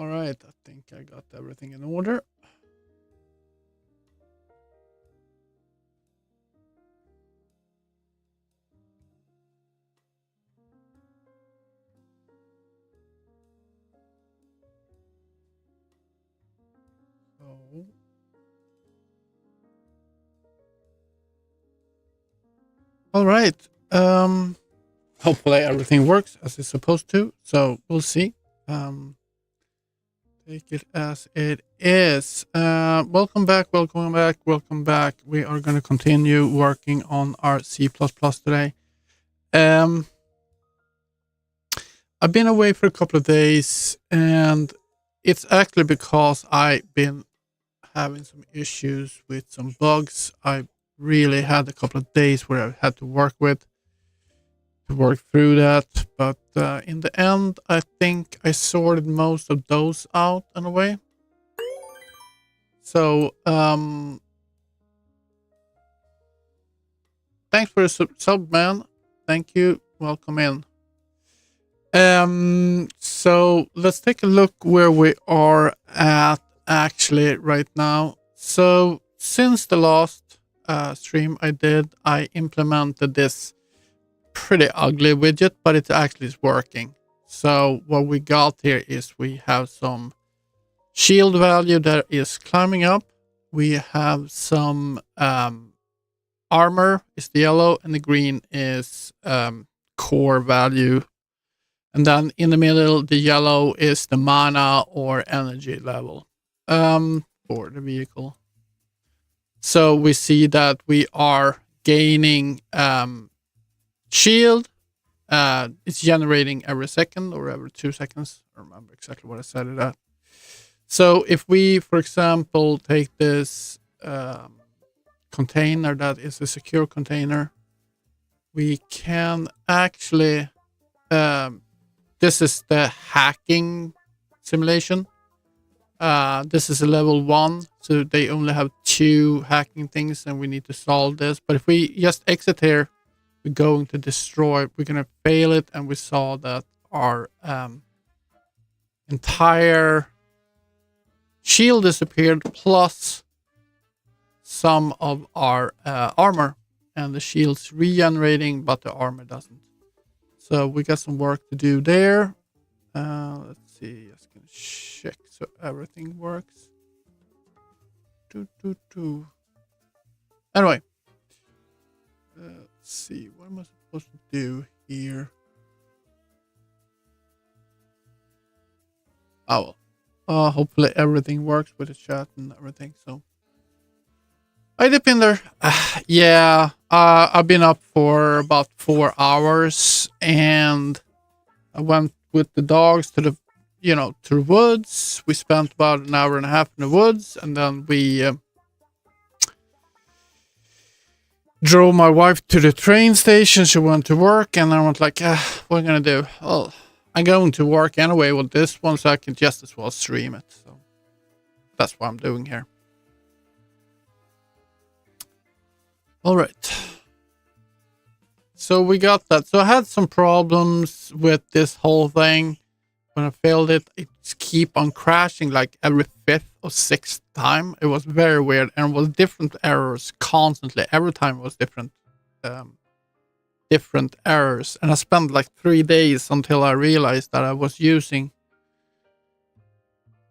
All right, I think I got everything in order. So, all right. Hopefully everything works as it's supposed to. So we'll see. Um, take it as it is. Welcome back. Welcome back. Welcome back. We are going to continue working on our C++ today. Um, I've been away for a couple of days, and it's actually because I've been having some issues with some bugs. I really had a couple of days where I had to work through that. But in the end, I think I sorted most of those out in a way. So thanks for the sub, man. Thank you. Welcome in. So let's take a look where we are at actually right now. So since the last stream I implemented this pretty ugly widget, but it actually is working. So what we got here is we have some shield value that is climbing up. We have some armor is the yellow, and the green is core value. And then in the middle, the yellow is the mana or energy level for the vehicle. So we see that we are gaining shield. It's generating every second or every 2 seconds. I don't remember exactly what I said it at. So if we, for example, take this container that is a secure container, we can actually this is the hacking simulation. This is a level 1, so they only have 2 hacking things, and we need to solve this. But if we just exit here, we're going to destroy. We're going to fail it, and we saw that our entire shield disappeared, plus some of our armor, and the shield's regenerating, but the armor doesn't. So we got some work to do there. Let's see. Just gonna check so everything works. Anyway, let's see. What am I supposed to do here? Oh, well. Hopefully everything works with the chat and everything. So I dip in there. Yeah, I've been up for about 4 hours, and I went with the dogs to the, to the woods. We spent about an hour and a half in the woods, and then we drove my wife to the train station. She went to work, and I was like, what am I gonna do? Well, I'm going to work anyway with this one, so I can just as well stream it. So that's what I'm doing here. All right. So we got that. So I had some problems with this whole thing. When I failed it, it's keep on crashing like every 5th or 6th time. It was very weird, and it was different errors constantly. Every time it was different errors. And I spent like 3 days until I realized that I was using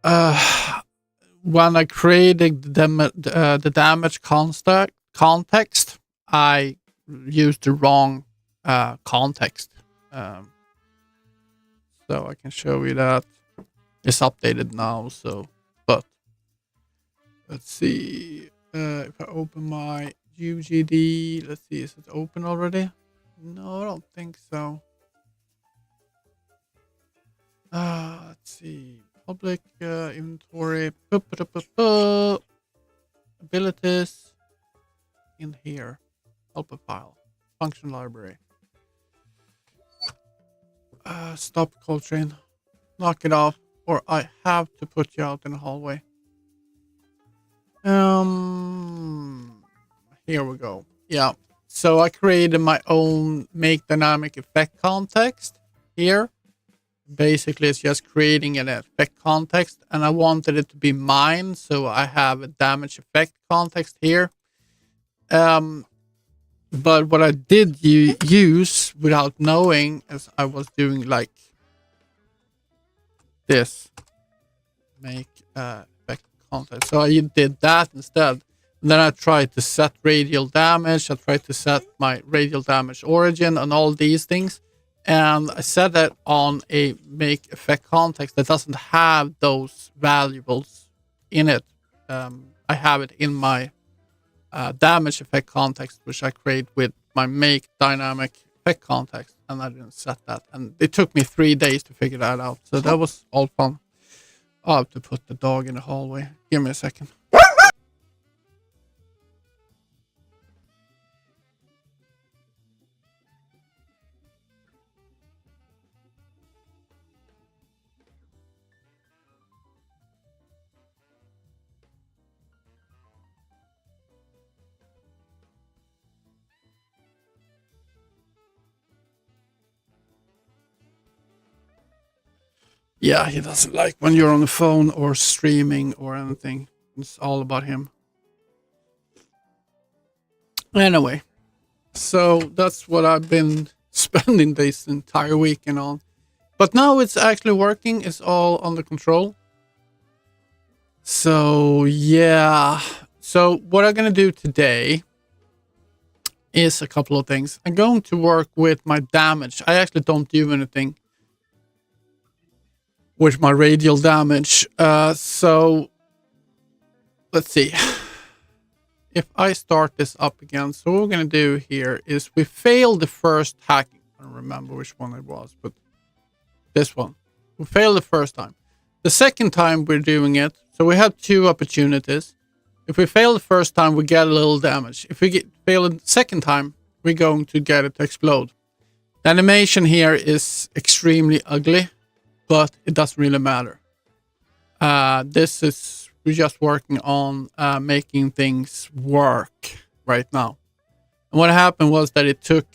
when I created the damage context, I used the wrong context. So I can show you that it's updated now. So, but let's see if I open my UGD. Let's see, is it open already? No, I don't think so. Let's see. Public inventory. Abilities. In here. Helper file. Function library. Stop Coltrane. Knock it off, or I have to put you out in the hallway. Here we go. Yeah. So I created my own make dynamic effect context here. Basically, it's just creating an effect context, and I wanted it to be mine, so I have a damage effect context here. But what I did use without knowing is I was doing like this, make effect context. So I did that instead. And then I tried to set radial damage. I tried to set my radial damage origin and all these things. And I set that on a make effect context that doesn't have those variables in it. I have it in my damage effect context, which I create with my make dynamic effect context. And I didn't set that. And it took me 3 days to figure that out. So that was all fun. I'll have to put the dog in the hallway. Give me a second. Yeah, he doesn't like when you're on the phone or streaming or anything. It's all about him. Anyway, so that's what I've been spending this entire weekend on. But now it's actually working. It's all under control. So, yeah. So, what I'm going to do today is a couple of things. I'm going to work with my damage. I actually don't do anything with my radial damage. So, let's see. If I start this up again, so what we're going to do here is we failed the first hacking. I don't remember which one it was, but this one. We failed the first time. The second time we're doing it, so we have 2 opportunities. If we fail the first time, we get a little damage. If we fail the second time, we're going to get it to explode. The animation here is extremely ugly, but it doesn't really matter. We're just working on making things work right now. And what happened was that it took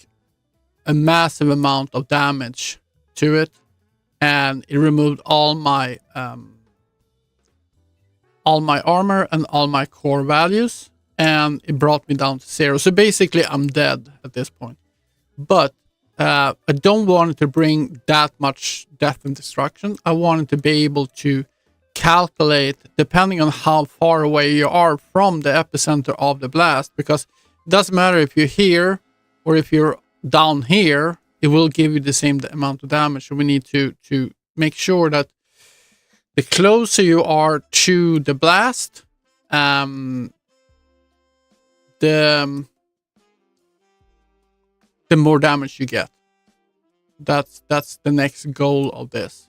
a massive amount of damage to it, and it removed all my armor and all my core values, and it brought me down to 0. So basically, I'm dead at this point. But I don't want it to bring that much death and destruction. I wanted to be able to calculate depending on how far away you are from the epicenter of the blast, because it doesn't matter if you're here or if you're down here, it will give you the same amount of damage. So we need to make sure that the closer you are to the blast, the more damage you get. That's the next goal of this.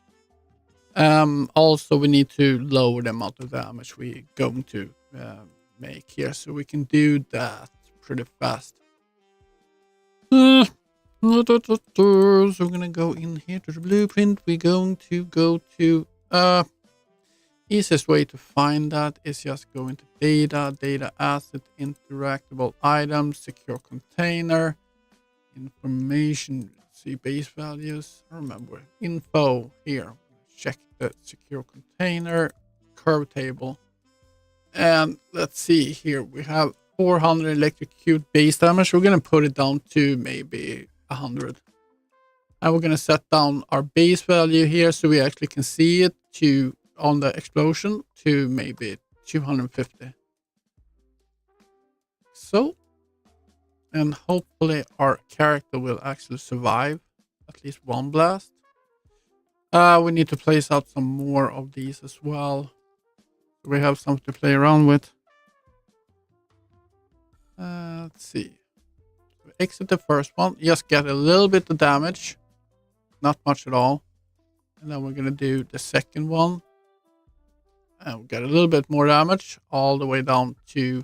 Also, we need to lower the amount of damage we're going to make here, so we can do that pretty fast. So we're gonna go in here to the blueprint. We're going to go to easiest way to find that is just go into data asset, interactable items, secure container, information, see base values. I remember info here. Check the secure container, curve table, and let's see here. We have 400 electrocute base damage. We're gonna put it down to maybe 100, and we're gonna set down our base value here so we actually can see it to on the explosion to maybe 250. So, and hopefully our character will actually survive at least one blast. We need to place out some more of these as well. We have something to play around with. Let's see. We exit the first one. Just get a little bit of damage. Not much at all. And then we're going to do the second one. And we get a little bit more damage. All the way down to...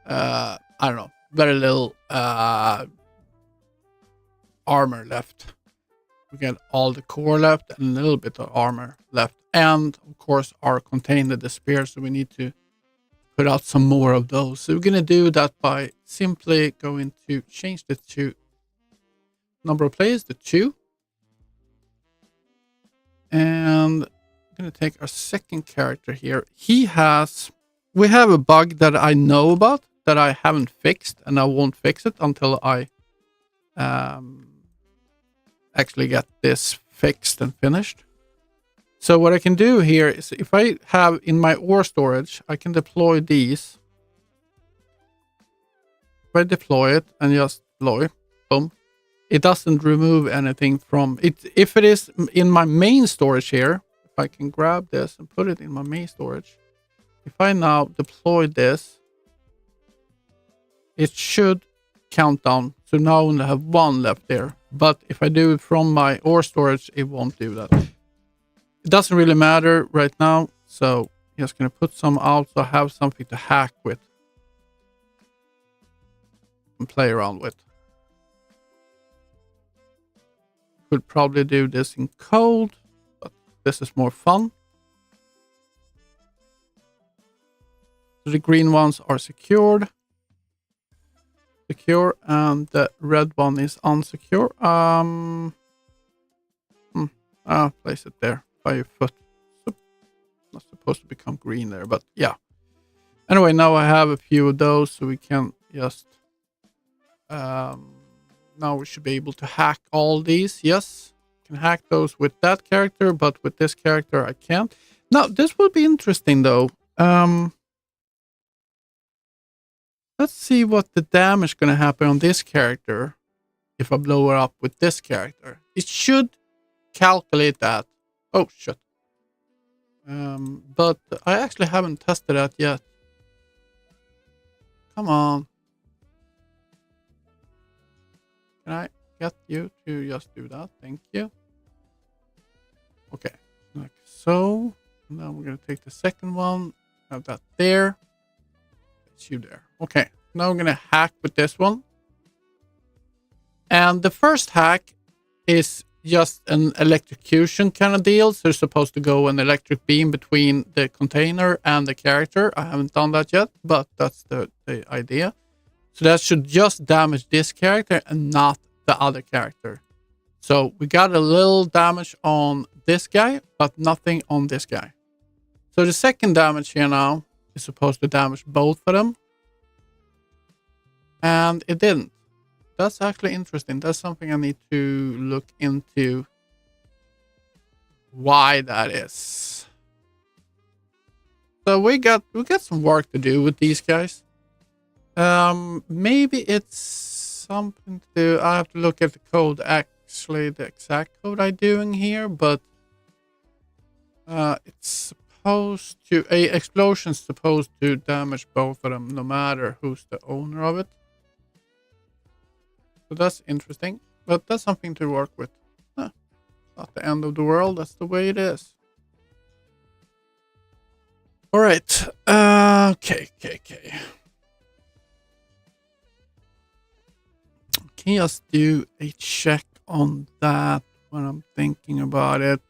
I don't know. Very little armor left. We get all the core left and a little bit of armor left. And, of course, our container disappears. So we need to put out some more of those. So we're going to do that by simply going to change the to number of players to 2. And I'm going to take our second character here. We have a bug that I know about that I haven't fixed, and I won't fix it until I actually get this fixed and finished. So what I can do here is, if I have in my ore storage, I can deploy these. If I deploy it and just deploy, boom, it doesn't remove anything from it. If it is in my main storage here, if I can grab this and put it in my main storage, if I now deploy this, it should count down. So now I only have one left there. But if I do it from my ore storage, it won't do that. It doesn't really matter right now. So I'm just going to put some out so I have something to hack with and play around with. Could probably do this in code, but this is more fun. So the green ones are secure, and the red one is unsecure. I'll place it there by your foot. So, not supposed to become green there, but yeah. Anyway, now I have a few of those, so we can just now we should be able to hack all these. Yes, can hack those with that character, but with this character I can't. Now this would be interesting though. Let's see what the damage gonna happen on this character if I blow her up with this character. It should calculate that. Oh shit. But I actually haven't tested that yet. Come on. Can I get you to just do that? Thank you. Okay, like so. Now we're gonna take the second one. Have that there. It's you there. Okay, now I'm gonna hack with this one. And the first hack is just an electrocution kind of deal. So there's supposed to go an electric beam between the container and the character. I haven't done that yet, but that's the idea. So that should just damage this character and not the other character. So we got a little damage on this guy, but nothing on this guy. So the second damage here now is supposed to damage both of them. And it didn't. That's actually interesting. That's something I need to look into why that is. So we got some work to do with these guys. Maybe it's something to do. I have to look at the code, actually the exact code I'm doing here, but it's supposed to, a explosion's supposed to damage both of them no matter who's the owner of it. So that's interesting, but that's something to work with. Not the end of the world, that's the way it is. All right. Okay. Can you just do a check on that when I'm thinking about it?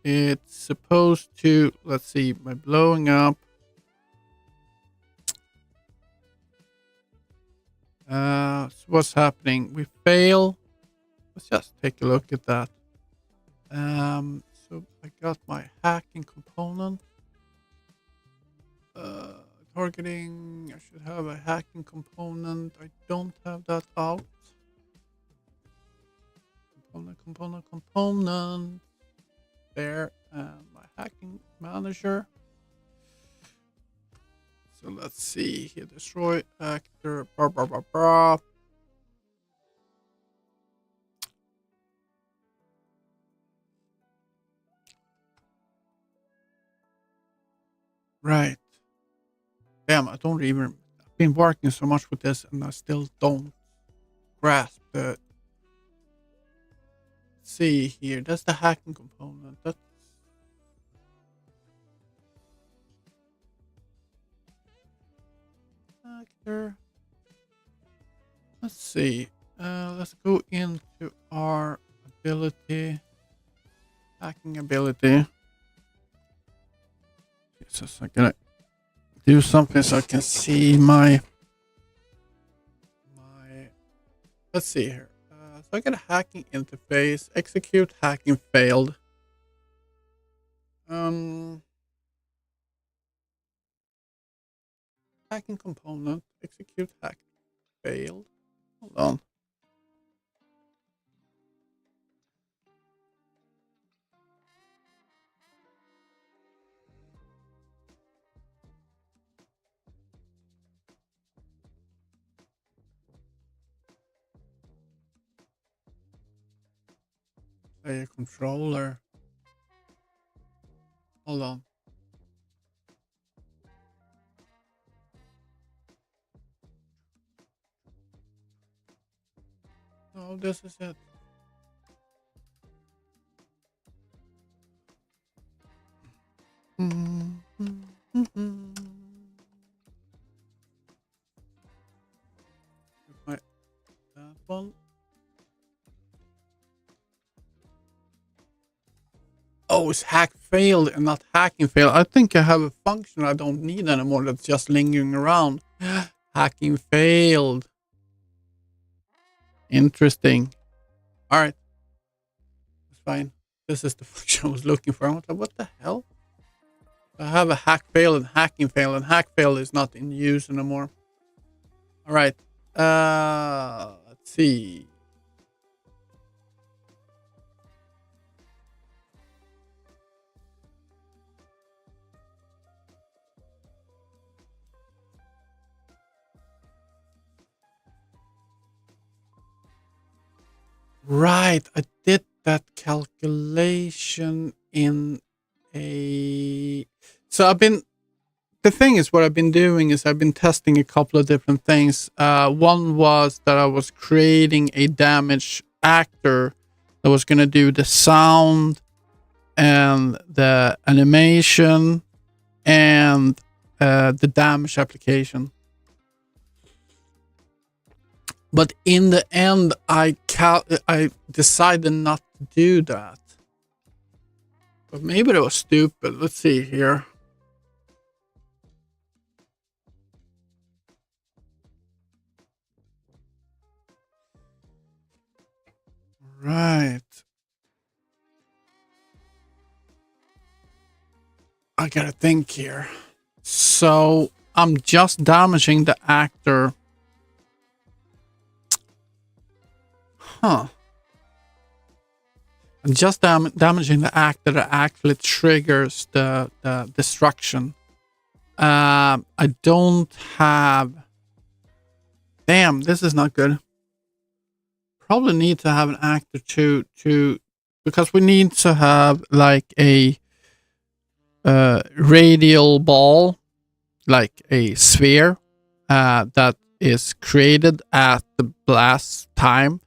It's supposed to, let's see, by blowing up. So what's happening? We fail. Let's just take a look at that. So I got my hacking component. Targeting, I should have a hacking component. I don't have that out. Component. There, and my hacking manager. So let's see here. Destroy actor. Right. Damn, I don't even. I've been working so much with this, and I still don't grasp the. Let's see here. That's the hacking component. That's. Actor. Let's see. Let's go into our ability. Hacking ability. Jesus, I'm gonna do something so I can see my. Let's see here. So I got a hacking interface. Execute hacking failed. Hacking component, execute hack failed. Hold on. Player controller. Hold on. No, this is it. That one. Oh, it's hack failed and not hacking failed. I think I have a function I don't need anymore that's just lingering around. Hacking failed. Interesting. All right. It's fine. This is the function I was looking for. I was like, what the hell? I have a hack fail and hacking fail, and hack fail is not in use anymore. All right. Let's see. Right, I did that calculation in a... So the thing is, what I've been doing is I've been testing a couple of different things. One was that I was creating a damage actor that was going to do the sound and the animation and the damage application. But in the end, I decided not to do that. But maybe that was stupid. Let's see here. Right. I gotta think here. So I'm just damaging the actor. Huh. I'm just damaging the actor that actually triggers the destruction. I don't have... Damn, this is not good. Probably need to have an actor to because we need to have like a radial ball, like a sphere that is created at the blast time.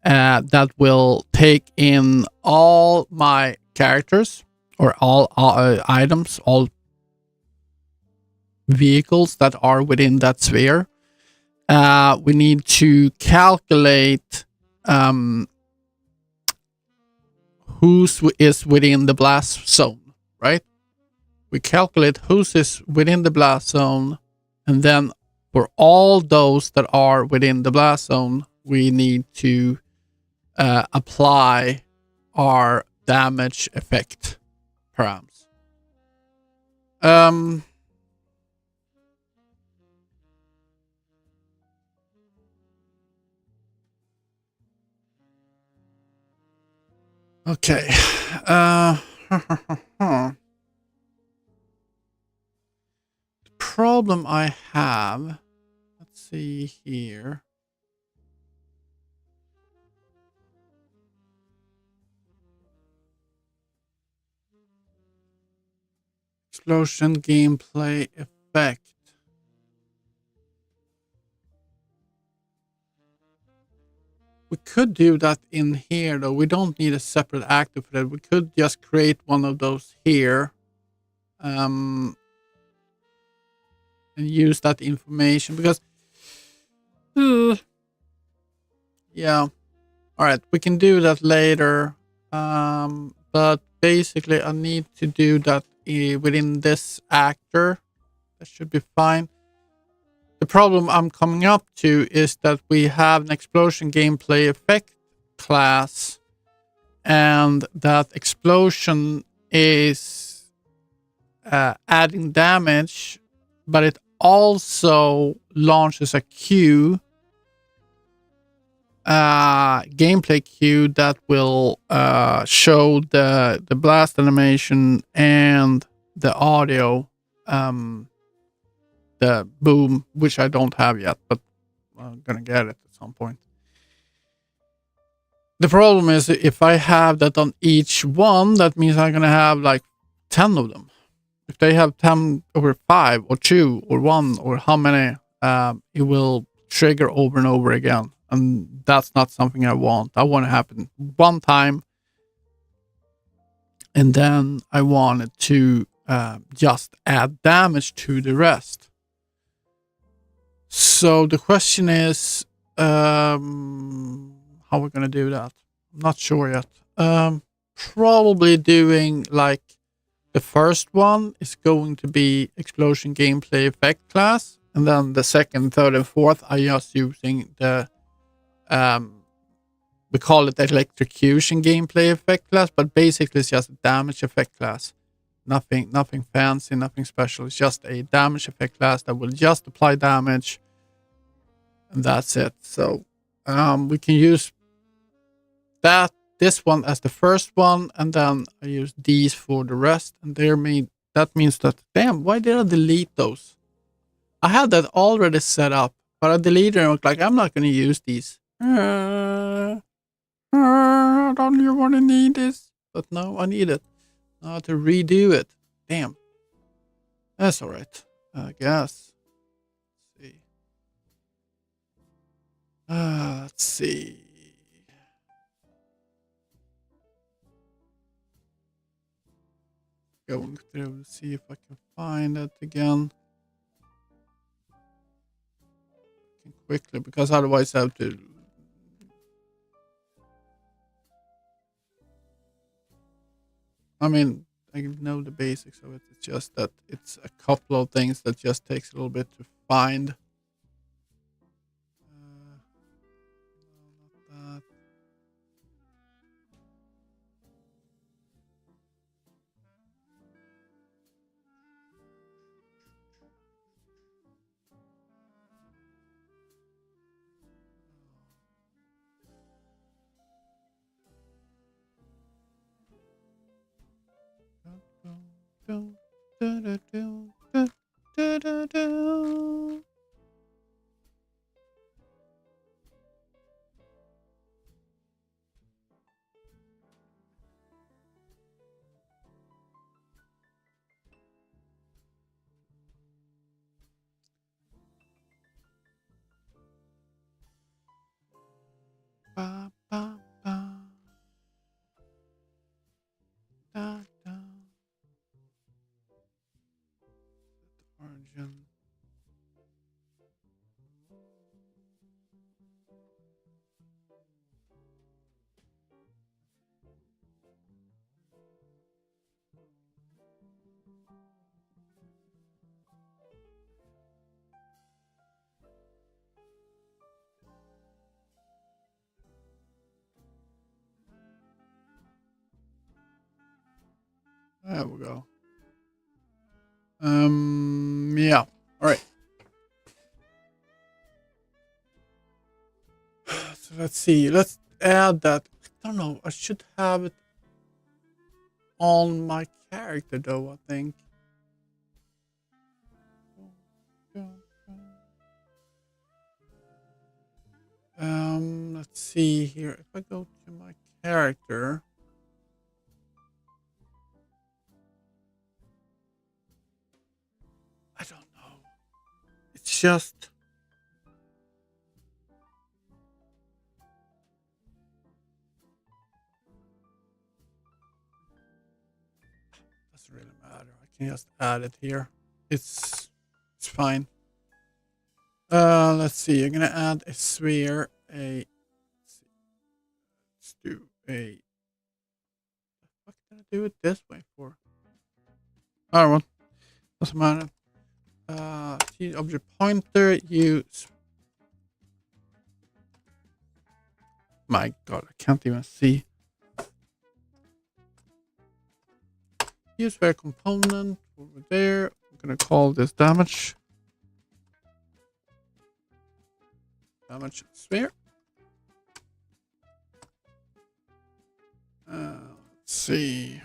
That will take in all my characters or all items, all vehicles that are within that sphere. We need to calculate who's is within the blast zone, right? We calculate who's is within the blast zone, and then for all those that are within the blast zone, we need to apply our damage effect params. Okay. The problem I have, let's see here. Explosion gameplay effect. We could do that in here though. We don't need a separate actor for that. We could just create one of those here. And use that information because yeah. All right, we can do that later. But basically I need to do that within this actor. That should be fine. The problem I'm coming up to is that we have an explosion gameplay effect class, and that explosion is adding damage, but it also launches a queue, gameplay queue that will show the blast animation and the audio, the boom, which I don't have yet, but I'm gonna get it at some point. The problem is if I have that on each one, that means I'm gonna have like 10 of them. If they have 10 over 5 or 2 or 1 or how many, it will trigger over and over again. And that's not something I want. I want to happen one time. And then I wanted to just add damage to the rest. So the question is, how we're going to do that? I'm not sure yet. Probably doing like the first one is going to be explosion gameplay effect class. And then the second, third, and fourth are just using the, we call it electrocution gameplay effect class, but basically it's just a damage effect class. Nothing fancy, nothing special. It's just a damage effect class that will just apply damage. And that's it. So we can use this one as the first one, and then I use these for the rest. And that means that, damn, why did I delete those? I had that already set up, but I deleted it and was like, I'm not going to use these. I don't you want to need this? But no, I need it. Now to redo it. Damn. That's all right, I guess. Let's see. Going through to see if I can find it again. Quickly, because otherwise I have to. I mean, I know the basics of it. It's just that it's a couple of things that just takes a little bit to find. Not that. Ba, ba, ba. Da, da. Origin. There we go. Yeah. All right. So let's see. Let's add that. I don't know. I should have it on my character, though, I think. Let's see here. If I go to my character. I don't know. It's just. Doesn't really matter. I can just add it here. It's fine. Let's see. I'm gonna add a sphere. Let's do a. What can I do it this way for? Oh well, doesn't matter. See object pointer. Use. My God, I can't even see. Use where component over there. I'm gonna call this damage sphere. Let's see.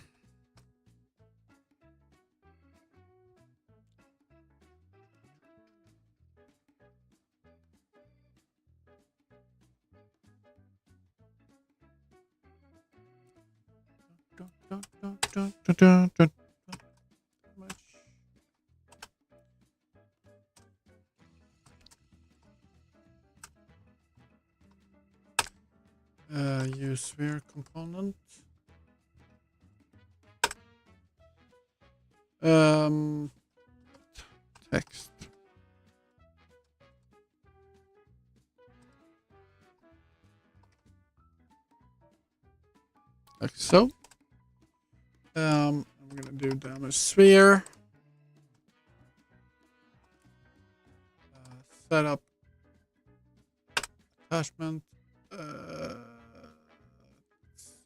Use sphere component. Text. Like so. I'm gonna do damage sphere. Set up attachment.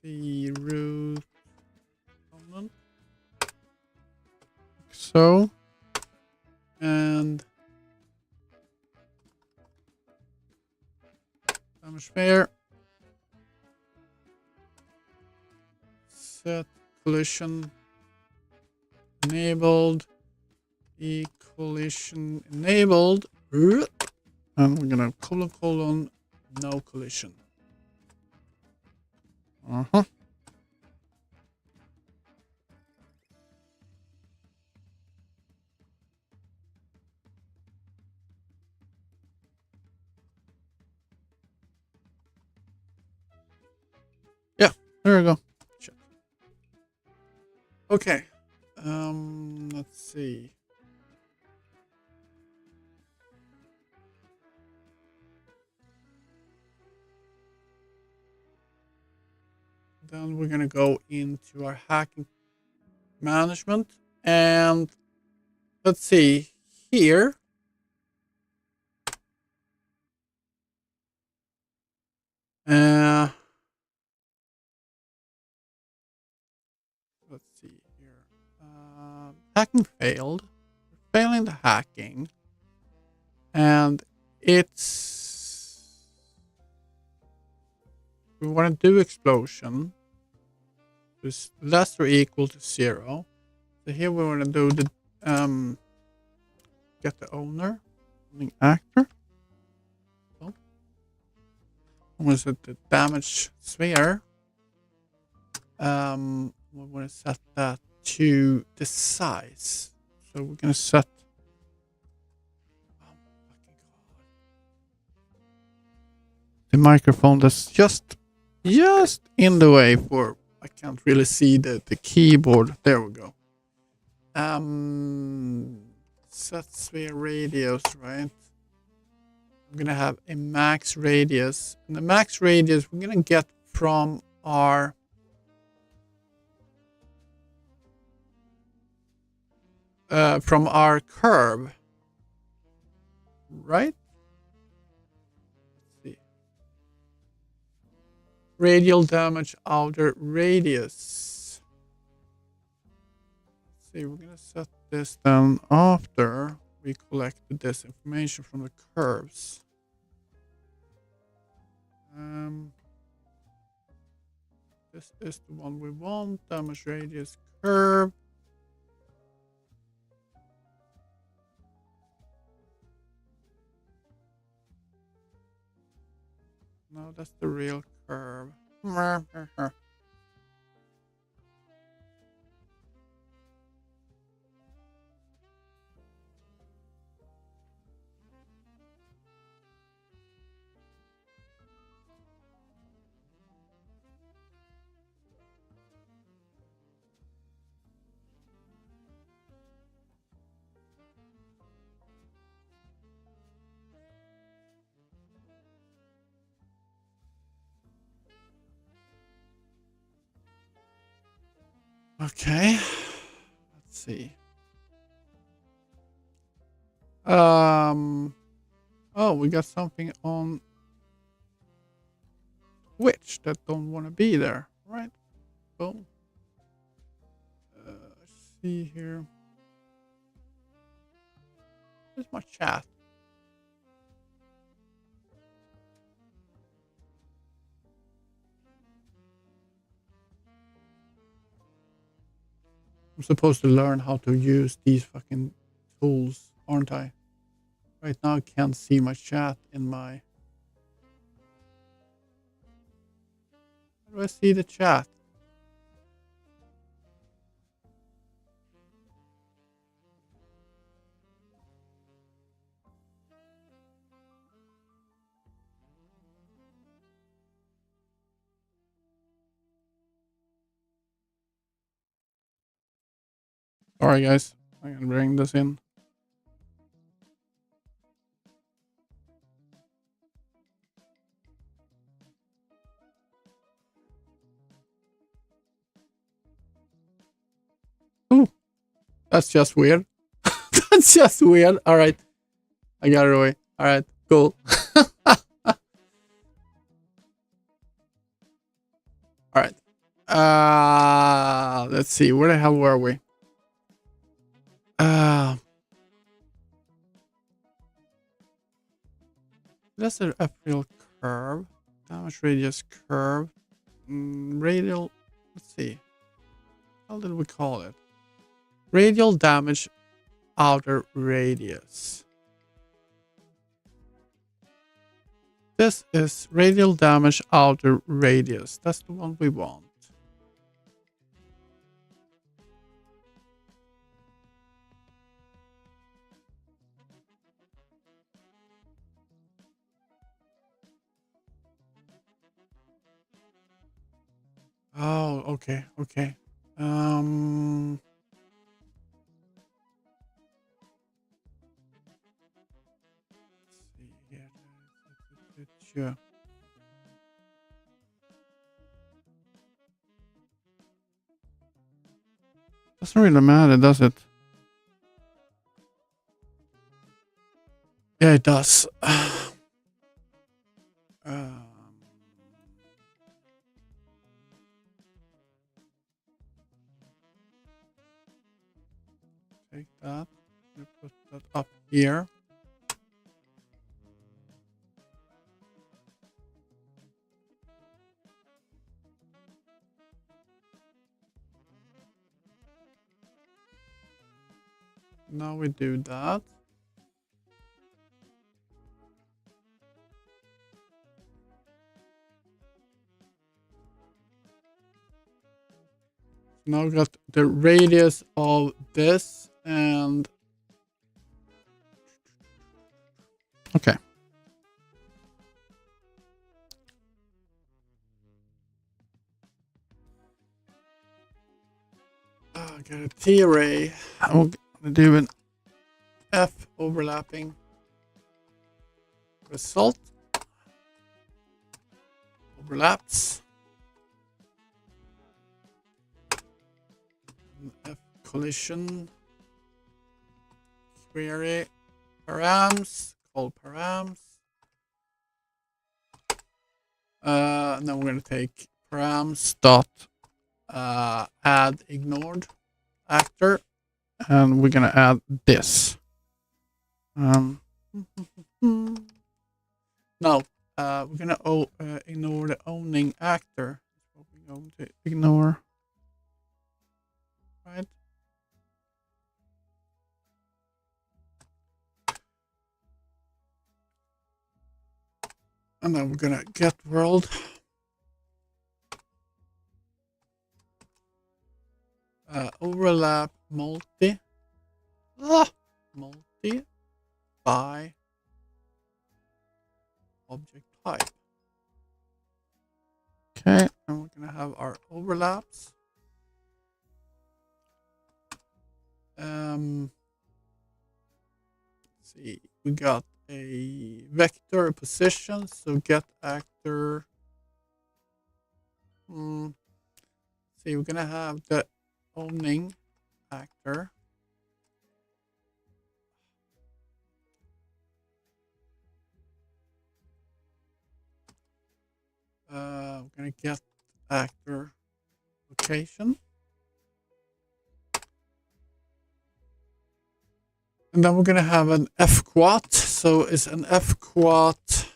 See root component. Like so. And damage sphere. Set collision enabled. Collision enabled. And we're gonna colon no collision. Yeah, there we go. Check. Okay. Let's see. Then we're gonna go into our hacking management, and let's see here. Let's see here. Hacking failed. We're failing the hacking, and we want to do explosion. Is less or equal to 0. So here we want to do the get the owner, the actor. So I'm going to set the damage sphere. We want to set that to the size. So we're going to set. Oh, fucking God. The microphone that's just in the way for. I can't really see the keyboard. There we go. Set sphere radius, right? I'm gonna have a max radius, and the max radius we're gonna get from our curve, right? Let's see. Radial damage outer radius. Let's see, we're gonna set this down after we collected this information from the curves. This is the one we want. Damage radius curve. No, that's the real curve. Okay, let's see. Oh, we got something on Twitch that don't want to be there, right? Boom. Let's see here. Where's my chat? I'm supposed to learn how to use these fucking tools, aren't I? Right now I can't see my chat in my... How do I see the chat? Sorry guys, I can bring this in. Ooh, that's just weird. That's just weird. All right, I got it away. All right, cool. All right. Let's see. Where the hell were we? That's a real curve. Damage radius curve. Radial. Let's see. How did we call it? Radial damage outer radius. This is radial damage outer radius. That's the one we want. Oh, okay, okay. Let's see here. Sure. Doesn't really matter, does it? Yeah, it does. Take that. We put that up here. Now we do that. Now we got the radius of this and okay. I got a T-array. I'm gonna do an F overlapping result. Overlaps. F collision. Query params. Call params. Now we're gonna take params dot add ignored actor, and we're gonna add this. No, we're gonna ignore the owning actor. That's what we're going to ignore, right? And then we're gonna get world. Overlap multi by object type. Okay, and we're gonna have our overlaps. Let's see, we got a vector position, so get actor. See, we're gonna have the owning actor. We're gonna get actor location. And then we're going to have an F quat. So it's an F quat.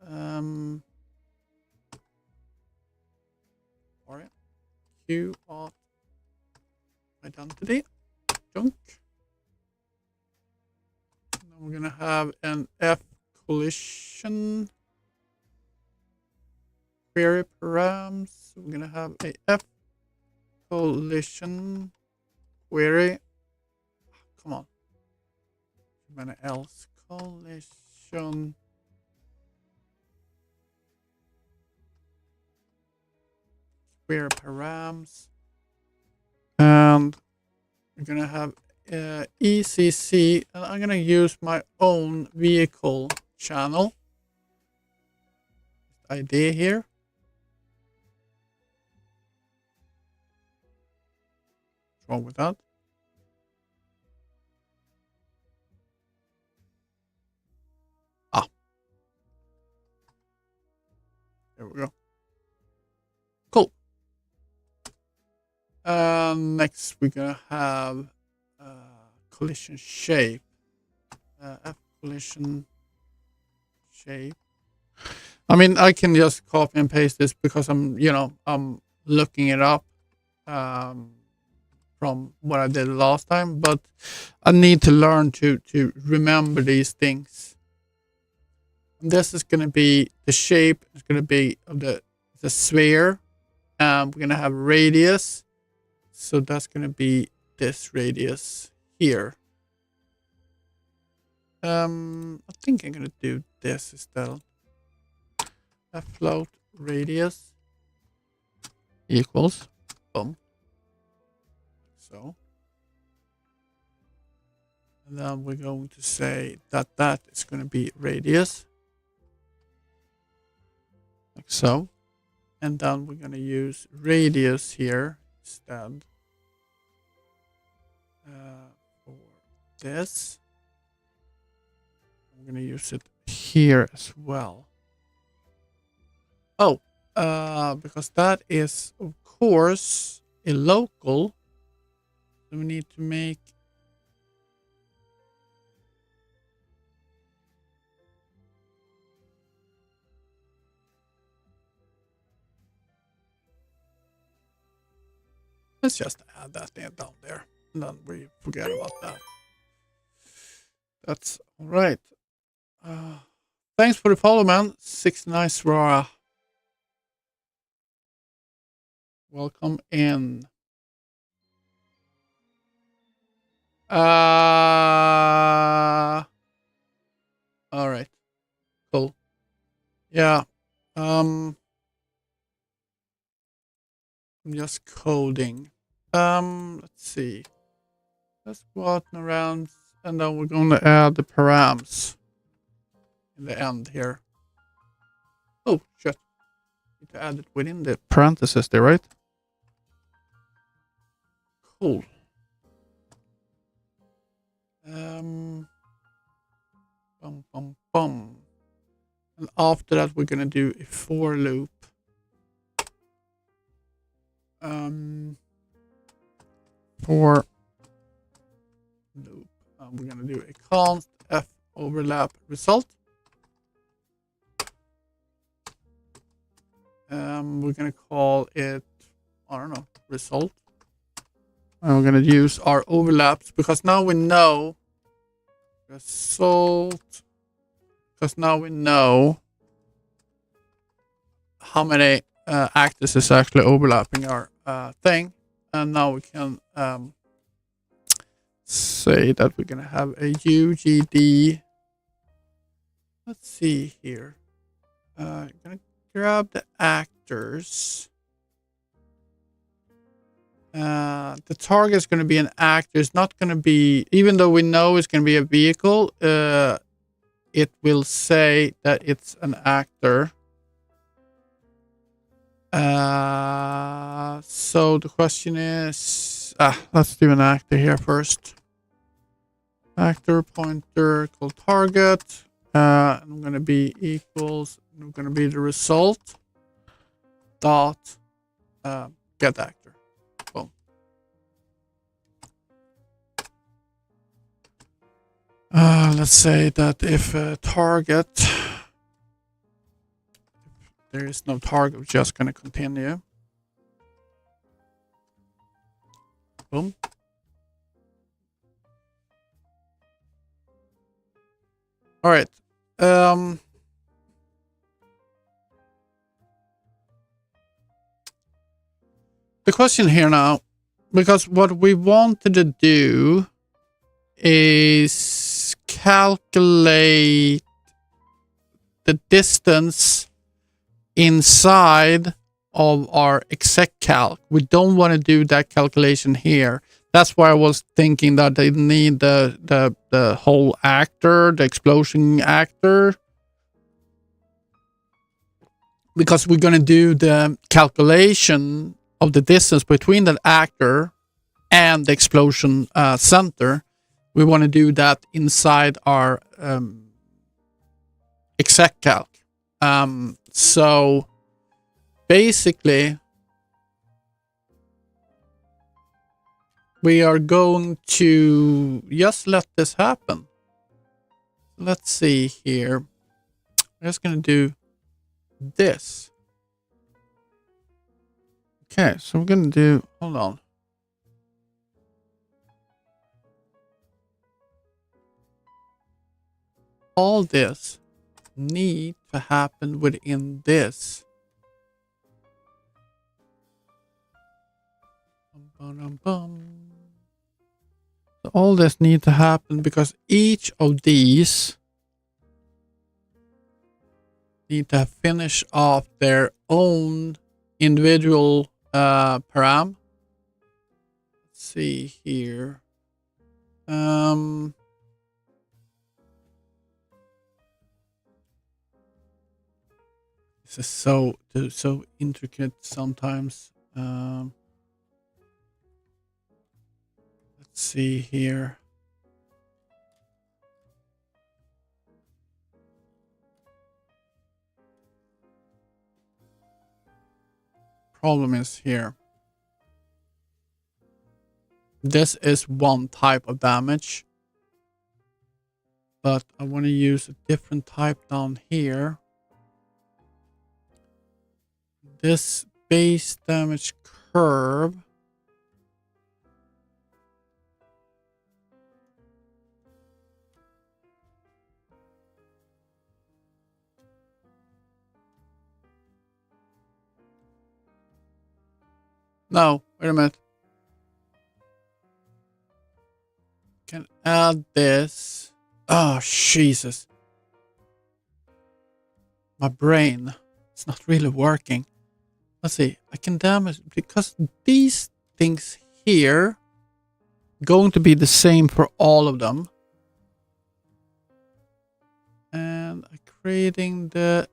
Sorry. Q auth identity. Junk. And then we're going to have an F collision query params. We're going to have a F collision query. Come on. Many else collision query params. And we're going to have ECC, and I'm going to use my own vehicle channel ID here. What's wrong with that? There we go. Cool. Next we're gonna have collision shape. F collision shape. I mean, I can just copy and paste this because I'm looking it up from what I did last time, but I need to learn to remember these things. And this is going to be the shape. It's going to be of the sphere. We're going to have radius. So that's going to be this radius here. I think I'm going to do this instead. A float radius equals boom. So. And then we're going to say that that is going to be radius. Like so. And then we're going to use radius here instead for this. I'm going to use it here as well. Oh, because that is, of course, a local. So we need to make let's just add that in down there, and then we forget about that. That's all right. Thanks for the follow, man. 69 Swara. Welcome in. All right. Cool. Yeah. I'm just coding. Let's see. Let's go out and around, and then we're going to add the params in the end here. Oh shit! Need to add it within the parentheses there, right? Cool. Bum bum bum. And after that, we're gonna do a for loop. For loop. We're gonna do a const f overlap result. We're gonna call it, I don't know, result. And we're gonna use our overlaps because now we know result. Because now we know how many actors is actually overlapping our thing, and now we can say that we're gonna have a UGD. Let's see here. Gonna grab the actors. The target is going to be an actor. It's not going to be, even though we know it's going to be a vehicle, it will say that it's an actor. So the question is, let's do an actor here first. Actor pointer called target. And I'm going to be equals, and I'm going to be the result dot get actor. Boom. Let's say that if a target, there is no target, we're just going to continue. Boom. All right. The question here now, because what we wanted to do is calculate the distance inside of our exec calc. We don't want to do that calculation here. That's why I was thinking that they need the whole actor, the explosion actor, because we're going to do the calculation of the distance between the actor and the explosion center. We want to do that inside our exec calc. So basically, we are going to just let this happen. Let's see here. I'm just going to do this. Okay, so we're going to do, hold on. All this need to happen within this. So all this need to happen because each of these need to finish off their own individual param. Let's see here. This is so intricate sometimes. Let's see here. Problem is here. This is one type of damage, but I want to use a different type down here. This base damage curve no, wait a minute. Can add this. Oh, Jesus. My brain, it's not really working. Let's see. I can damage because these things here going to be the same for all of them. And I'm creating the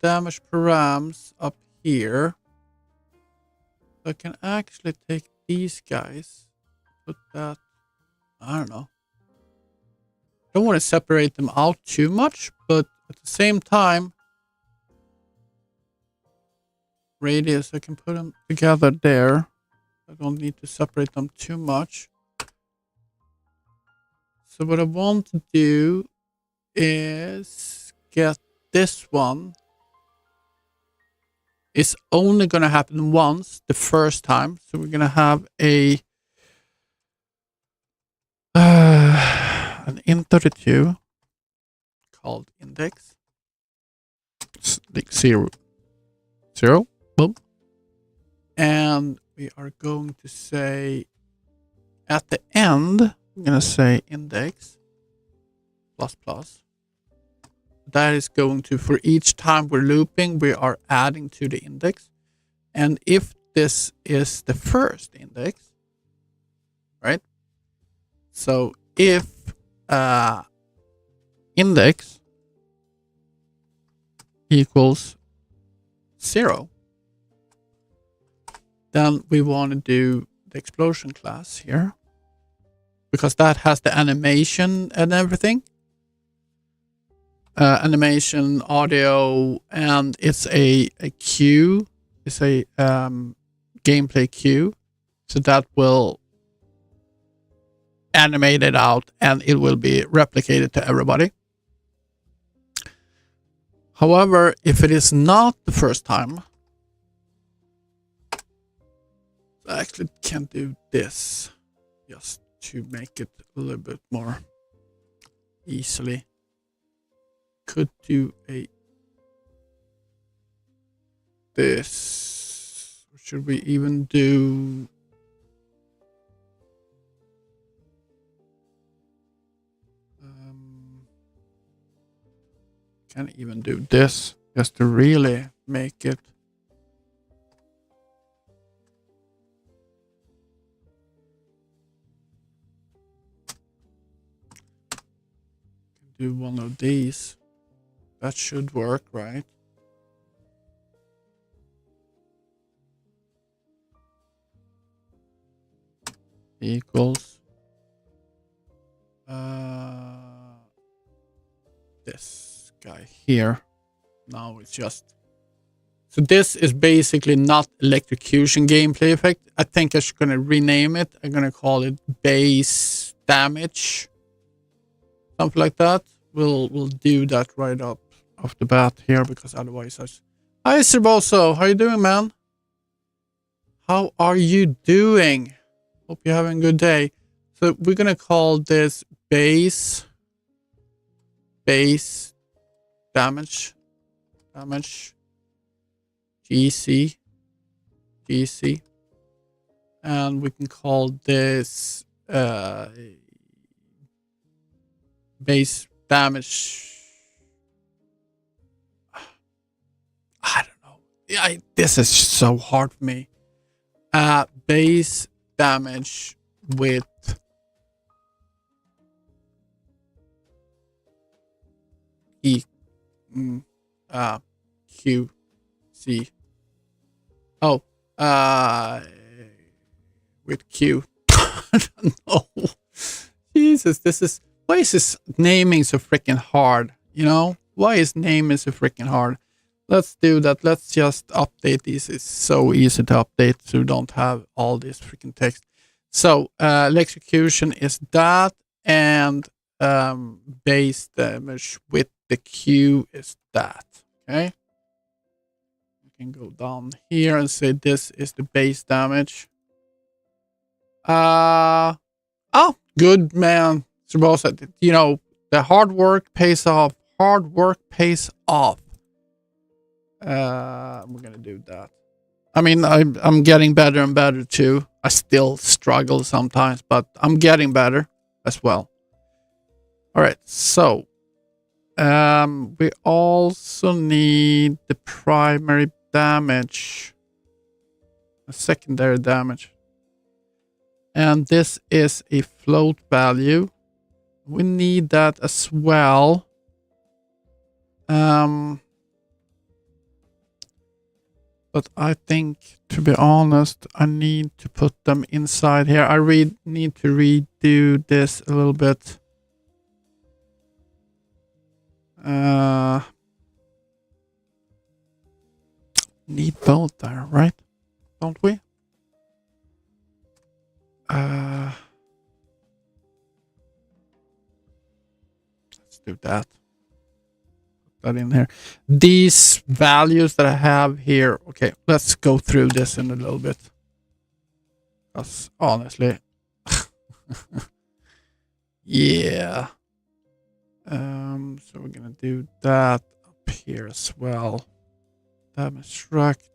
damage params up here. So I can actually take these guys, put that, I don't know. Don't want to separate them out too much, but at the same time, radius, I can put them together there. I don't need to separate them too much. So what I want to do is get this one. It's only going to happen once the first time. So we're going to have an int32 called index. It's like 0. Boom. And we are going to say at the end, I'm going to say index plus plus. That is going to, for each time we're looping, we are adding to the index. And if this is the first index, right? So if index equals 0, then we want to do the explosion class here, because that has the animation and everything. Animation, audio, and it's a queue. It's a gameplay queue. So that will animate it out and it will be replicated to everybody. However, if it is not the first time, I actually can do this just to make it a little bit more easily. Could do this. Should we even do can even do this just to really make it do one of these. That should work, right? Equals this guy here. Now it's just so this is basically not electrocution gameplay effect. I think I'm gonna rename it. I'm gonna call it base damage, something like that. We'll do that right up off the bat here because otherwise Hi Serboso, how you doing, man? How are you doing? Hope you're having a good day. So we're gonna call this base damage GC, and we can call this base damage. I don't know. Yeah, this is so hard for me. Base damage with QC. Oh, with Q. I don't know. Jesus, why is this naming so freaking hard? You know, why is naming so freaking hard? Let's do that. Let's just update these. It's so easy to update, so you don't have all this freaking text. So, electrocution is that, and base damage with the Q is that. Okay. We can go down here and say this is the base damage. Oh, good man. You know, the hard work pays off. Hard work pays off. We're gonna do that. I mean, I'm getting better and better too. I still struggle sometimes, but I'm getting better as well. All right, so we also need the primary damage, a secondary damage, and this is a float value. We need that as well. But I think, to be honest, I need to put them inside here. I need to redo this a little bit. Need both there, right? Don't we? Let's do that. That in here. These values that I have here. Okay, let's go through this in a little bit. Because honestly, yeah. So we're gonna do that up here as well. Damage struct.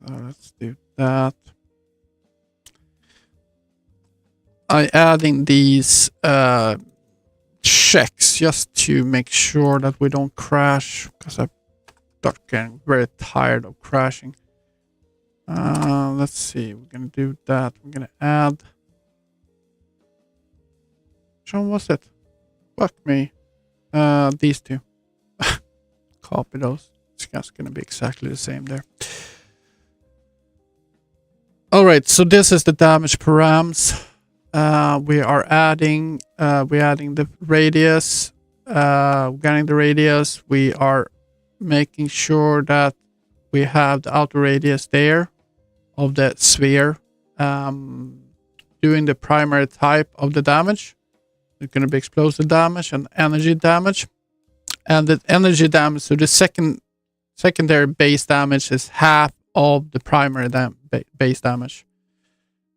So let's do that. I adding these checks just to make sure that we don't crash, because I'm getting very tired of crashing. Let's see, we're gonna do that. We're gonna add. Which one was it? Fuck me. These two. Copy those. It's just gonna be exactly the same there. All right, so this is the damage params. We are adding. We're adding the radius. Getting the radius. We are making sure that we have the outer radius there of the sphere doing the primary type of the damage. It's going to be explosive damage and energy damage. And the energy damage, so the secondary base damage is half of the primary base damage.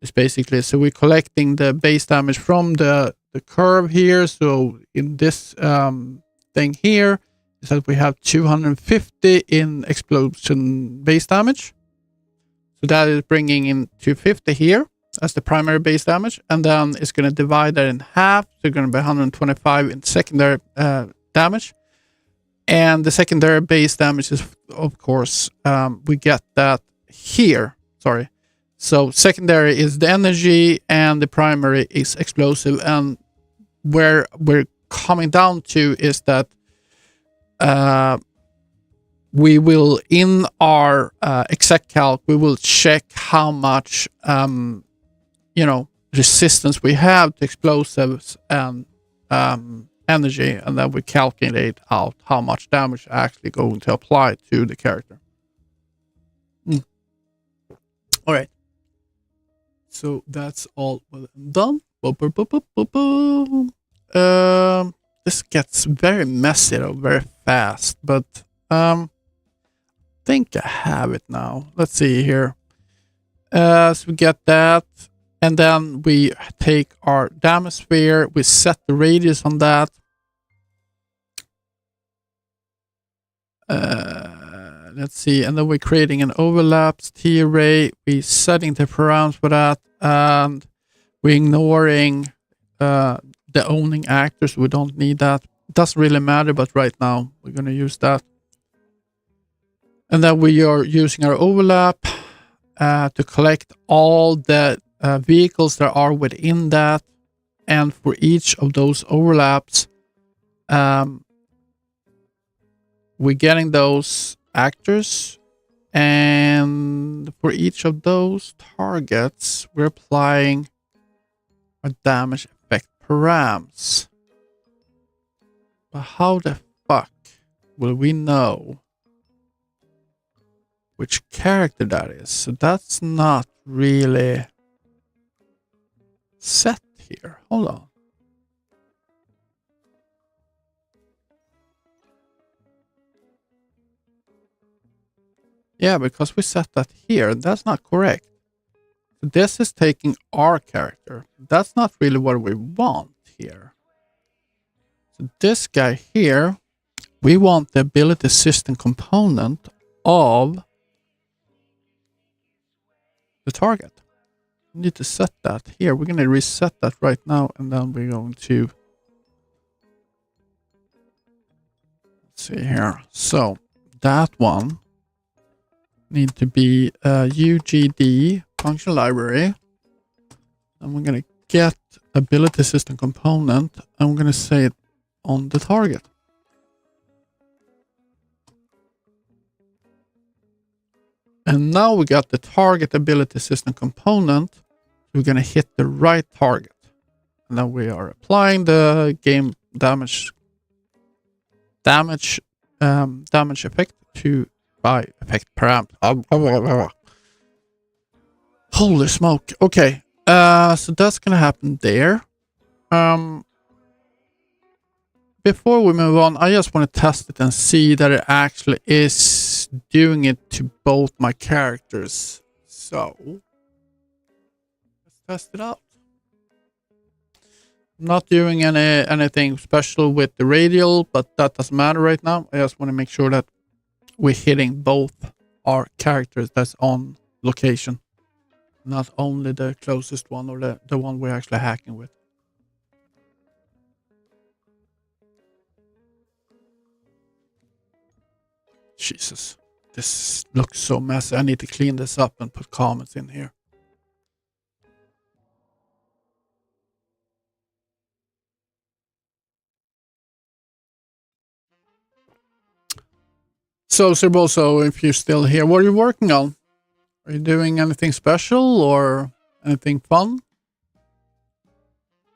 It's basically, so we're collecting the base damage from the curve here. So in this thing here is that we have 250 in explosion base damage. So that is bringing in 250 here as the primary base damage. And then it's going to divide that in half. So it's going to be 125 in secondary damage. And the secondary base damage is, of course, we get that here. Sorry. So secondary is the energy and the primary is explosive. And where we're coming down to is that we will, in our exact calc, we will check how much, resistance we have to explosives and energy, and then we calculate out how much damage actually going to apply to the character. All right. So that's all well done. This gets very messy though, very fast, but I think I have it now. Let's see here. So we get that, and then we take our damage sphere, we set the radius on that. Let's see, and then we're creating an overlaps T-array. We're setting the params for that, and we're ignoring the owning actors. We don't need that. It doesn't really matter, but right now we're going to use that. And then we are using our overlap to collect all the vehicles that are within that. And for each of those overlaps, we're getting those actors. And for each of those targets, we're applying a damage effect params. But how the fuck will we know which character that is? So that's not really set here. Hold on. Yeah, because we set that here. That's not correct. So this is taking our character. That's not really what we want here. So this guy here, we want the ability system component of the target. We need to set that here. We're going to reset that right now, and then we're going to let's see here. So that one need to be UGD function library, and we're going to get ability system component, and we're going to say it on the target. And now we got the target ability system component. We're going to hit the right target. And then we are applying the game damage effect to by effect parameter. Holy smoke. Okay. So that's going to happen there. Before we move on, I just want to test it and see that it actually is doing it to both my characters. So let's test it out. I'm not doing anything special with the radial, but that doesn't matter right now. I just want to make sure that we're hitting both our characters that's on location, not only the closest one or the one we're actually hacking with. Jesus, this looks so messy. I need to clean this up and put comments in here. So, Sirboso, if you're still here, what are you working on? Are you doing anything special or anything fun?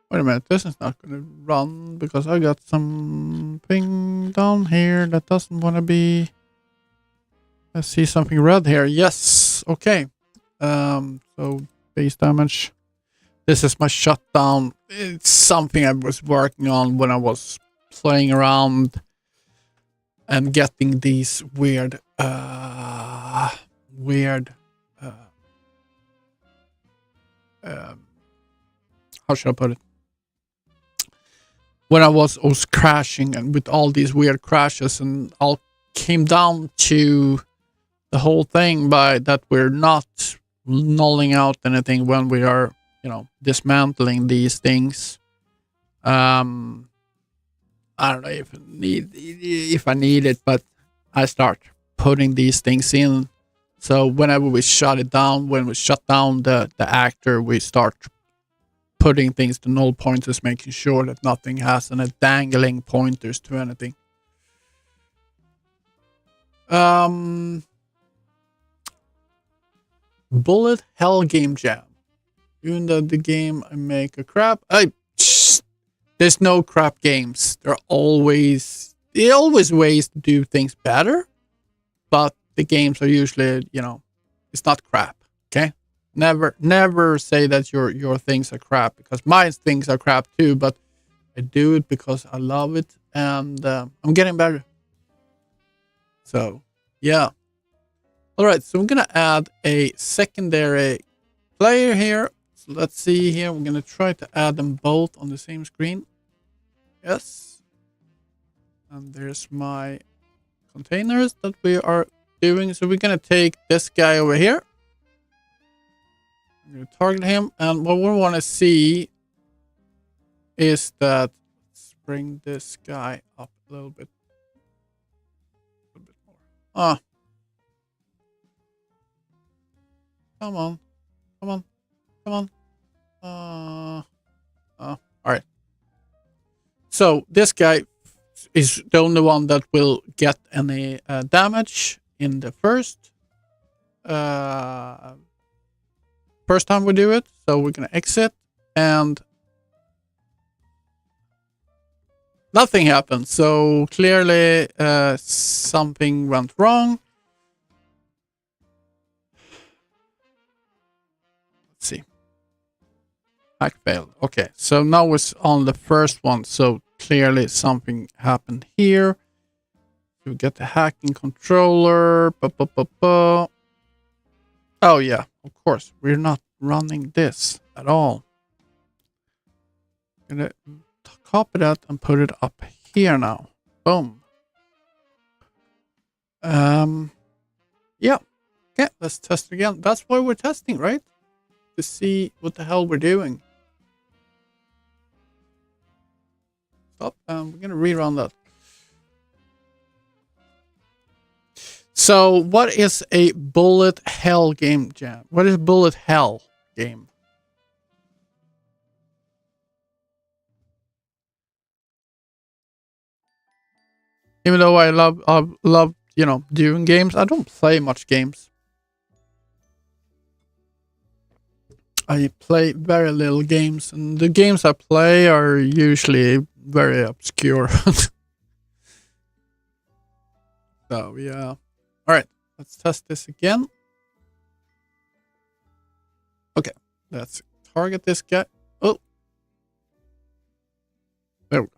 Wait a minute, this is not going to run because I got something down here that doesn't want to be I see something red here. Yes. Okay. So base damage. This is my shutdown. It's something I was working on when I was playing around and getting these weird, how should I put it? When I was crashing and with all these weird crashes, and all came down to the whole thing by that we're not nulling out anything when we are, dismantling these things. I don't know if I need it, but I start putting these things in. So whenever we shut it down, when we shut down the actor, we start putting things to null pointers, making sure that nothing has any dangling pointers to anything. Bullet Hell Game Jam. Even though the game I make a crap, there's no crap games. There are always ways to do things better, but the games are usually, it's not crap. Okay, never say that your things are crap, because my things are crap too. But I do it because I love it, and I'm getting better. So yeah. All right, so I'm gonna add a secondary player here. So let's see here. We're going to try to add them both on the same screen. Yes. And there's my containers that we are doing. So we're going to take this guy over here. I'm going to target him. And what we want to see is that, let's bring this guy up a little bit. A little bit more. Come on. Come on. Come on. All right. So this guy is the only one that will get any damage in the first time we do it. So we're gonna exit, and nothing happened. So clearly something went wrong. Let's see. Hack failed. Okay, so now it's on the first one. So clearly something happened here. We get the hacking controller. Oh yeah, of course. We're not running this at all. I'm gonna copy that and put it up here now. Boom. Yeah. Okay, let's test again. That's why we're testing, right? To see what the hell we're doing. Stop. We're gonna rerun that. So, what is a bullet hell game jam? What is bullet hell game? Even though I love doing games, I don't play much games. I play very little games, and the games I play are usually very obscure. So yeah. All right, let's test this again. Okay, let's target this guy. Oh, there we go.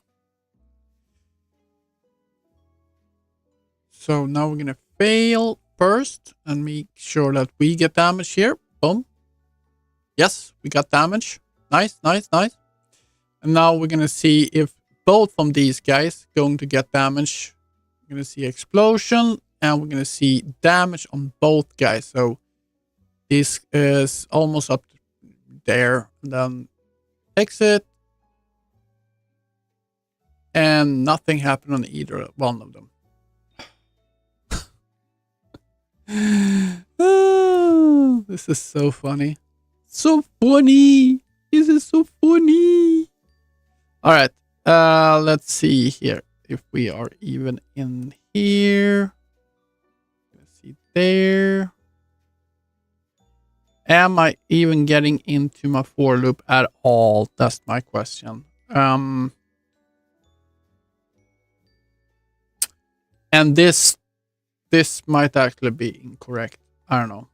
So now we're gonna fail first and make sure that we get damage here. Boom. Yes, we got damage. Nice, nice, nice. And now we're going to see if both of these guys going to get damage. We're going to see explosion, and we're going to see damage on both guys. So this is almost up there. And then exit. And nothing happened on either one of them. Oh, this is so funny. So funny. This is so funny. All right. Let's see here if we are even in here. Let's see there. Am I even getting into my for loop at all? That's my question. And this this might actually be incorrect. I don't know.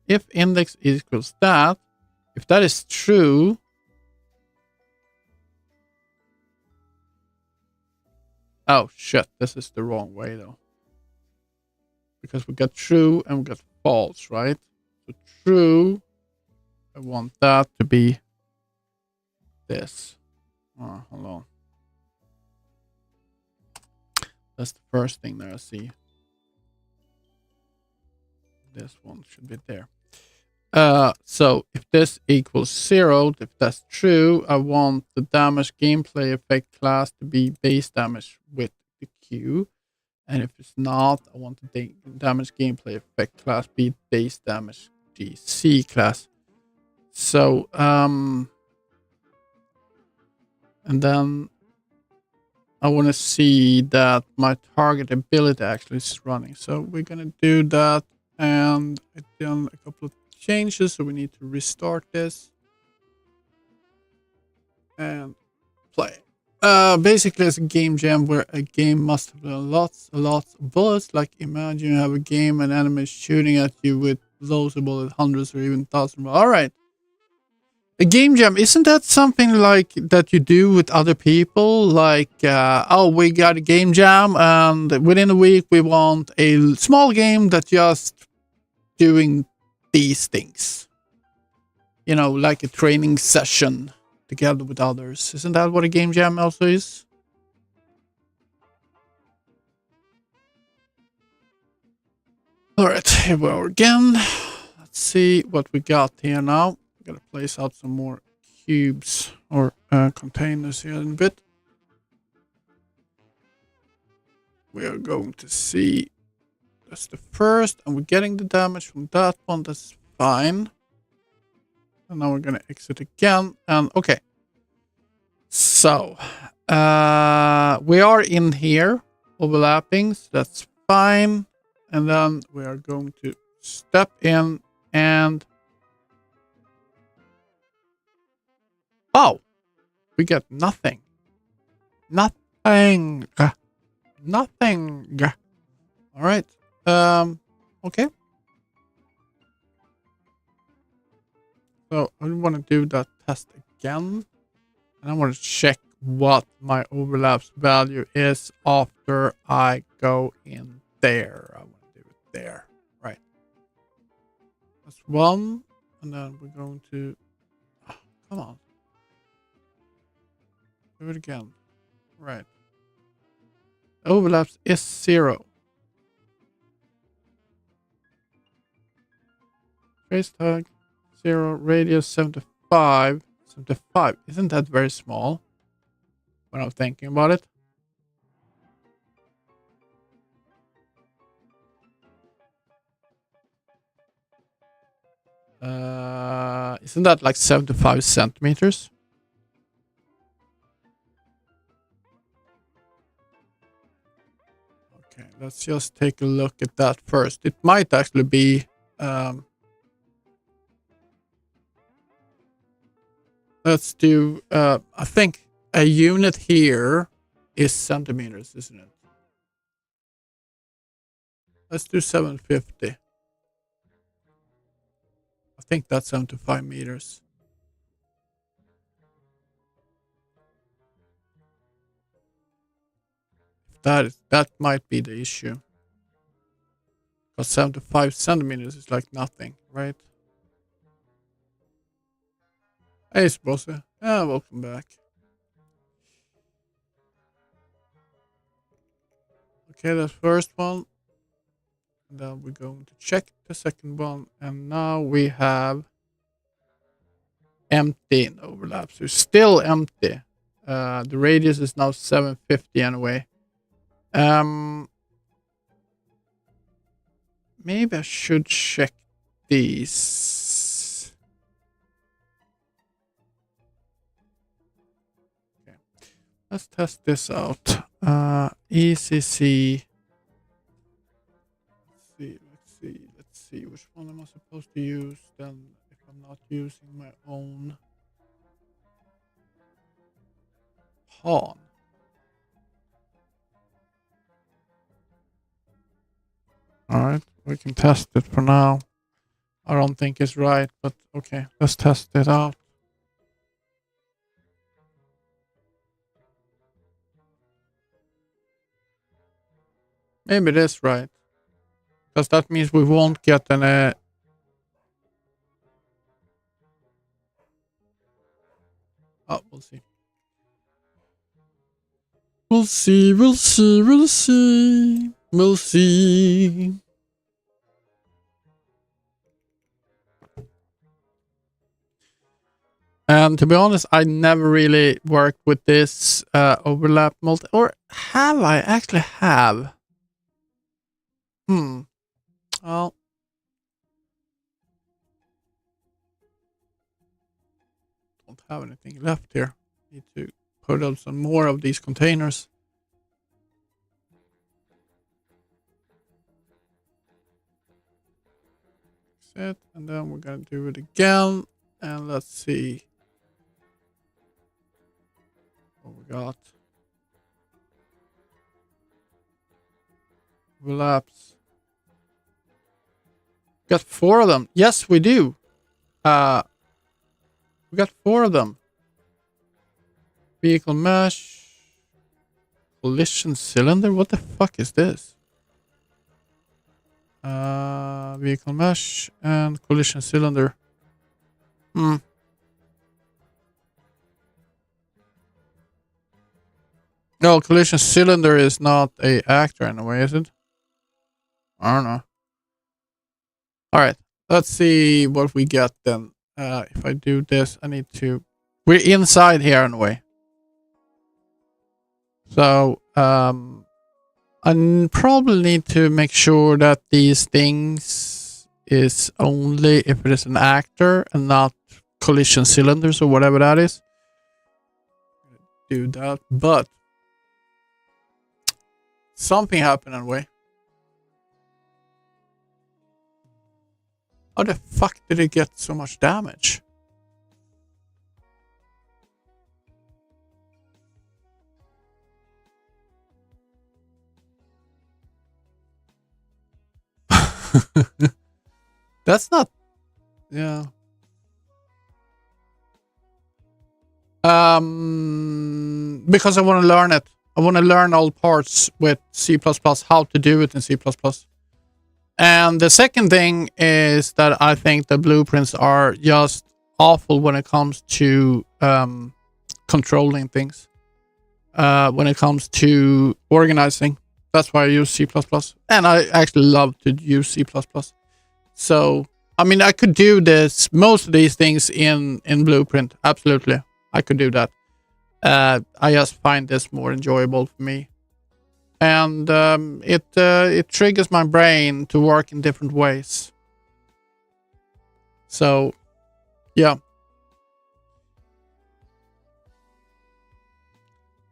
If index equals that, if that is true, oh shit, this is the wrong way though. Because we got true and we got false, right? So true, I want that to be this. Oh, hold on. That's the first thing that I see. This one should be there. So if this equals 0, if that's true, I want the damage gameplay effect class to be base damage with the Q. And if it's not, I want the damage gameplay effect class be base damage GC class. So, and then I want to see that my target ability actually is running. So we're going to do that. And I've done a couple of changes, so we need to restart this and play. Basically, it's a game jam where a game must have lots of bullets. Like imagine you have a game and enemies shooting at you with loads of bullets, hundreds or even thousands. All right, a game jam, isn't that something like that you do with other people? Like, oh, we got a game jam, and within a week we want a small game that just doing these things. You know, like a training session together with others. Isn't that what a game jam also is? Alright, here we are again. Let's see what we got here now. We gotta place out some more cubes or containers here in a bit. We are going to see, that's the first, and we're getting the damage from that one. That's fine. And now we're gonna exit again. And okay. So we are in here overlapping, so that's fine. And then we are going to step in and oh, we get nothing. Nothing. Nothing. All right. Okay. So I want to do that test again. And I want to check what my overlaps value is after I go in there. I want to do it there. Right. That's one. And then we're going to... Oh, come on. Do it again. Right. Overlaps is 0. Trace tag 0. Radius 75. 75. Isn't that very small? When I'm thinking about it. Isn't that like 75 centimeters? Okay, let's just take a look at that first. It might actually be let's do I think a unit here is centimeters, isn't it? Let's do 750. I think that's 75 meters. That might be the issue. Because 75 centimeters is like nothing, right? Hey, Sprosa. Yeah, welcome back. Okay, that's first one. And then we're going to check the second one. And now we have empty in overlap. So it's still empty. The radius is now 750 anyway. Maybe I should check these. Okay. Let's test this out. ECC. Let's see. Which one am I supposed to use then if I'm not using my own pawn? All right, we can test it for now. I don't think it's right, but okay, let's test it out. Maybe it is right. Because that means we won't get an... oh, we'll see. We'll see, we'll see, we'll see. We'll see. And to be honest, I never really worked with this overlap multi... or have I? Actually have. Well... don't have anything left here. Need to put out some more of these containers. Set, and then we're gonna do it again. And let's see what we got. Overlaps. Got 4 of them. Yes, we do. We got 4 of them. Vehicle mesh. Collision cylinder. What the fuck is this? Vehicle mesh and collision cylinder. No, collision cylinder is not a actor in a way, is it? I don't know. All right, let's see what we get then. If I do this, I need to... we're inside here in a way. So, I probably need to make sure that these things is only if it is an actor and not collision cylinders or whatever that is. Do that, but something happened anyway. How the fuck did it get so much damage? That's not... yeah. Because I want to learn it. I want to learn all parts with C++, how to do it in C++. And the second thing is that I think the blueprints are just awful when it comes to controlling things. When it comes to organizing. That's why I use C++. And I actually love to use C++. So, I mean, I could do this, most of these things in Blueprint. Absolutely. I could do that. I just find this more enjoyable for me. And it triggers my brain to work in different ways. So, yeah.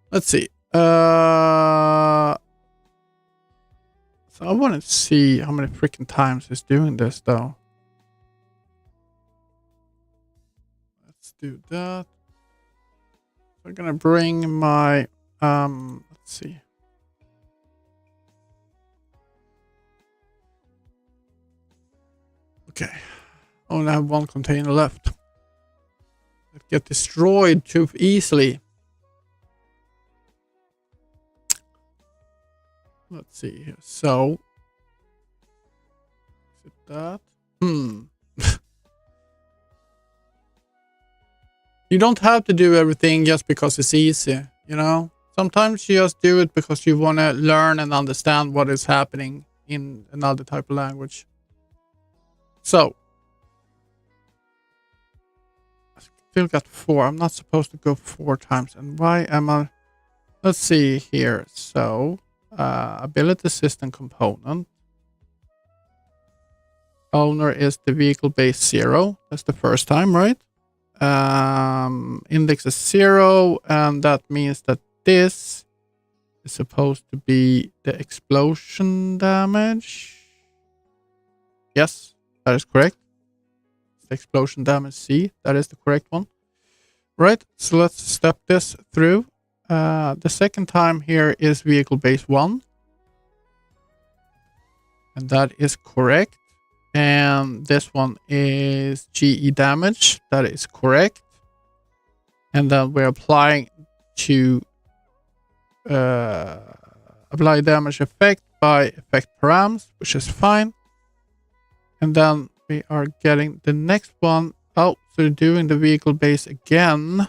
Let's see. So I want to see how many freaking times it's doing this, though. Let's do that. I'm gonna bring my let's see. Okay, I only have 1 container left. It get destroyed too easily. Let's see here. So, is it that? You don't have to do everything just because it's easy, you know? Sometimes you just do it because you want to learn and understand what is happening in another type of language. So, I still got 4. I'm not supposed to go 4 times. And why am I... let's see here. So, ability system component. Owner is the vehicle base 0. That's the first time, right? Index is 0, and that means that this is supposed to be the explosion damage. Yes, that is correct. It's the explosion damage C. That is the correct one. Right, so let's step this through. The second time here is vehicle base 1. And that is correct. And this one is GE damage. That is correct. And then we're applying to apply damage effect by effect params, which is fine. And then we are getting the next one. Oh, so doing the vehicle base again.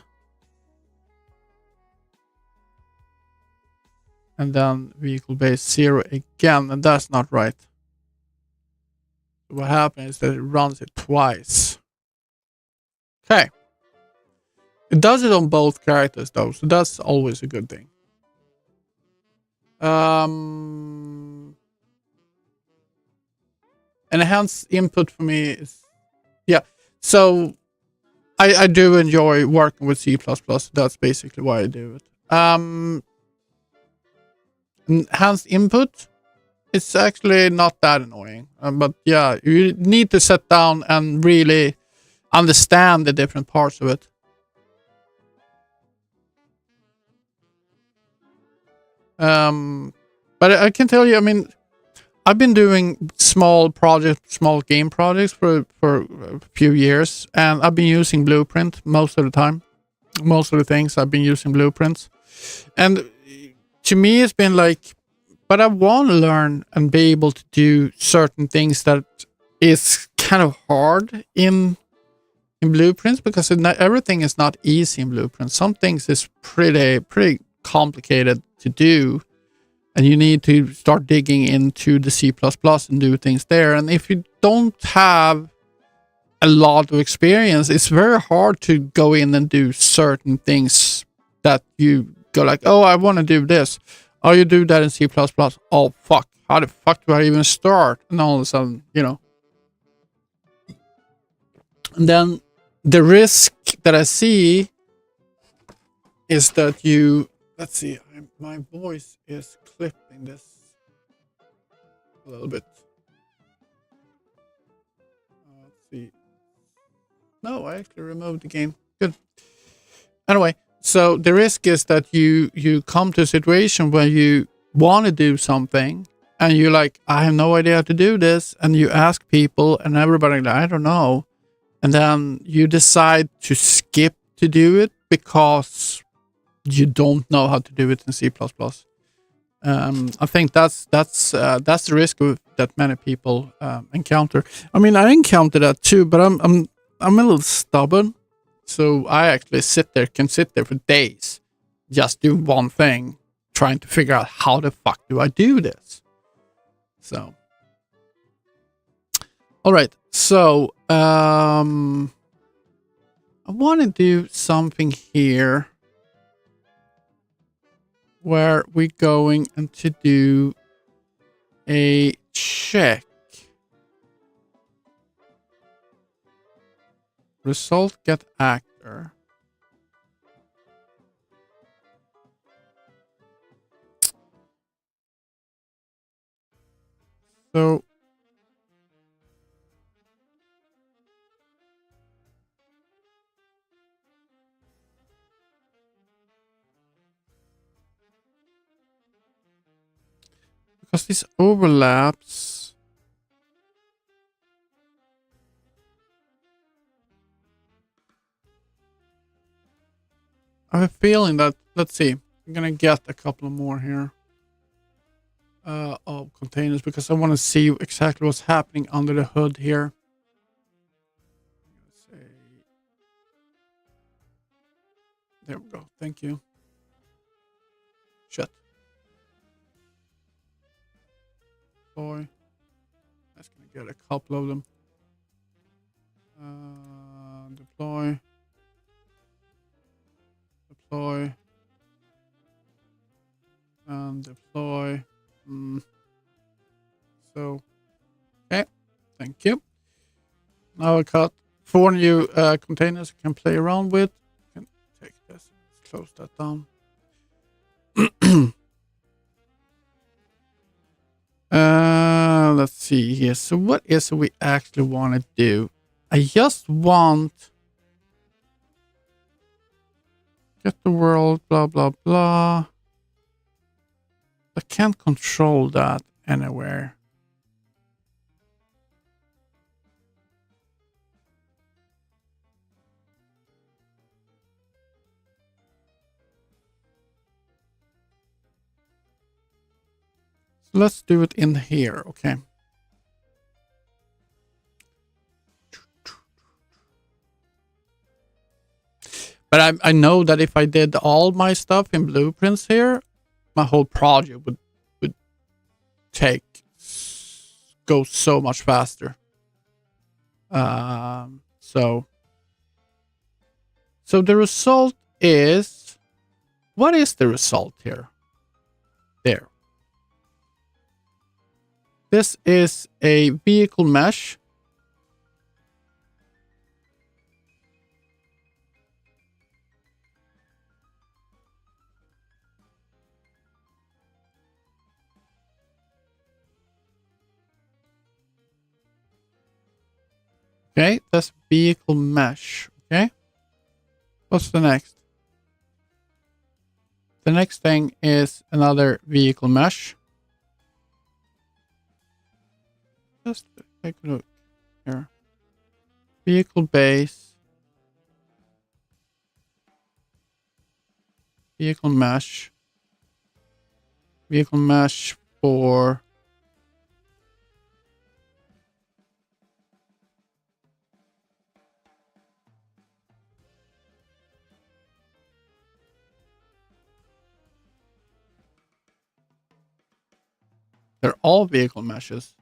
And then vehicle base 0 again. And that's not right. What happens is that it runs it twice. Okay. It does it on both characters though, so that's always a good thing. Enhanced input for me is, yeah. So I do enjoy working with C++. That's basically why I do it. Enhanced input, it's actually not that annoying. But yeah, you need to sit down and really understand the different parts of it. But I can tell you, I mean, I've been doing small game projects for a few years, and I've been using Blueprint most of the time. Most of the things I've been using Blueprints. And to me, it's been like, but I want to learn and be able to do certain things that is kind of hard in Blueprints, because everything is not easy in Blueprints. Some things is pretty complicated to do, and you need to start digging into the C++ and do things there. And if you don't have a lot of experience, it's very hard to go in and do certain things that you go like, oh, I want to do this. Oh, you do that in C++. Oh, fuck. How the fuck do I even start? And all of a sudden, you know. And then the risk that I see is that you... Let's see. My voice is clipping this a little bit. Let's see. No, I actually removed the game. Good. Anyway, so the risk is that you come to a situation where you want to do something and you're like, I have no idea how to do this. And you ask people and everybody like, I don't know. And then you decide to skip to do it because you don't know how to do it in C++. I think that's the risk that many people encounter. I mean, I encounter that too, but I'm a little stubborn, so I actually can sit there for days, just do one thing, trying to figure out how the fuck do I do this. So, all right, so I want to do something here where we're going to do a check. Result get actor. So because this overlaps, I have a feeling that, let's see, I'm gonna get a couple more here of containers, because I want to see exactly what's happening under the hood here. There we go. Thank you. Shit. Boy, that's gonna get a couple of them. Deploy. And deploy. So, okay, thank you. Now I got 4 new containers I can play around with. I can take this, close that down. Let's see here. So what is it we actually want to do? I just want get the world, blah, blah, blah. I can't control that anywhere. So let's do it in here. Okay. But I know that if I did all my stuff in blueprints here, my whole project would go so much faster. So the result is, what is the result here? There. This is a vehicle mesh. Okay, that's vehicle mesh. Okay. What's the next? The next thing is another vehicle mesh. Just take a look here. Vehicle base. Vehicle mesh. Vehicle mesh for they're all vehicle meshes.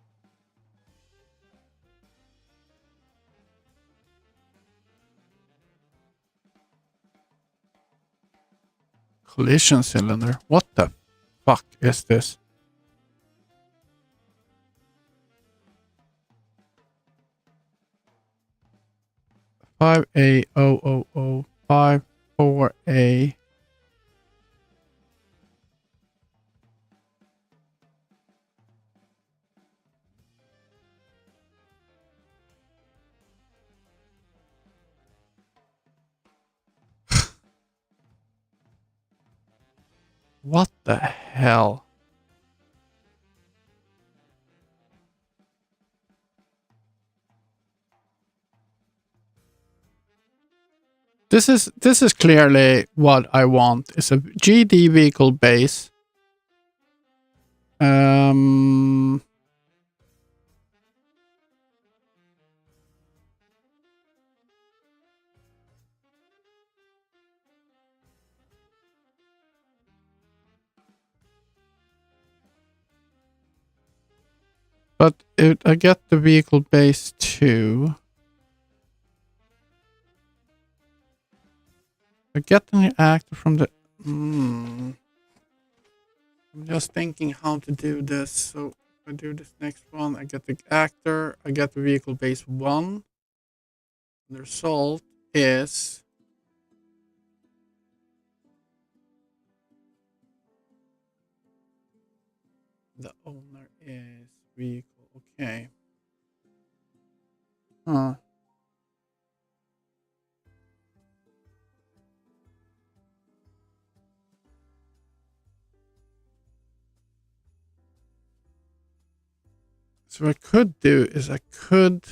Collision cylinder. What the fuck is this? Five A 54A. What the hell? This is clearly what I want. It's a GD vehicle base. But I get the vehicle base too. I get the new actor from the. I'm just thinking how to do this. So if I do this next one, I get the actor. I get the vehicle base 1. The result is the owner is vehicle. Okay. Huh. So what I could do is I could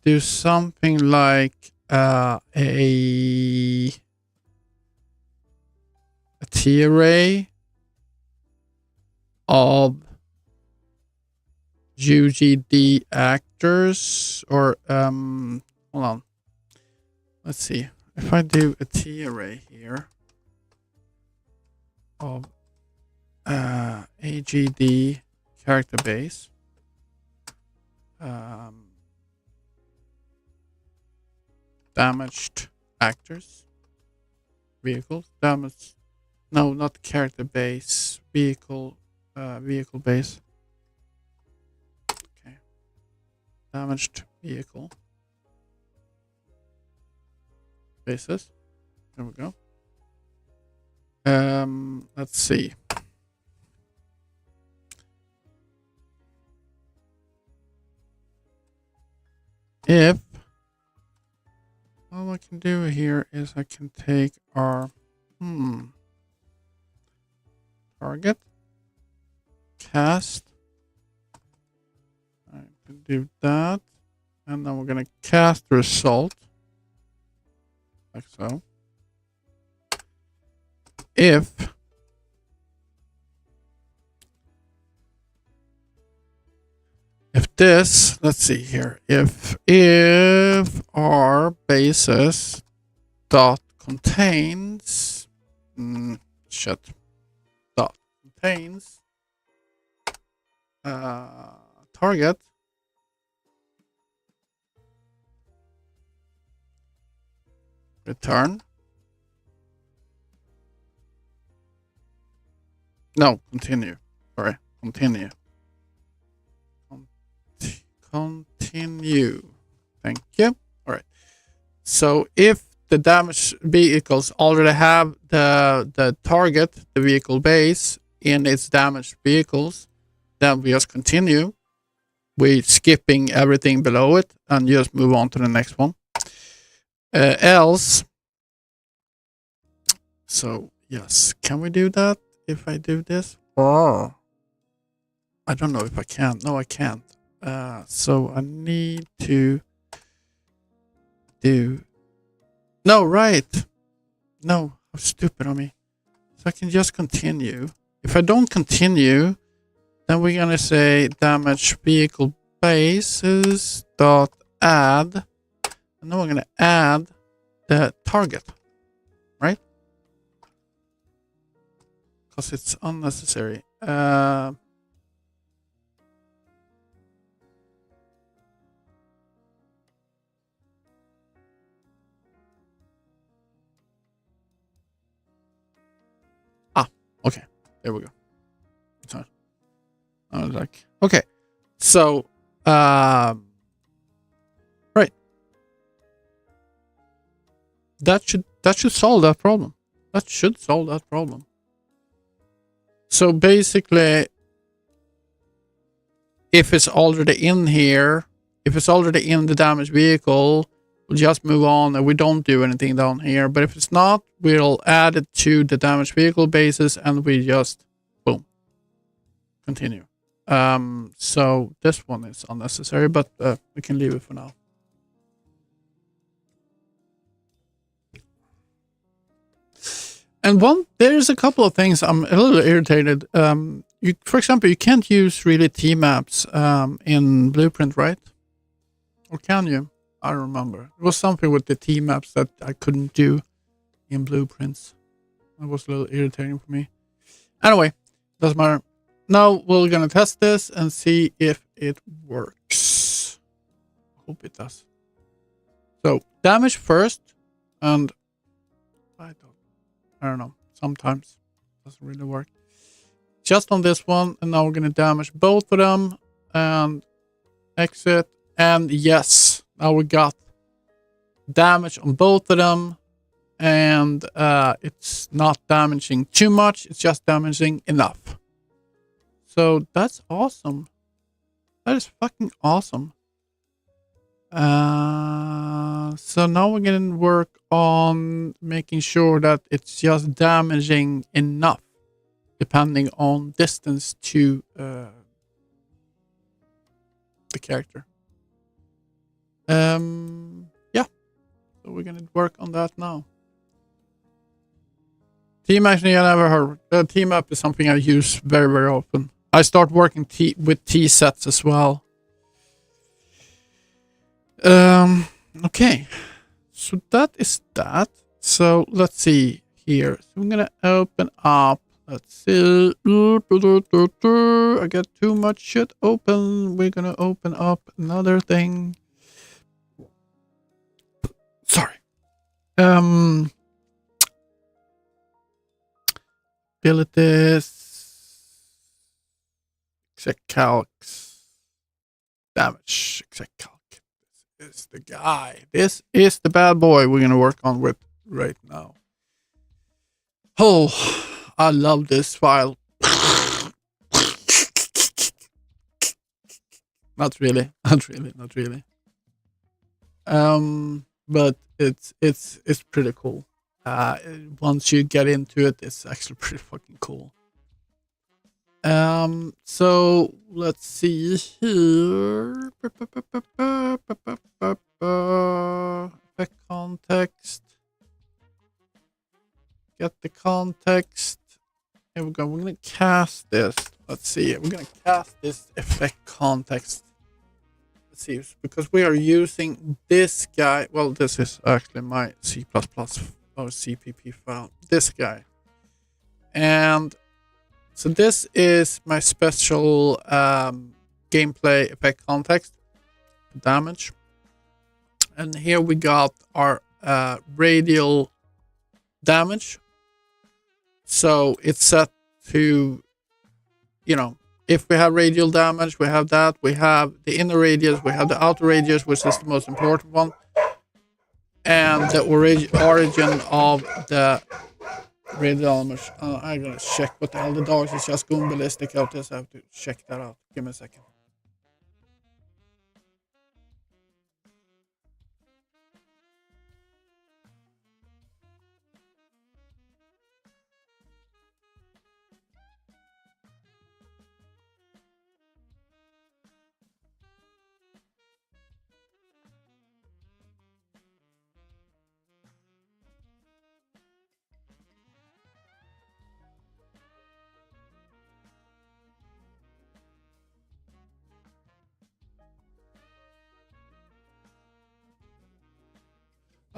do something like a T-array of UGD actors, or hold on. Let's see. If I do a T-array here of AGD character base, damaged actors, vehicles, damaged. No, not character base, vehicle base. Okay, damaged vehicle bases. There we go. Let's see. If all I can do here is I can take our target, cast. I can do that, and then we're gonna cast the result like so. If if this, let's see here, if our basis dot contains dot contains target return. No, continue. Sorry, continue. Continue. Thank you. All right. So if the damaged vehicles already have the target, the vehicle base in its damaged vehicles, then we just continue. We're skipping everything below it and just move on to the next one. Else, so yes, can we do that if I do this? Oh, I don't know if I can. No, I can't. So I need to do. No, right. No, how stupid of me. So I can just continue. If I don't continue, then we're gonna say damage vehicle bases dot add, and then we're gonna add the target, right? Because it's unnecessary. Okay, there we go. Sorry. I was like, okay, so right, that should solve that problem. That should solve that problem. So basically, if it's already in here, if it's already in the damaged vehicle, we'll just move on and we don't do anything down here. But if it's not, we'll add it to the damaged vehicle basis and we just, boom, continue. So this one is unnecessary, but we can leave it for now. And there's a couple of things I'm a little irritated. For example, you can't use really T maps in Blueprint, right? Or can you? I don't remember. It was something with the T maps that I couldn't do in Blueprints. That was a little irritating for me. Anyway, doesn't matter. Now we're gonna test this and see if it works. Hope it does. So damage first, and I don't know. Sometimes it doesn't really work. Just on this one, and now we're gonna damage both of them and exit. And yes, now we got damage on both of them, and it's not damaging too much. It's just damaging enough. So that's awesome. That is fucking awesome. So now we're gonna work on making sure that it's just damaging enough, depending on distance to the character. Yeah. So we're gonna work on that now. Team actually I never heard. Team up is something I use very, very often. I start working with T sets as well. Okay. So that is that. So let's see here. So I'm gonna open up. Let's see. I got too much shit open. We're gonna open up another thing. Sorry. Abilities. Exec calcs. Damage. Exec calc. This is the guy. This is the bad boy we're gonna work on with right now. Oh, I love this file. Not really. But it's pretty cool. Once you get into it, it's actually pretty fucking cool. So let's see here. Effect context. Get the context. Here we go. We're gonna cast this. Let's see. We're gonna cast this effect context let's see, because we are using this guy. Well, this is actually my C++ or CPP file. This guy. And so this is my special gameplay effect context damage. And here we got our radial damage. So it's set to, you know, if we have radial damage, we have that. We have the inner radius, we have the outer radius, which is the most important one. And the origin of the radial damage. I'm gonna check what the hell the dogs is just going ballistic out there, so I have to check that out. Give me a second.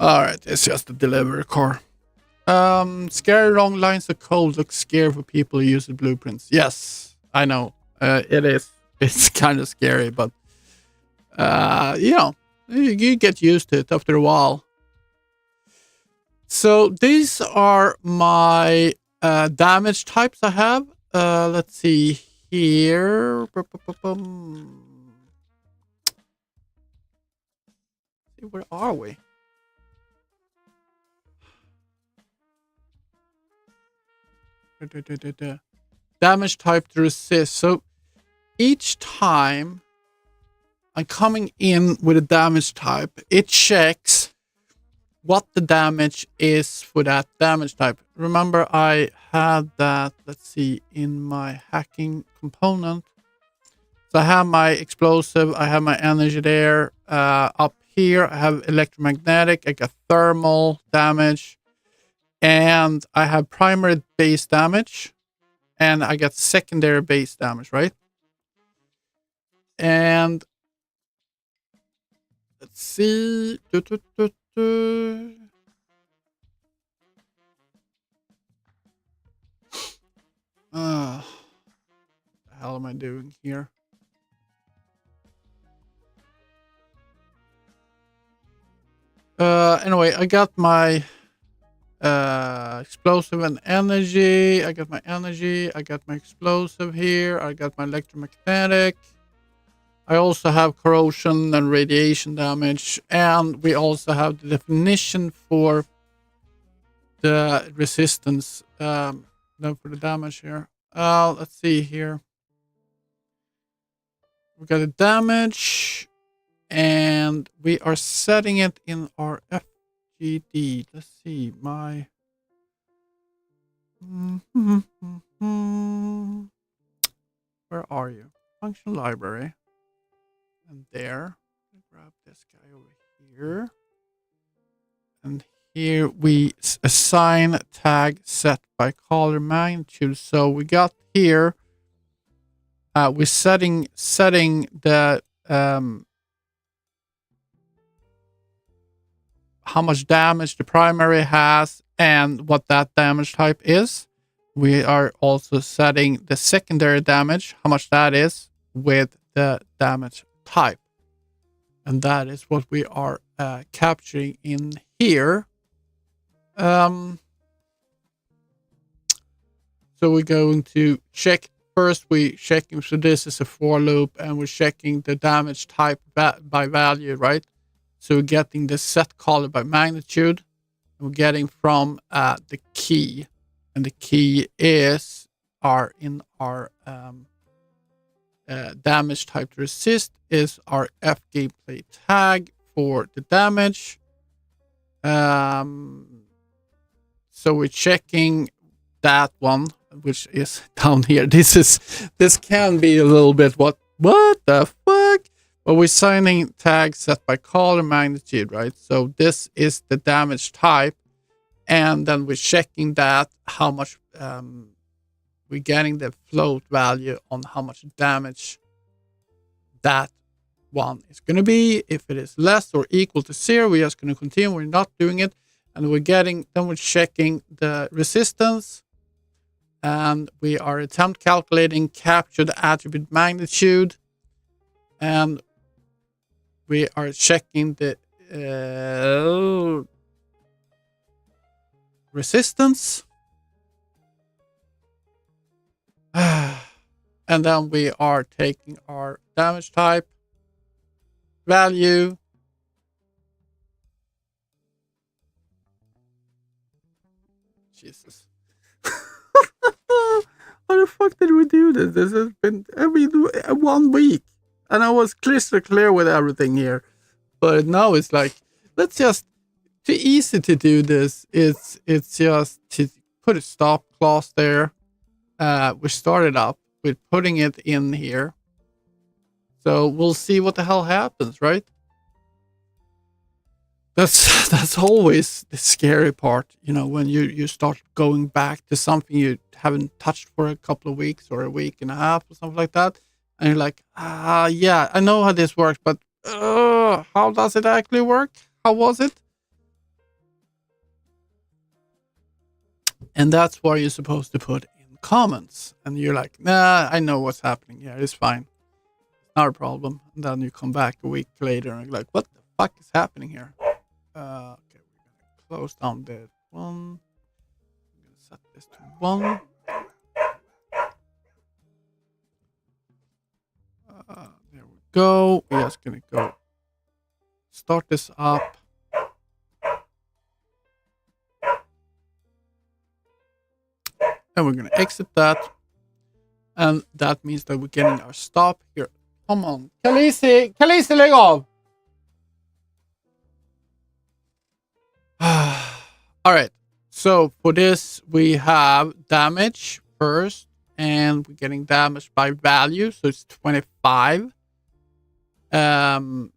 All right, it's just a delivery car. Scary long lines of code look scary for people who use the blueprints. Yes, I know. It is. It's kind of scary, but you know, you get used to it after a while. So these are my damage types I have. Let's see here. Where are we? Damage type to resist. So each time I'm coming in with a damage type, it checks what the damage is for that damage type. Remember, I had that, let's see, in my hacking component. So I have my explosive, I have my energy there. Up here, I have electromagnetic, I got thermal damage. And I have primary base damage, and I got secondary base damage, right? And let's see. What the hell am I doing here? Anyway, I got my explosive and energy. I got my energy. I got my explosive here. I got my electromagnetic. I also have corrosion and radiation damage. And we also have the definition for the resistance. Then for the damage here. Let's see here. We got the damage. And we are setting it in our GD. Let's see, my where are you? Function library. And there. Grab this guy over here. And here we assign tag set by color magnitude. So we got here. We're setting the how much damage the primary has and what that damage type is. We are also setting the secondary damage, how much that is, with the damage type. And that is what we are capturing in here. So we're going to check. First, we're checking, so this is a for loop, and we're checking the damage type by value, right? So we're getting the set color by magnitude. And we're getting from the key. And the key is in our damage type to resist is our F gameplay tag for the damage. So we're checking that one, which is down here. This can be a little bit what the fuck? But we're signing tags set by color magnitude, right? So this is the damage type. And then we're checking that, how much we're getting the float value on how much damage that 1 is going to be. If it is less or equal to 0, we're just going to continue. We're not doing it. And we're checking the resistance. And we are attempt calculating capture the attribute magnitude. And we are checking the resistance. And then we are taking our damage type value. Jesus. How the fuck did we do this? This has been 1 week. And I was crystal clear with everything here. But now it's like, let's just, too easy to do this. It's just to put a stop clause there. We started up with putting it in here. So we'll see what the hell happens, right? That's always the scary part, you know, when you start going back to something you haven't touched for a couple of weeks or a week and a half or something like that. And you're like, yeah, I know how this works, but how does it actually work? How was it? And that's why you're supposed to put in comments. And you're like, nah, I know what's happening here. It's fine. Not a problem. And then you come back a week later and you're like, what the fuck is happening here? Okay, we're going to close down that one. I'm going to set this to 1. There we go. We're just going to go start this up. And we're going to exit that. And that means that we're getting our stop here. Come on. Khaleesi, lägg av! All right. So for this, we have damage first. And we're getting damage by value. So it's 25. And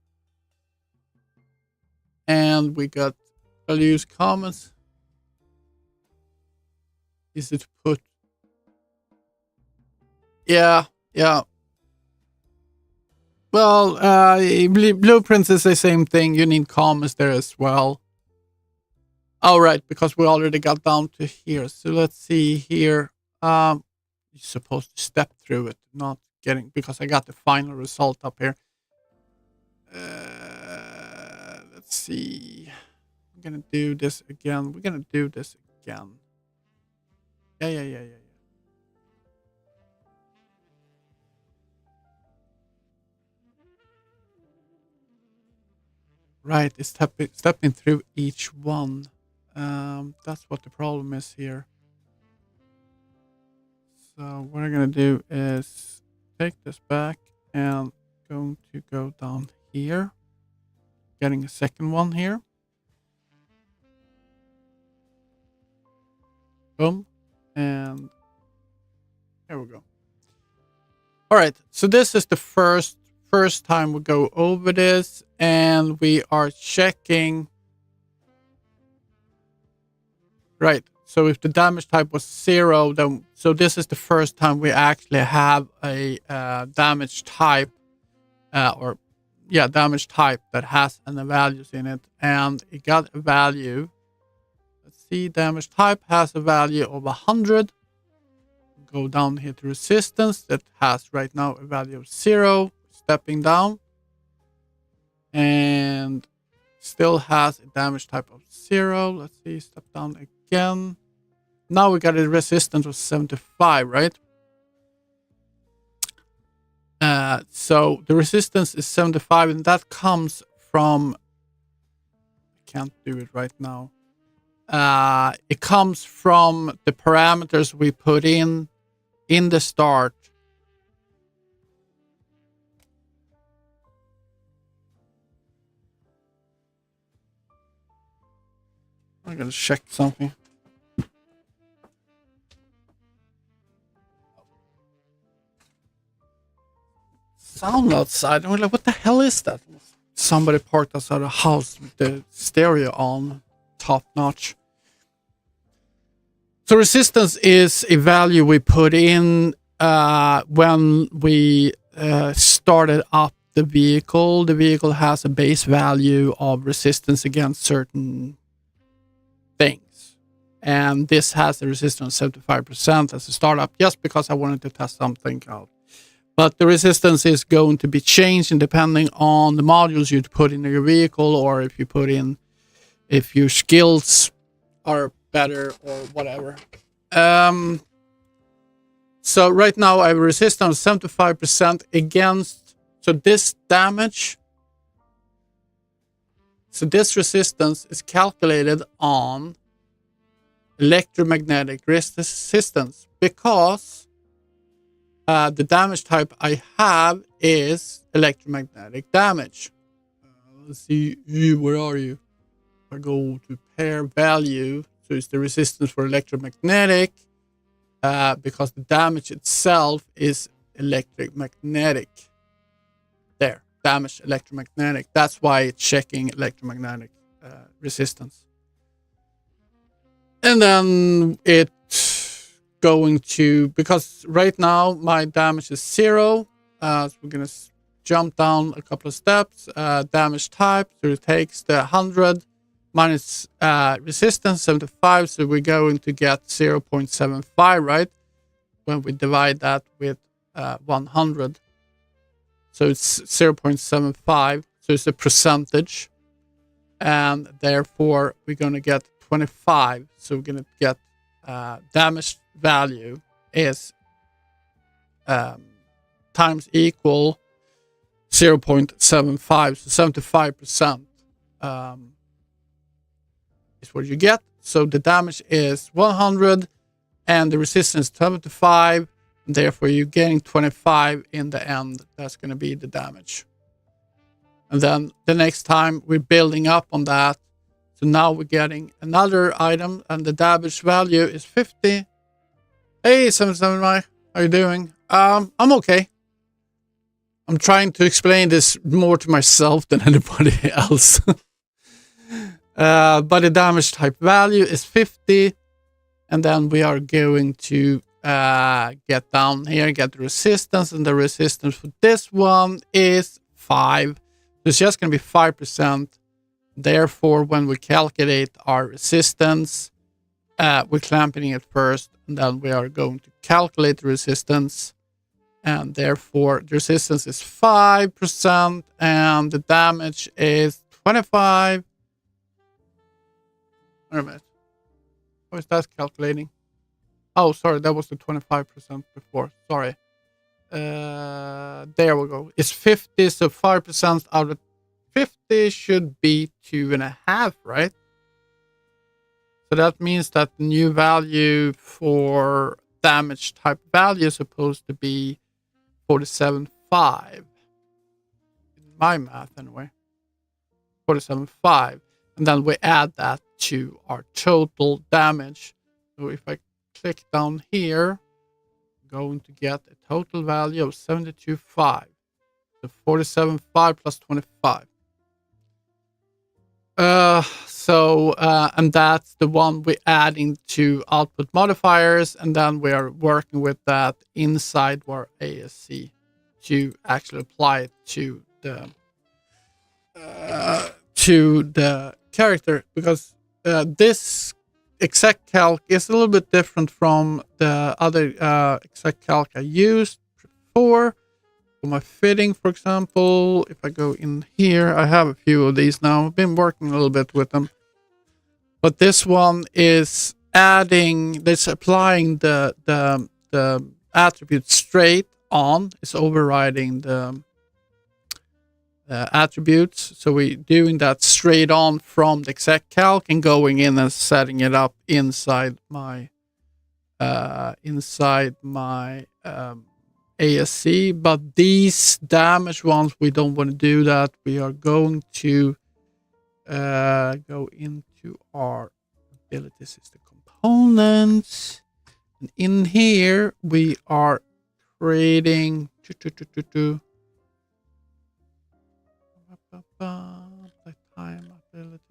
we got, I'll use comments. Is it put? Yeah. Well, blueprints is the same thing. You need comments there as well. All right, because we already got down to here. So let's see here. You're supposed to step through it, not getting, because I got the final result up here. Let's see. I'm gonna do this again. We're gonna do this again. Yeah. Right, it's stepping through each one. That's what the problem is here. So what I'm gonna do is take this back and going to go down here. Getting a second one here. Boom. And there we go. All right, so this is the first time we go over this, and we are checking. Right, so if the damage type was 0, then so this is the first time we actually have a damage type, damage type that has any values in it, and it got a value. Let's see, damage type has a value of 100. Go down here to resistance that has right now a value of 0. Stepping down, and still has a damage type of 0. Let's see, step down again. Now we got a resistance of 75, right? So the resistance is 75, and that comes from, I can't do it right now. It comes from the parameters we put in the start. I'm gonna check something. Sound outside. And we're like, what the hell is that? Somebody parked outside the house with the stereo on, top notch. So resistance is a value we put in when we started up the vehicle. The vehicle has a base value of resistance against certain things. And this has a resistance of 75% as a startup, just because I wanted to test something out. But the resistance is going to be changing depending on the modules you put in your vehicle, or if you put in, if your skills are better or whatever. So right now I have a resistance of 75% against, so this damage, so this resistance is calculated on electromagnetic resistance, because the damage type I have is electromagnetic damage. Let's see, where are you? I go to pair value, so it's the resistance for electromagnetic, because the damage itself is electromagnetic. There, damage electromagnetic. That's why it's checking electromagnetic resistance. And then it's going to, because right now my damage is 0. So we're going to jump down a couple of steps. Damage type, so it takes the 100 minus resistance 75, so we're going to get 0.75, right? When we divide that with 100. So it's 0.75, so it's a percentage. And therefore, we're going to get 25. So we're going to get damage value is times equal 0.75, so 75%. Is what you get. So the damage is 100 and the resistance 75, and therefore you're getting 25 in the end. That's going to be the damage. And then the next time we're building up on that. So now we're getting another item, and the damage value is 50. Hey, 779, how are you doing? I'm okay. I'm trying to explain this more to myself than anybody else. But the damage type value is 50, and then we are going to get down here, get the resistance, and the resistance for this one is 5. So it's just going to be 5%. Therefore, when we calculate our resistance, we're clamping it first, and then we are going to calculate the resistance, and therefore the resistance is 5%, and the damage is 25. Wait a minute. How is that calculating? Oh, sorry, that was the 25% before. Sorry. There we go. It's 50, so 5% out of 50 should be 2.5, right? So that means that the new value for damage type value is supposed to be 47.5. In my math, anyway. 47.5. And then we add that to our total damage. So if I click down here, I'm going to get a total value of 72.5. So 47.5 plus 25. And that's the one we're adding to output modifiers, and then we are working with that inside our ASC to actually apply it to the character, because this exact calc is a little bit different from the other exact calc I used before. For my fitting, for example, if I go in here, I have a few of these now. I've been working a little bit with them. But this one is applying the attribute straight on. It's overriding the attributes. So we're doing that straight on from the exact calc and going in and setting it up inside my ASC. But these damage ones, we don't want to do that. We are going to go into our ability system components, and in here we are creating time ability.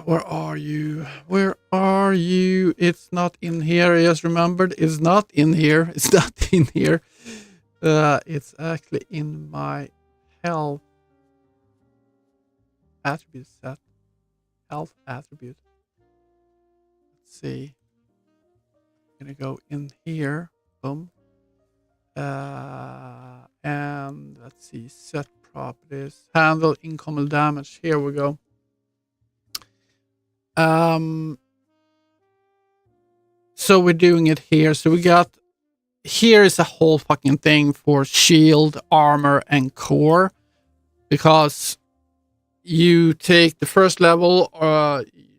Where are you? Where are are you? It's not in here. I just remembered. It's not in here. It's not in here. It's actually in my health attribute set. Health attribute. Let's see. I'm gonna go in here. Boom. And let's see. Set properties. Handle incoming damage. Here we go. So we're doing it here. So we got, here is a whole fucking thing for shield, armor, and core. Because you take the first level,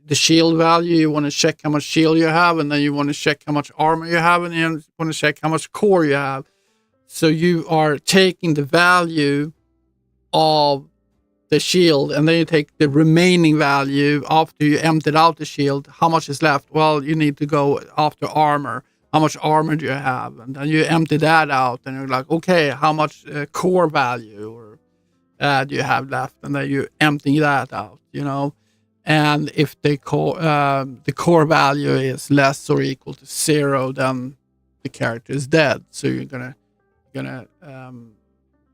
the shield value, you want to check how much shield you have, and then you want to check how much armor you have, and you want to check how much core you have. So you are taking the value of the shield, and then you take the remaining value after you emptied out the shield. How much is left? Well, you need to go after armor. How much armor do you have? And then you empty that out, and you're like, okay, how much core value or do you have left? And then you empty that out, you know. And if the core value is less or equal to 0, then the character is dead. So you're gonna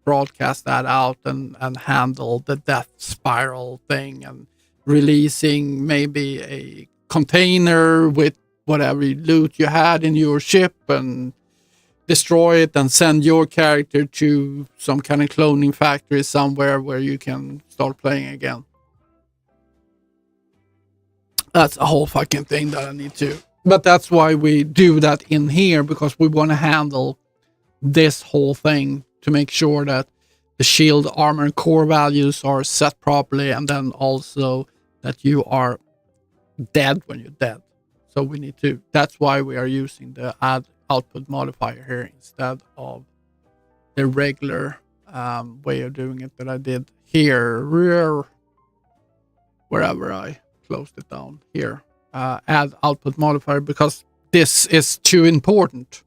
broadcast that out and handle the death spiral thing, and releasing maybe a container with whatever loot you had in your ship, and destroy it and send your character to some kind of cloning factory somewhere where you can start playing again. That's a whole fucking thing that I need to. But that's why we do that in here, because we want to handle this whole thing to make sure that the shield, armor, and core values are set properly, and then also that you are dead when you're dead. So we need to, that's why we are using the add output modifier here instead of the regular way of doing it that I did here, wherever I closed it down here. Add output modifier, because this is too important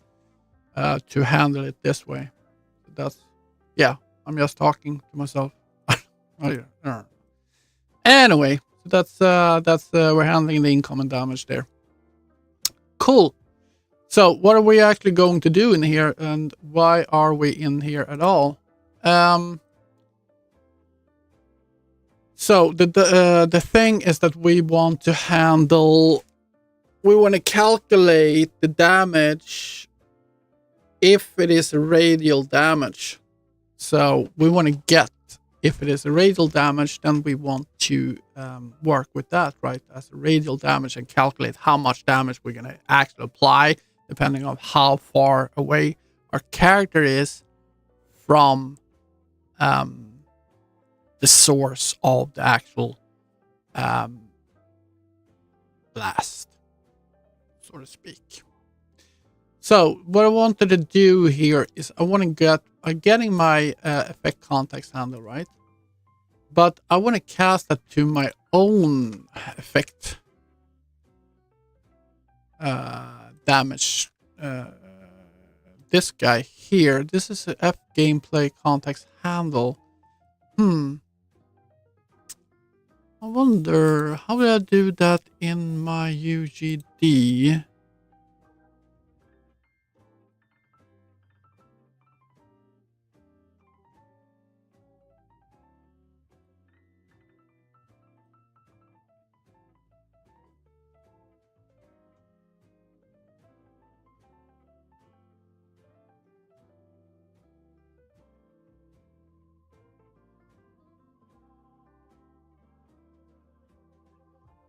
to handle it this way. That's, yeah, I'm just talking to myself. Anyway, that's we're handling the incoming damage there. Cool. So what are we actually going to do in here, and why are we in here at all? So the thing is that we want to handle, we want to calculate the damage if it is a radial damage. So we want to get, if it is a radial damage, then we want to work with that, right, as a radial damage, and calculate how much damage we're going to actually apply, depending on how far away our character is from the source of the actual blast, so to speak. So what I wanted to do here is I want to get, I'm getting my effect context handle, right? But I want to cast that to my own effect damage. This guy here, this is an F gameplay context handle. I wonder, how would I do that in my UGD?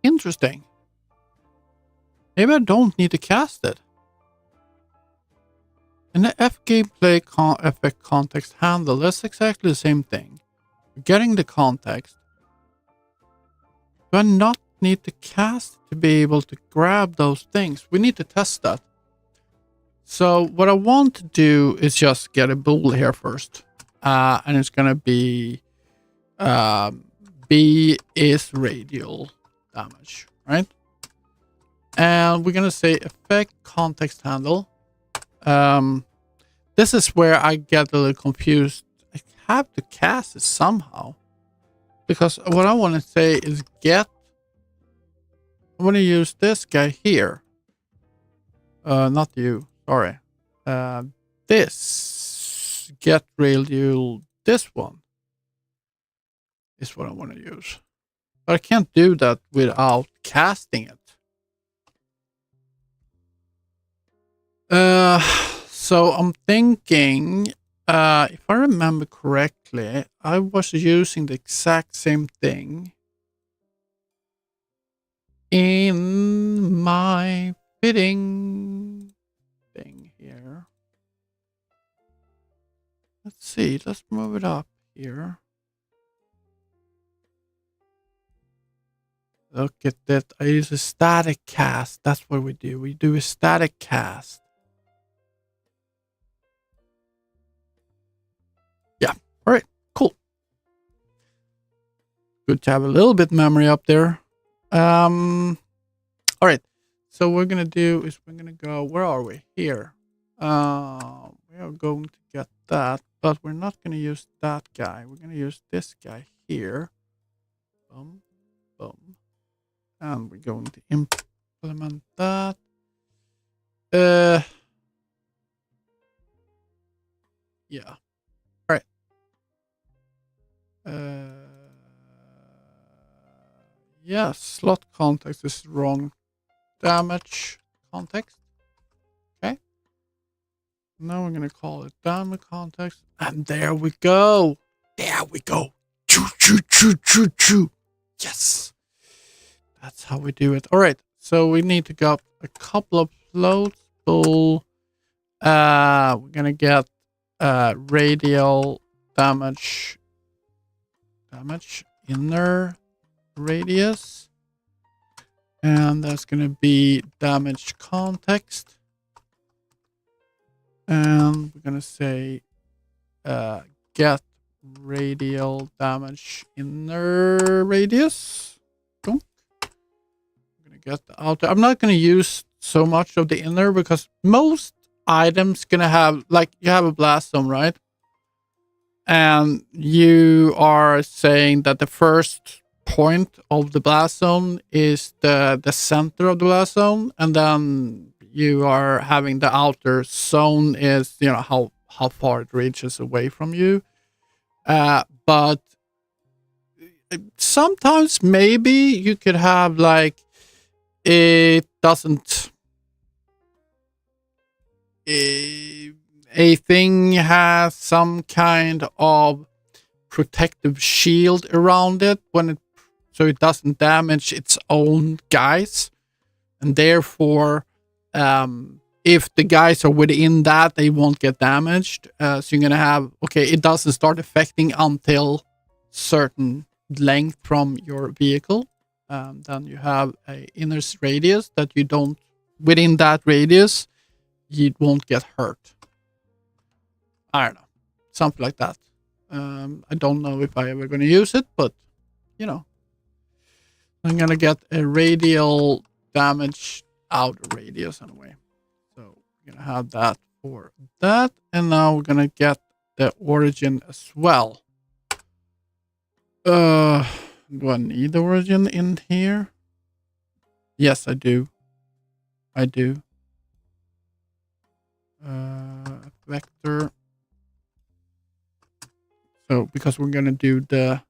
Interesting. Maybe I don't need to cast it. In the F gameplay effect context handle, that's exactly the same thing. Getting the context. Do I not need to cast to be able to grab those things? We need to test that. So what I want to do is just get a bool here first. And it's going to be B is radial damage, right? And we're going to say effect context handle. This is where I get a little confused. I have to cast it somehow, because what I want to say is get I want to use this guy here. Not you. Sorry. This get radial. This one is what I want to use. But I can't do that without casting it. So I'm thinking, if I remember correctly, I was using the exact same thing in my fitting thing here. Let's see, let's move it up here. Look at that. I use a static cast. That's what we do. We do a static cast. Yeah. All right. Cool. Good to have a little bit memory up there. All right. So what we're gonna do is we're gonna go. Where are we? Here. We are going to get that, but we're not gonna use that guy. We're gonna use this guy here. Boom, boom, and we're going to implement that. Yeah. All right. Yeah, slot context is wrong. Damage context. Okay. Now we're gonna call it damage context, and there we go. There we go. Choo choo choo choo choo. Yes. That's how we do it. All right. So we need to get a couple of floats. We're gonna get radial damage inner radius, and that's gonna be damage context, and we're gonna say get radial damage inner radius. Boom. I'm gonna get the outer. I'm not gonna use so much of the inner because most items gonna have, like, you have a blast zone, right? And you are saying that the first point of the blast zone is the center of the blast zone, and then you are having the outer zone is, you know, how far it reaches away from you. But sometimes maybe you could have, like, it doesn't a thing has some kind of protective shield around it so it doesn't damage its own guys, and therefore if the guys are within that, they won't get damaged. So you're gonna have, okay, it doesn't start affecting until certain length from your vehicle. Then you have a inner radius that you don't, within that radius you won't get hurt. I don't know, something like that. I don't know if I ever gonna use it, but you know, I'm gonna get a radial damage outer radius anyway. So we're gonna have that for that, and now we're gonna get the origin as well. Do I need the origin in here? Yes, I do. I do. Vector. So because we're gonna do the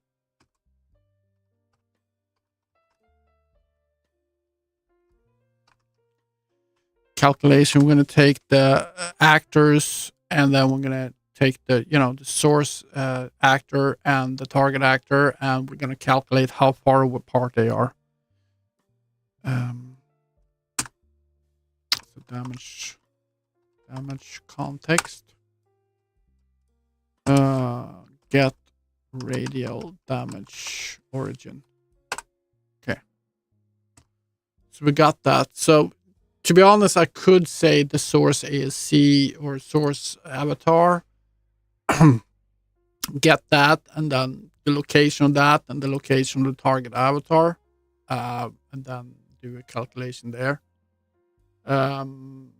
calculation, we're gonna take the actors, and then we're gonna take the, you know, the source actor and the target actor, and we're gonna calculate how far apart they are. So damage context. Get radial damage origin. Okay. So we got that. So to be honest, I could say the source ASC or source avatar. Get that, and then the location of that, and the location of the target avatar, and then do a calculation there to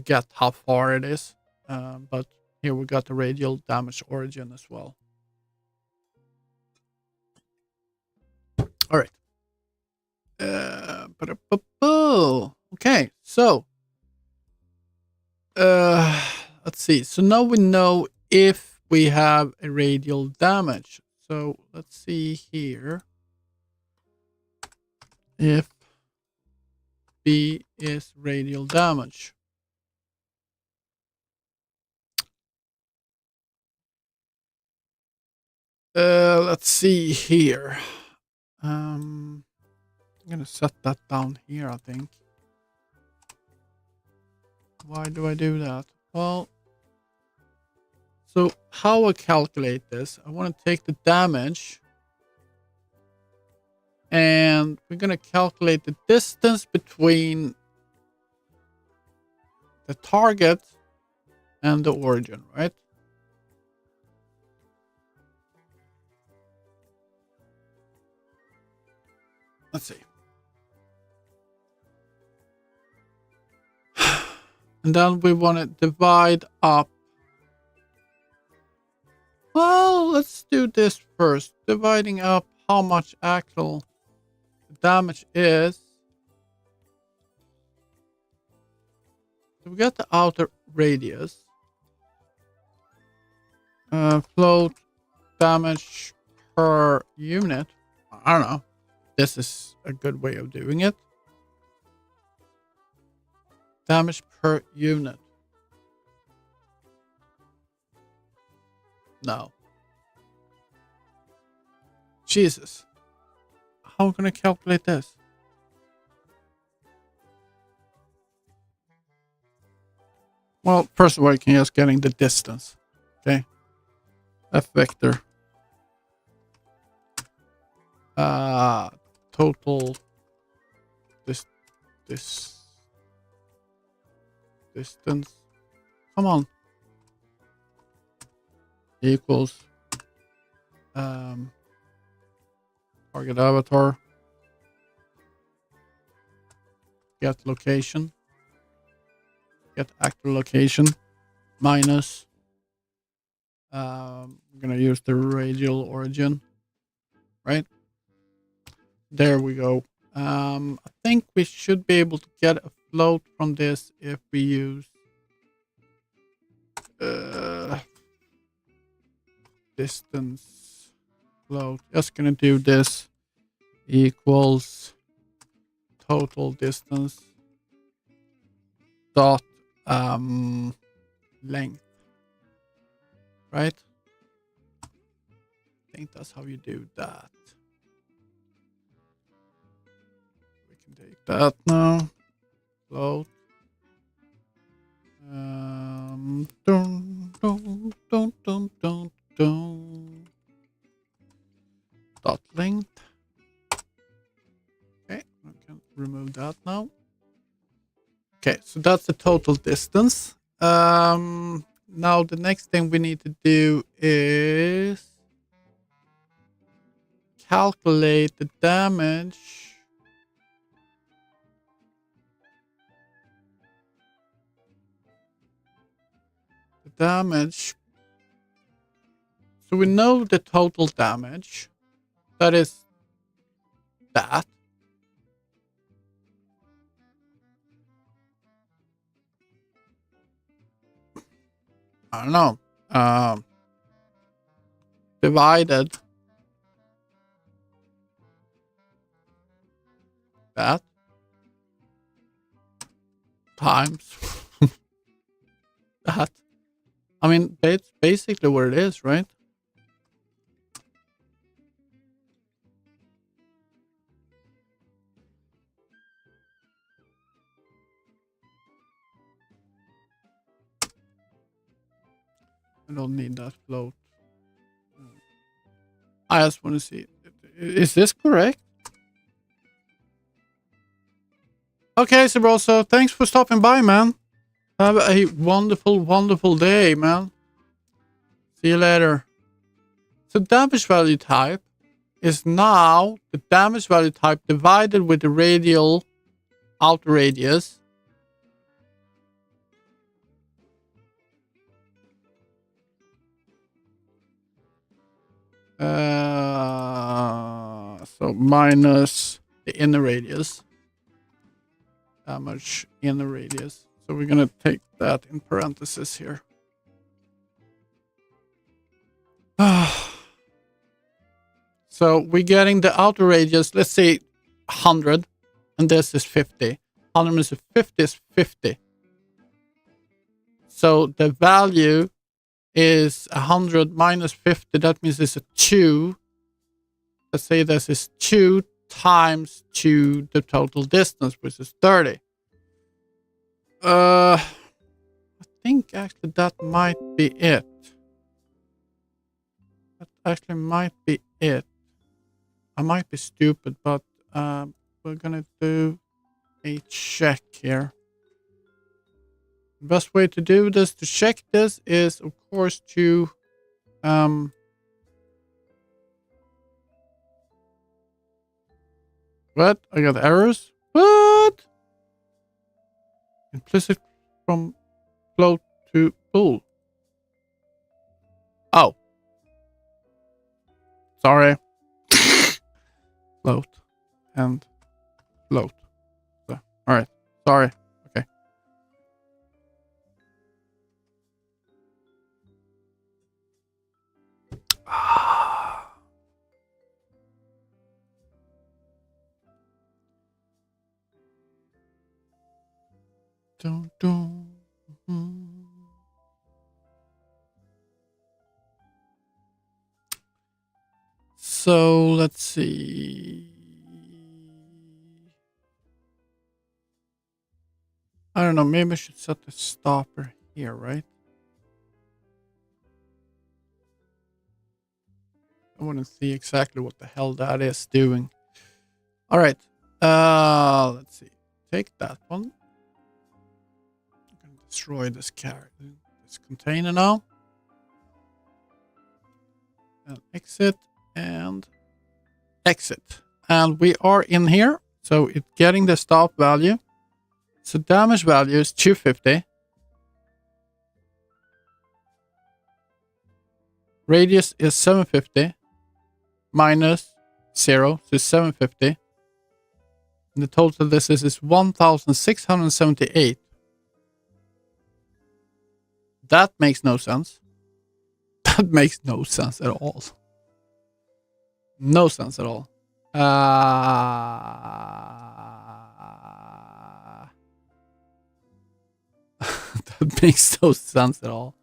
get how far it is. But here we got the radial damage origin as well. All right. Okay, so let's see. So now we know if we have a radial damage. So let's see here. If B is radial damage. Let's see here. I'm gonna set that down here, I think. Why do I do that? Well, so how I calculate this, I want to take the damage and we're gonna calculate the distance between the target and the origin, right? Let's see. And then we want to divide up. Well, let's do this first. Dividing up how much actual damage is. So we got the outer radius. Float damage per unit. I don't know. This is a good way of doing it. Damage per unit. No. Jesus. How am I going to calculate this? Well, first of all, you can just getting the distance. Okay. F vector. Total this distance. Come on. Equals target avatar. Get location. Get actor location. Minus. I'm gonna use the radial origin. Right? There we go. I think we should be able to get a float from this if we use distance float. Just gonna do this equals total distance dot length. Right? I think that's how you do that. We can take that now. Float. Dun, dun, dun, dun, dun, dun. Dot length. Okay, I can remove that now. Okay, so that's the total distance. Now the next thing we need to do is calculate the damage. The damage. So we know the total damage. That is that. I don't know. Divided that times that. I mean, that's basically what it is, right? I don't need that float. I just want to see. Is this correct? Okay, Sabroso, thanks for stopping by, man. Have a wonderful, wonderful day, man. See you later. So damage value type is now the damage value type divided with the radial outer radius. So minus the inner radius. Damage inner radius. So we're gonna take that in parentheses here. So we're getting the outer radius, let's say 100, and this is 50. 100 minus 50 is 50. So the value is 100 minus 50. That means it's a 2. Let's say this is 2 times 2 the total distance, which is 30. I think actually that might be it. That actually might be it. I might be stupid, but we're gonna do a check here. The best way to do this, to check this, is of course to what? I got errors? What? Implicit from float to bool. Oh. Sorry. Float and float. So, alright. Sorry. Okay. Dun, dun. So let's see. I don't know. Maybe I should set the stopper here, right? I want to see exactly what the hell that is doing. All right. Let's see. Take that one. I'm gonna destroy this container now. And exit and exit. And we are in here. So it's getting the stop value. So damage value is 250. Radius is 750. Minus 0, so 750. And the total this is 1,678. That makes no sense. That makes no sense at all. No sense at all. That makes no sense at all.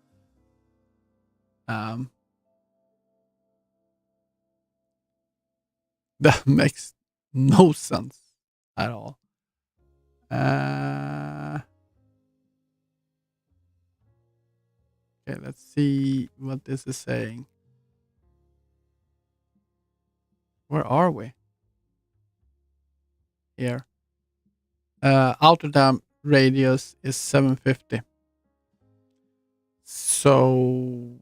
That makes no sense at all. Okay, let's see what this is saying. Where are we? Here. Outer dam radius is 750. So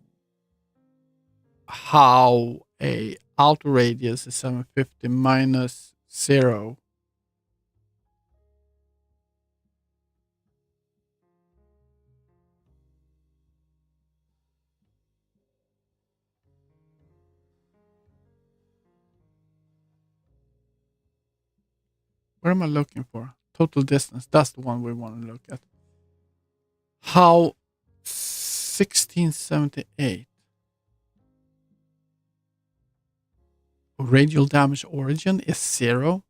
how a outer radius is 750 minus 0. What am I looking for? Total distance. That's the one we want to look at. How 1678. Radial damage origin is 0.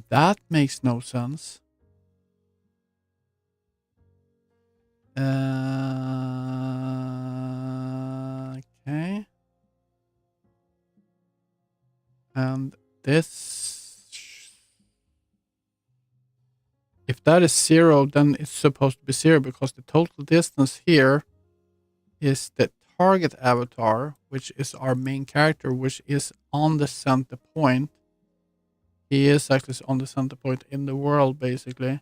That makes no sense. Okay. And this, if that is 0, then it's supposed to be 0 because the total distance here is the target avatar, which is our main character, which is on the center point. He is actually on the center point in the world, basically.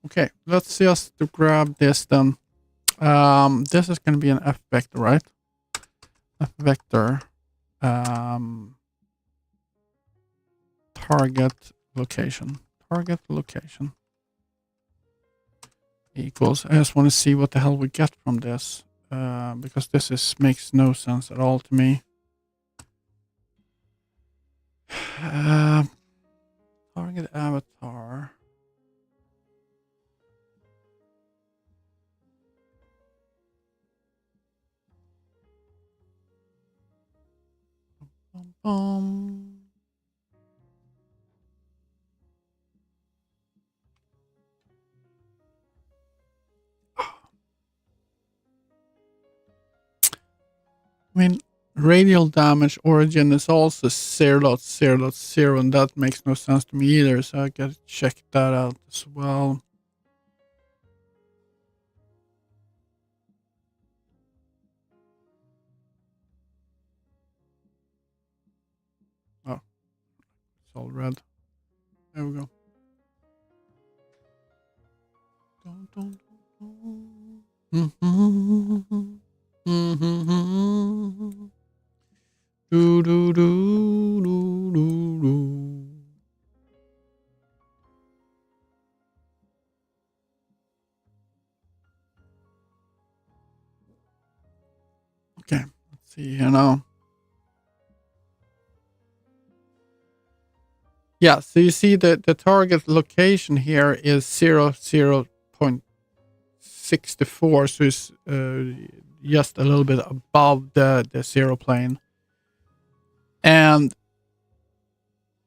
Okay, let's just to grab this then. This is going to be an F vector, right? F vector. Target location. Target location. equals. I just want to see what the hell we get from this. Because this makes no sense at all to me. Target avatar. I mean, radial damage origin is also 0.0.0, and that makes no sense to me either, so I gotta check that out as well. Oh, it's all red. There we go. Do, do, do, do, do, do. Okay, let's see here now. Yeah, so you see that the target location here is 0.64, so it's just a little bit above the 0 plane. And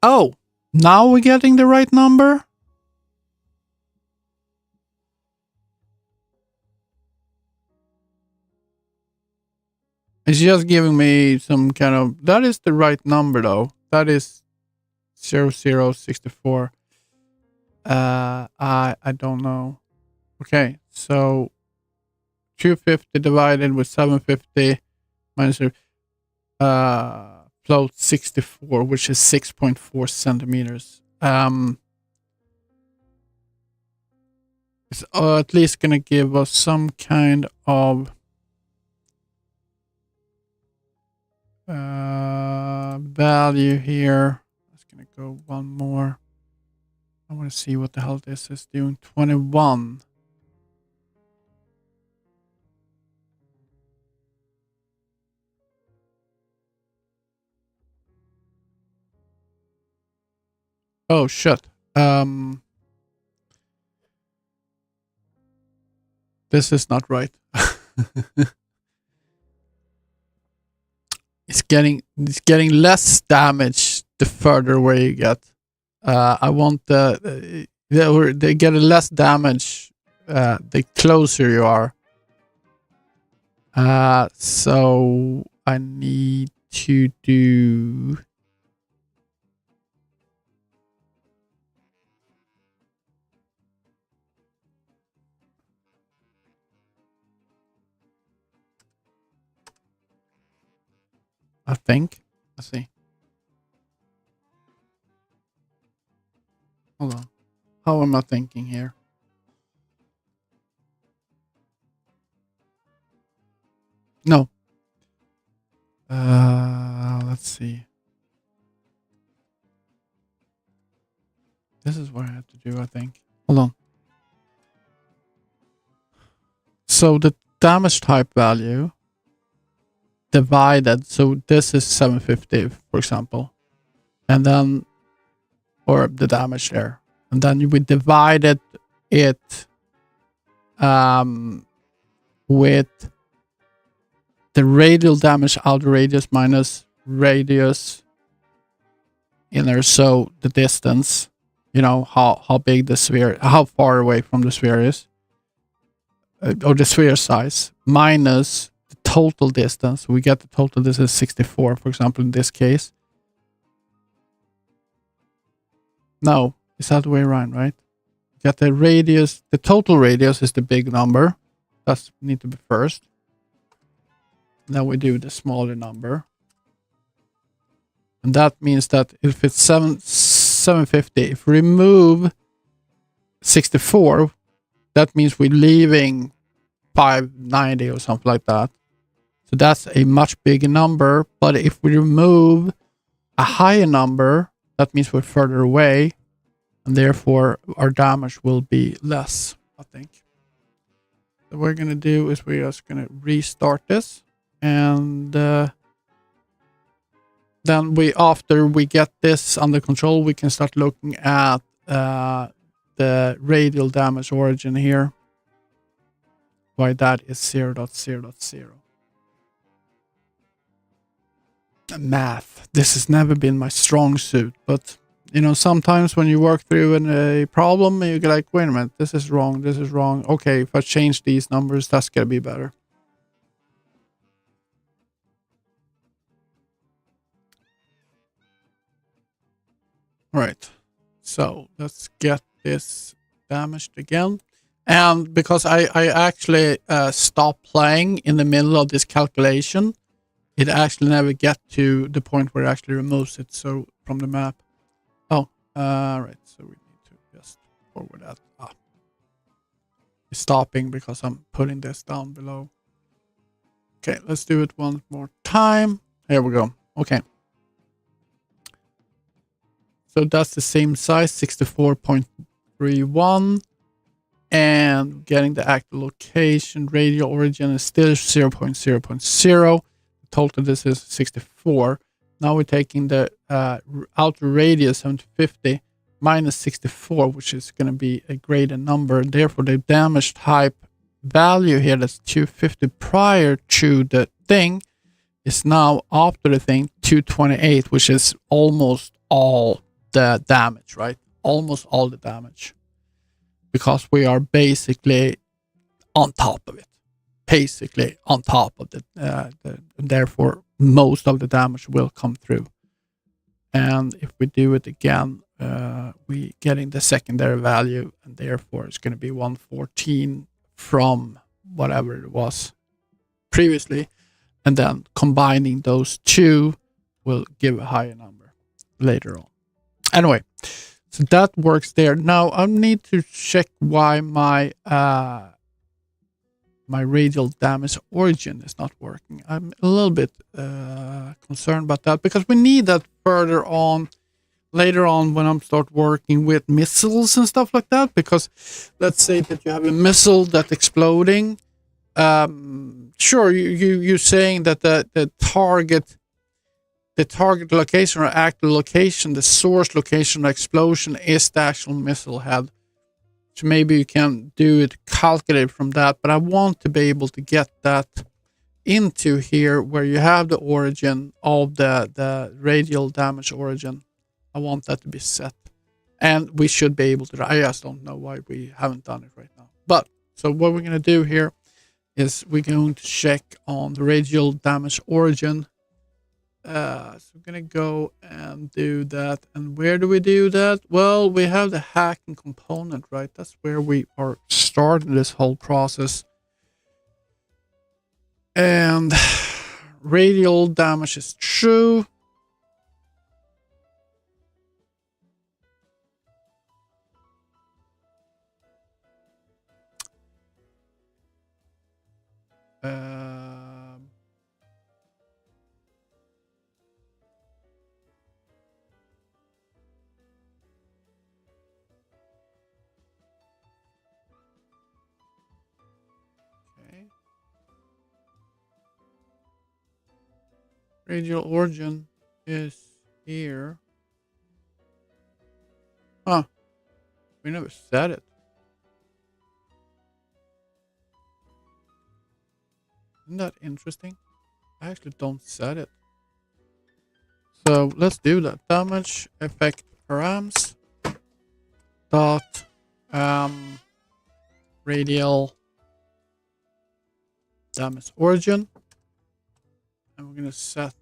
oh, now we're getting the right number? It's just giving me some kind of, that is the right number though. That is 0064. I don't know. Okay, so 250 divided with 750 minus float 64, which is 6.4 centimeters. It's at least gonna give us some kind of value here. It's gonna go one more. I want to see what the hell this is doing. 21. Oh shit. This is not right. It's getting less damage the further away you get. I want they get less damage the closer you are. So I need to do. I think. Let's see. Hold on. How am I thinking here? No. Let's see. This is what I have to do, I think. Hold on. So the damage type value divided, so this is 750, for example. And then, or the damage there. And then we divided it with the radial damage outer radius minus radius inner, so the distance, you know, how big the sphere, how far away from the sphere is, or the sphere size, minus the total distance. We get the total distance 64, for example, in this case. No, it's the other way around, right? Get the radius, the total radius is the big number. That's need to be first. Then we do the smaller number. And that means that if it's 750, if we remove 64, that means we're leaving 590 or something like that. So that's a much bigger number. But if we remove a higher number, that means we're further away. And therefore, our damage will be less, I think. what we're going to do is we're just going to restart this. And then after we get this under control, we can start looking at the radial damage origin here. Why that is 0.0.0. Math. This has never been my strong suit, but you know, sometimes when you work through a problem, you get like, wait a minute, this is wrong, this is wrong. Okay, if I change these numbers, that's gonna be better. All right, so let's get this damaged again. And because I actually stopped playing in the middle of this calculation, it actually never get to the point where it actually removes it so from the map. Oh, right. So we need to just forward that. It's stopping because I'm putting this down below. Okay, let's do it one more time. Here we go. Okay. So that's the same size, 64.31. And getting the active location, radial origin is still 0.0.0. Total this is 64. Now we're taking the outer radius 750 minus 64, which is going to be a greater number. Therefore, the damage type value here, that's 250 prior to the thing, is now after the thing 228, which is almost all the damage, right? Almost all the damage. Because we are basically on top of it. Basically on top of it. Therefore, most of the damage will come through. And if we do it again, we getting the secondary value, and therefore it's going to be 114 from whatever it was previously. And then combining those two will give a higher number later on. Anyway, so that works there. Now I need to check why my my radial damage origin is not working. I'm a little bit concerned about that because we need that further on, later on when I'm start working with missiles and stuff like that. Because let's say that you have a missile that's exploding. Sure, you're saying that the target location or active location, the source location of explosion is the actual missile head. So maybe you can do it, calculate from that, but I want to be able to get that into here where you have the origin of the radial damage origin. I want that to be set. And we should be able to. I just don't know why we haven't done it right now. But, so what we're going to do here is we're going to check on the radial damage origin. So we're going to go and do that. And where do we do that? Well, we have the hacking component, right? That's where we are starting this whole process. And radial damage is true. Radial origin is here. Huh. We never said it. Isn't that interesting? I actually don't set it. So let's do that. Damage effect params dot radial damage origin. And we're gonna set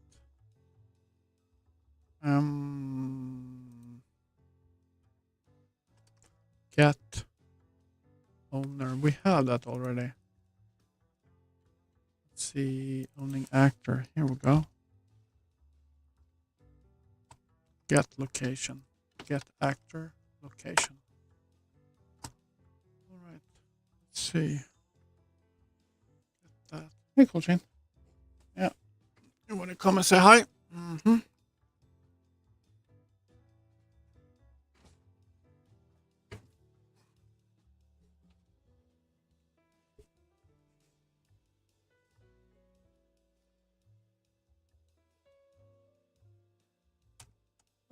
get owner. We have that already. Let's see, owning actor. Here we go. Get location. Get actor location. All right. Let's see. Get that. Hey, Coltrane. Yeah. You want to come and say hi? Mm-hmm.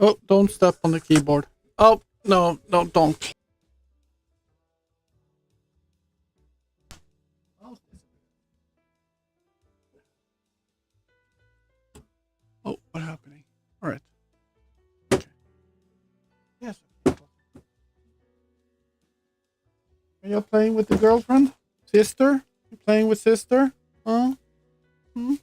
Oh, don't step on the keyboard. Oh, no, no, don't. Oh, what's happening? All right. Okay. Yes. Are you playing with the girlfriend? Sister? You playing with sister? Huh? Hmm?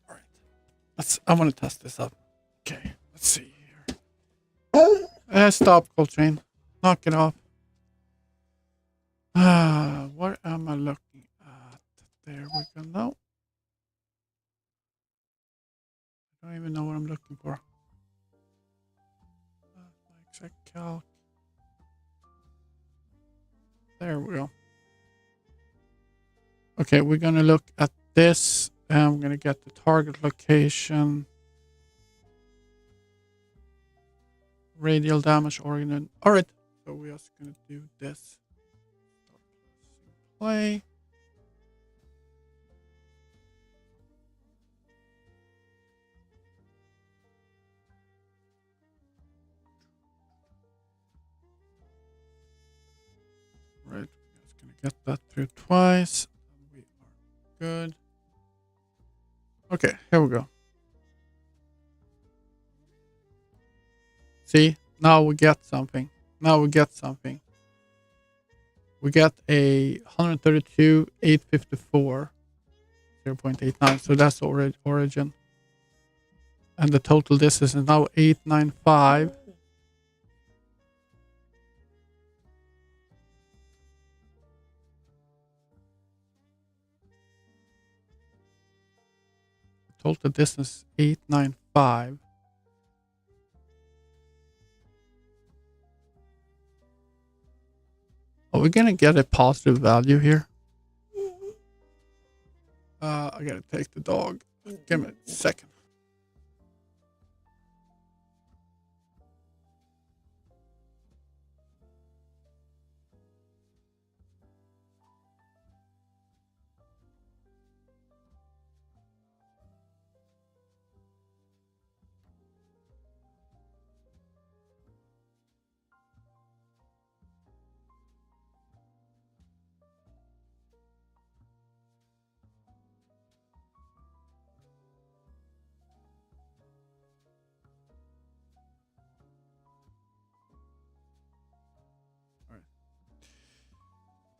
All right. I want to test this up. Okay. Let's see here. Stop, Coltrane. Knock it off. What am I looking at? There we go. No. I don't even know what I'm looking for. Exact calc. There we go. Okay, we're going to look at this. And I'm going to get the target location. Radial damage organ. All right. So we're just going to do this. Play. Right. We're just going to get that through twice. We are good. Okay, here we go. See, now we get something. Now we get something. We get a 132, 854, 0.89. So that's origin. And the total distance is now 895. Total distance 895. Are we gonna get a positive value here? I gotta take the dog. Give me a second.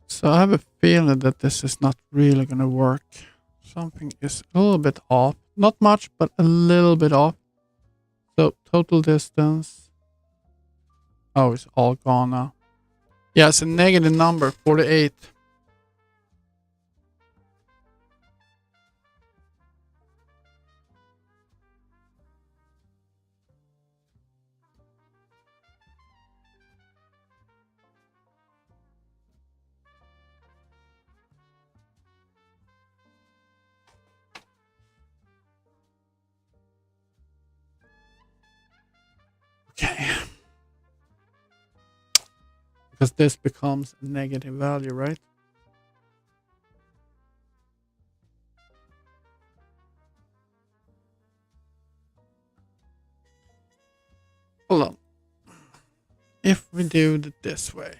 So I have a feeling that this is not really gonna work. Something is a little bit off. Not much, but a little bit off. So total distance. Oh, it's all gone now. Yeah, it's a negative number, 48. Okay. Because this becomes a negative value, right? Hold on. If we do it this way.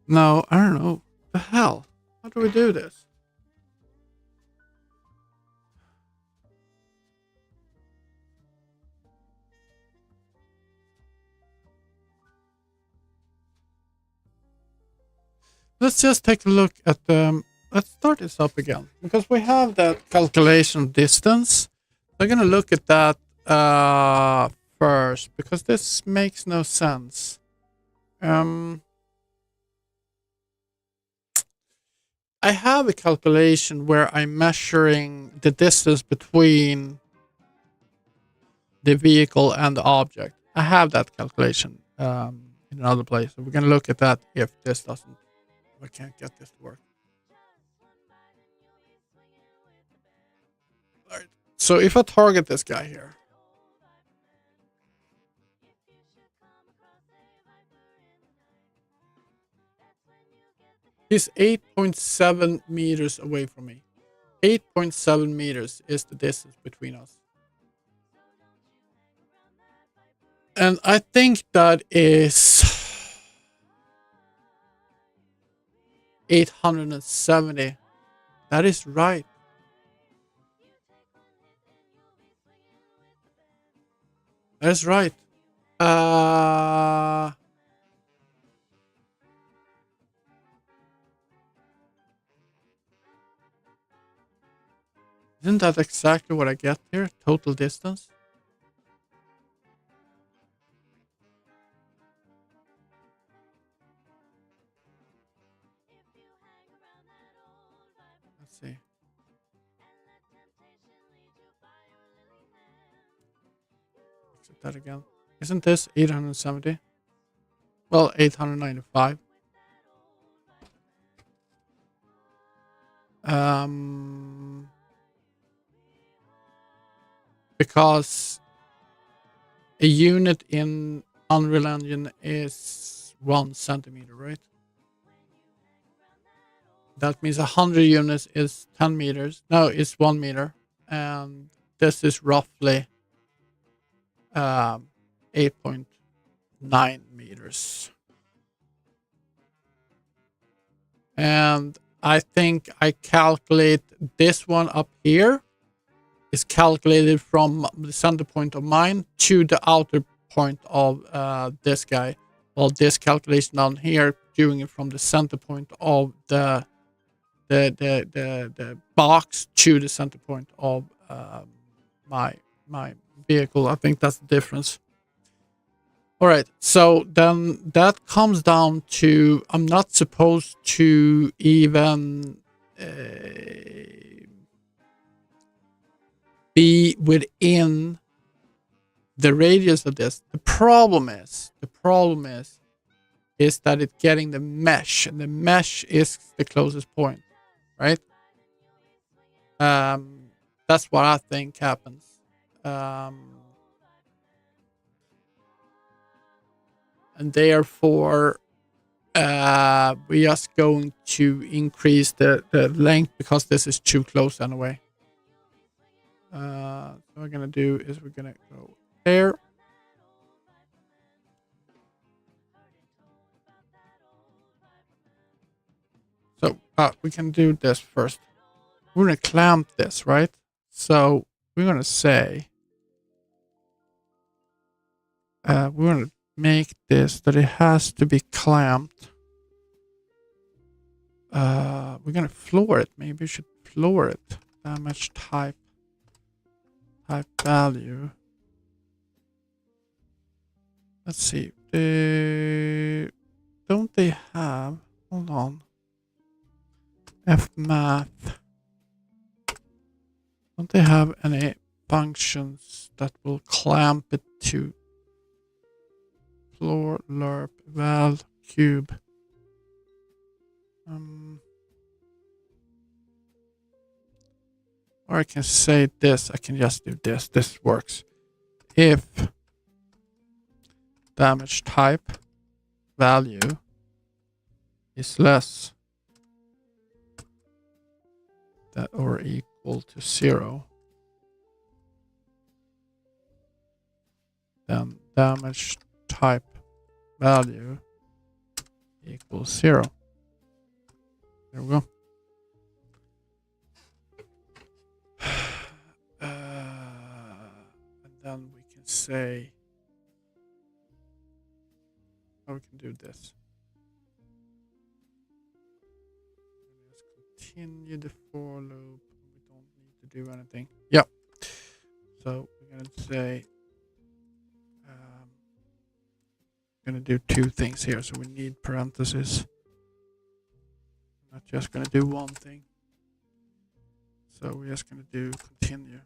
No, I don't know. The hell? How do we do this? Let's just take a look at the. Let's start this up again because we have that calculation distance. We're gonna look at that first because this makes no sense. I I have a calculation where I'm measuring the distance between the vehicle and the object. I have that calculation in another place. So we're going to look at that if this doesn't, if I can't get this to work. All right. So if I target this guy here, he's 8.7 meters away from me. 8.7 meters is the distance between us. And I think that is 870. That is right. That's right. Isn't that exactly what I get here? Total distance? Let's see. Exit that again. Isn't this 870? Well, 895. Because a unit in Unreal Engine is 1 centimeter, right? That means 100 units is 10 meters. No, it's 1 meter. And this is roughly 8.9 meters. And I think I calculate this one up here is calculated from the center point of mine to the outer point of this guy. Well, this calculation down here, doing it from the center point of the box to the center point of my vehicle. I think that's the difference. All right, so then that comes down to I'm not supposed to even be within the radius of this. The problem is that it's getting the mesh, and the mesh is the closest point, right? That's what I think happens. And therefore we're just going to increase the length because this is too close anyway. So what we're gonna do is we're gonna go there. So we can do this first. We're gonna clamp this, right? So we're gonna say we're gonna make this that it has to be clamped. We're gonna floor it. Maybe we should floor it. Damage type value. Let's see. Don't they have? Hold on. Fmath. Don't they have any functions that will clamp it to floor lerp val cube? Or I can say this. I can just do this. This works. If damage type value is less than or equal to 0, then damage type value equals 0. There we go. And then we can say, we can do this. Let's continue the for loop. We don't need to do anything. Yep. So we're going to say, we're going to do two things here. So we need parentheses. not just going to do one thing. So we're just going to do continue. Here.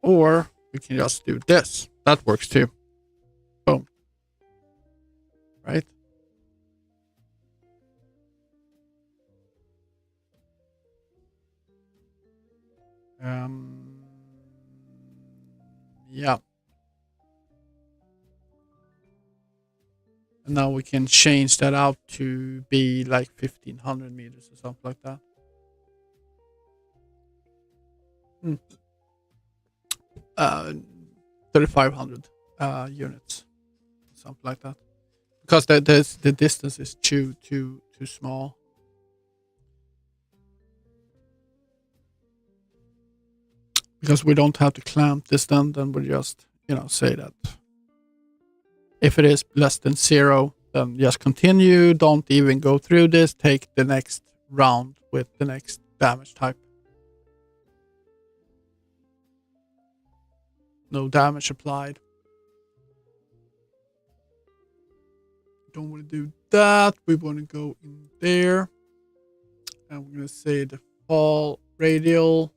Or we can just do this. That works too. Boom. Right? Yeah. And now we can change that out to be like 1500 meters or something like that. 3500 units, something like that. Because the distance is too small. Because we don't have to clamp this, then we just say that if it is less than 0, then just continue. Don't even go through this. Take the next round with the next damage type. No damage applied. Don't want to do that. We want to go in there. And we're going to say the fall radial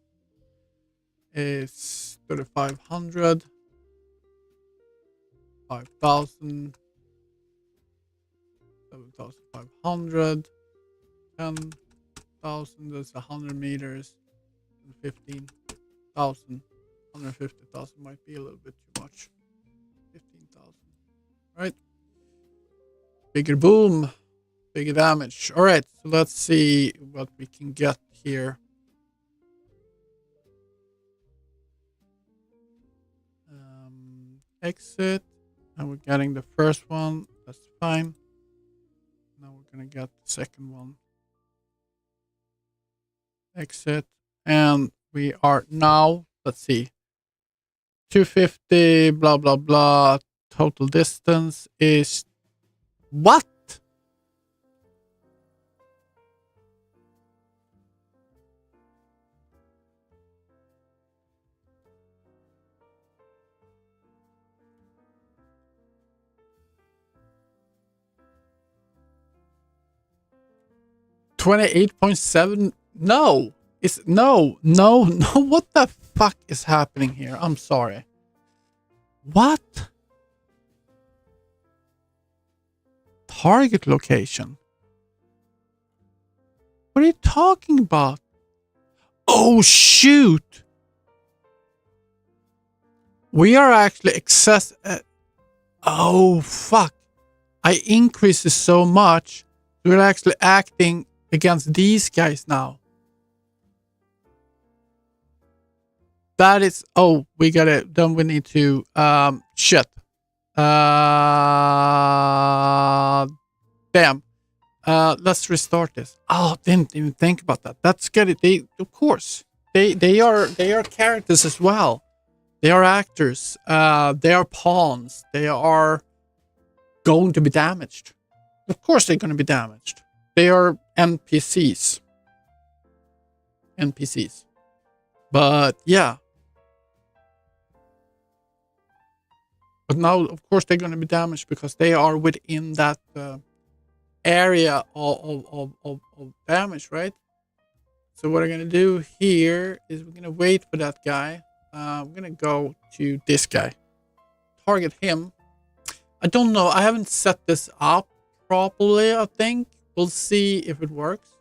is 3500, 5000, 7500, 10,000. That's 100 meters, 15,000. 150,000 might be a little bit too much. 15,000. Right. Bigger boom. Bigger damage. All right. So let's see what we can get here. Exit. And we're getting the first one. That's fine. Now we're going to get the second one. Exit. And we are now, let's see, 250, blah, blah, blah. Total distance is what? $28.7. No, it's no. What the fuck is happening here? I'm sorry. What? Target location. What are you talking about? Oh shoot! We are actually oh fuck! I increased it so much. We're actually acting against these guys now. That is, oh, we got it. Then we need to, shit. Damn. Let's restart this. Oh, didn't even think about that. That's good. They, of course, they are characters as well. They are actors. They are pawns. They are going to be damaged. Of course, they're going to be damaged. They are NPCs. But yeah. But now, of course, they're going to be damaged because they are within that area of damage, right? So what I'm going to do here is we're going to wait for that guy. We're going to go to this guy. Target him. I don't know. I haven't set this up properly, I think. We'll see if it works.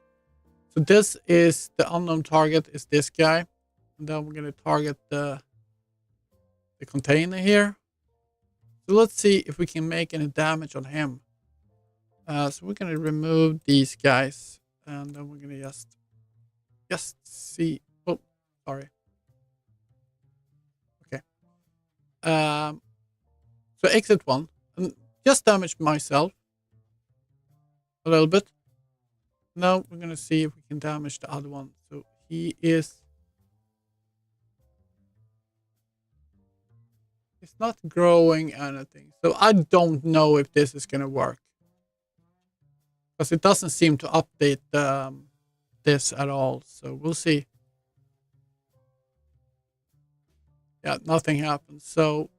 So this is the unknown target is this guy. And then we're going to target the container here. So let's see if we can make any damage on him. So we're going to remove these guys. And then we're going to just see. Oh, sorry. Okay. So exit one. And just damage myself. A little bit. Now we're going to see if we can damage the other one. So he's not growing anything. So I don't know if this is going to work. Because it doesn't seem to update this at all. So we'll see. Yeah, nothing happens. So,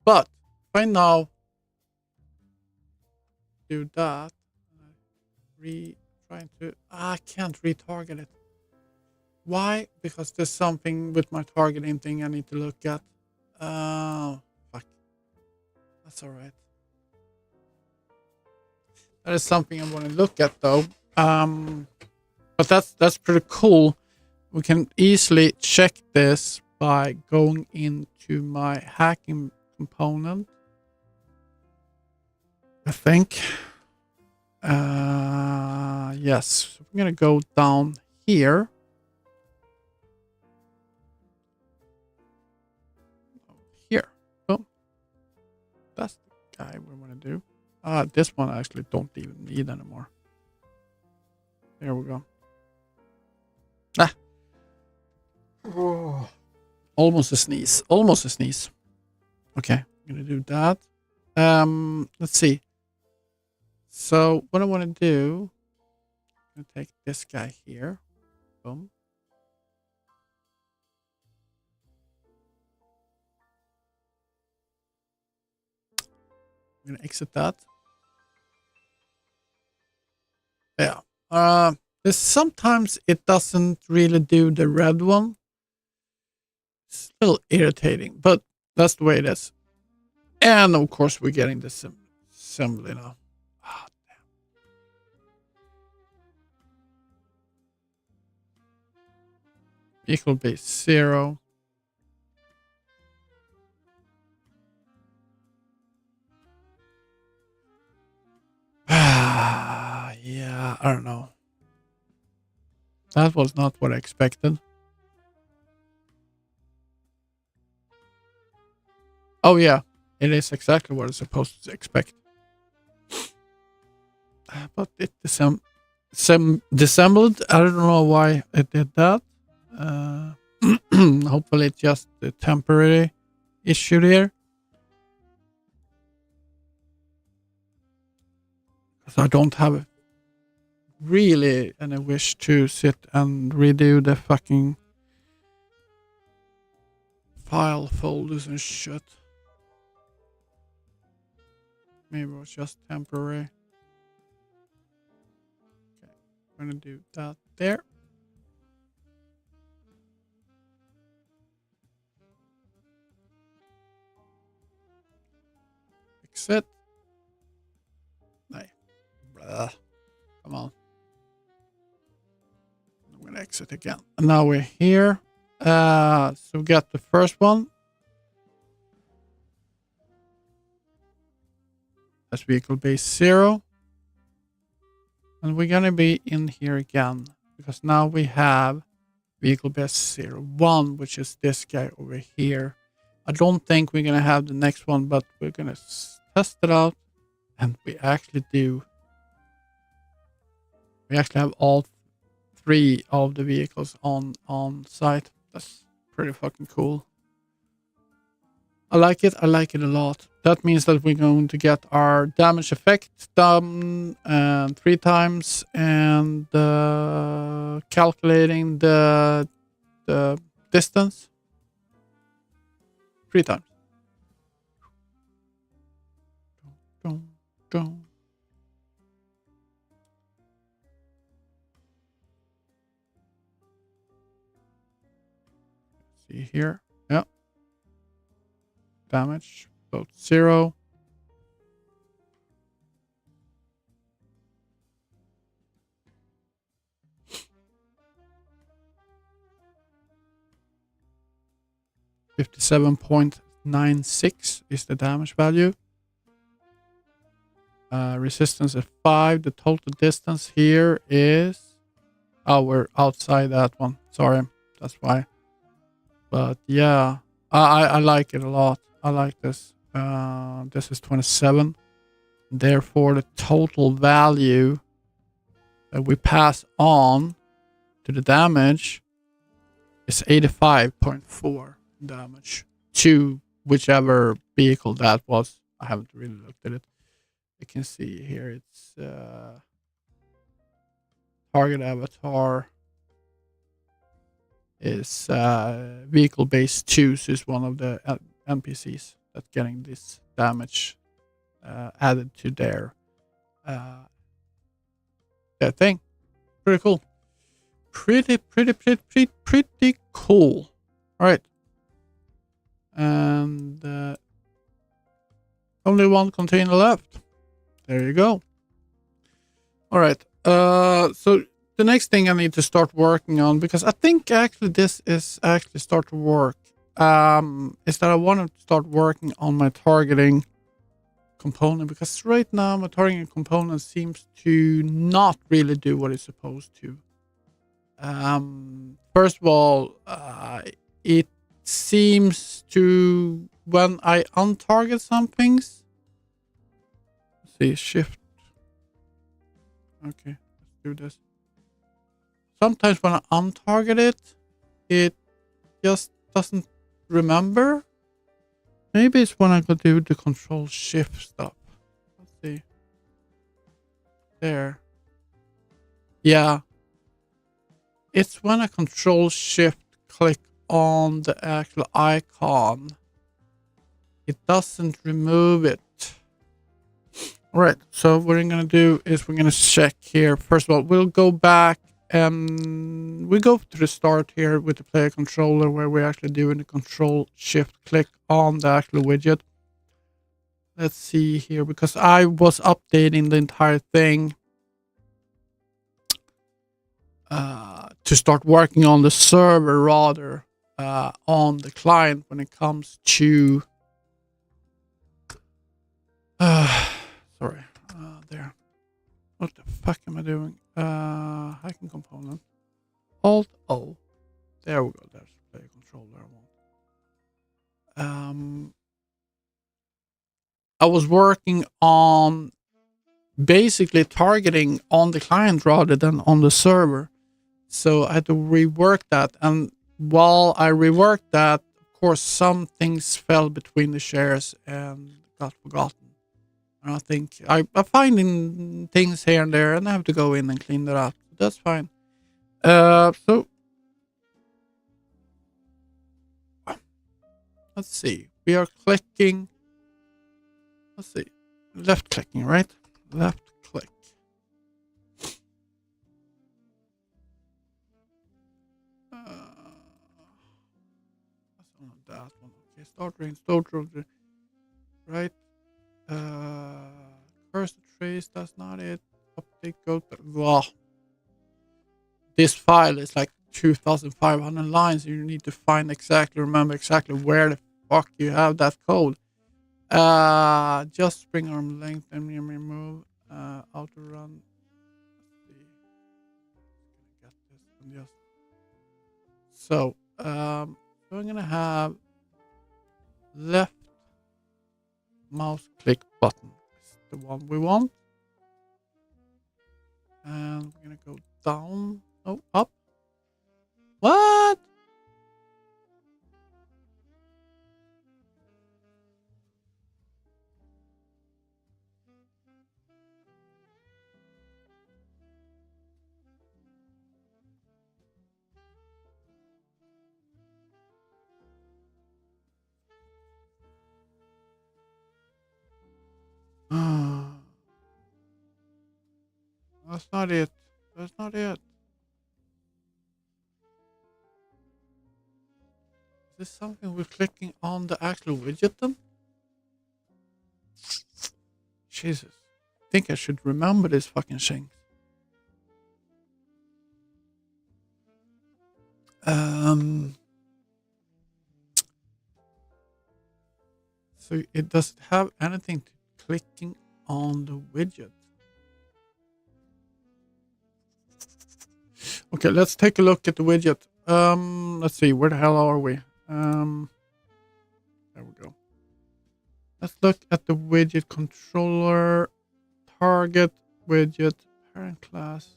but right now, do that. Trying to. I can't retarget it. Why? Because there's something with my targeting thing I need to look at. Fuck. That's all right. That is something I want to look at though. But that's pretty cool. We can easily check this by going into my hacking component. I think. Yes. So I'm gonna go down here. Here. Boom. That's the guy we want to do. This one I actually don't even need anymore. There we go. Ah. Oh. Almost a sneeze. Almost a sneeze. Okay, I'm gonna do that. Let's see. So what I want to do, I'm gonna take this guy here. Boom. I'm gonna exit that. Yeah. There's sometimes it doesn't really do the red one. It's a little irritating, but that's the way it is. And of course, we're getting this assembly now. Oh, damn. Equal base 0. Yeah, I don't know. That was not what I expected. Oh yeah, it is exactly what I'm supposed to expect. But it disassembled. I don't know why it did that. Hopefully it's just a temporary issue here. Because I don't have really any wish to sit and redo the fucking file folders and shit. Maybe it was just temporary. Okay, I'm gonna do that there. Exit. Nej. Blah. Come on. I'm gonna exit again. And now we're here. So we got the first one. That's vehicle base 0. And we're gonna be in here again because now we have vehicle base 01, which is this guy over here. I don't think we're gonna have the next one, but we're gonna test it out. And we actually do. We actually have all 3 of the vehicles on site. That's pretty fucking cool. I like it. I like it a lot. That means that we're going to get our damage effect done 3 times and calculating the distance 3 times. Dun, dun. See here. Yeah. Damage. About 0. $57.96 is the damage value. Resistance is 5. The total distance here is. Oh, we're outside that one. Sorry, that's why. But yeah, I like it a lot. I like this. This is 27. Therefore, the total value that we pass on to the damage is 85.4 damage to whichever vehicle that was. I haven't really looked at it. You can see here it's target avatar is vehicle base 2, so it's one of the NPCs that's getting this damage added to their that thing. Pretty cool. Pretty cool. All right. And only one container left. There you go. All right. So the next thing I need to start working on, because I think actually this is actually start to work, is that I want to start working on my targeting component, because right now my targeting component seems to not really do what it's supposed to. First of all, it seems to, when I untarget some things, let's see, shift. Okay, let's do this. Sometimes when I untarget it, it just doesn't remember. Maybe it's when I go do the control shift stuff. Let's see. There. Yeah. It's when I control shift click on the actual icon. It doesn't remove it. Alright, so what we're gonna do is we're gonna check here. First of all, we'll go back and we go to the start here with the player controller, where we're actually doing the control shift click on the actual widget. Let's see here, because I was updating the entire thing to start working on the server rather on the client when it comes to sorry, there. What the fuck am I doing? Hacking component. Alt O. There we go. There's the player controller I want. I was working on basically targeting on the client rather than on the server. So I had to rework that. And while I reworked that, of course, some things fell between the shares and got forgotten. And I think I'm finding things here and there, and I have to go in and clean that up. That's fine. So let's see. We are clicking. Let's see. Left clicking, right? Left click. That one. Okay, start range, right? Cursor trace, that's not it. Update go to, wow. This file is like 2,500 lines. You need to remember exactly where the fuck you have that code. Just spring arm length and remove auto run. Let's see. Get this and just so I'm gonna have left mouse click button. It's the one we want. And we're gonna go down. Oh, up. What? That's not it. That's not it. Is this something with clicking on the actual widget then? Jesus. I think I should remember this fucking thing. So it doesn't have anything to clicking on the widget. Okay, let's take a look at the widget. Let's see, where the hell are we? There we go. Let's look at the widget controller, target, widget, parent class.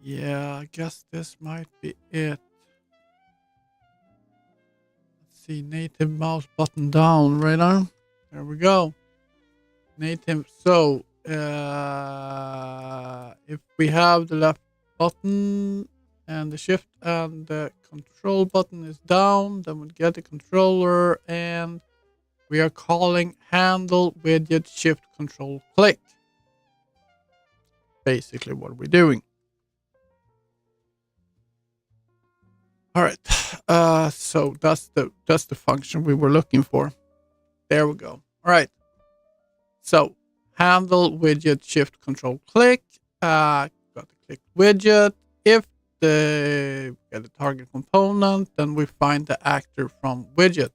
Yeah, I guess this might be it. Let's see, native mouse button down, right arm. There we go. Native. So, if we have the left button and the shift and the control button is down, then we'll get the controller and We are calling handle widget shift control click. Basically what we're doing. All right. So that's the function we were looking for. There we go. All right. So handle widget shift control click. Got the click widget. If the get a target component, then we find the actor from widget.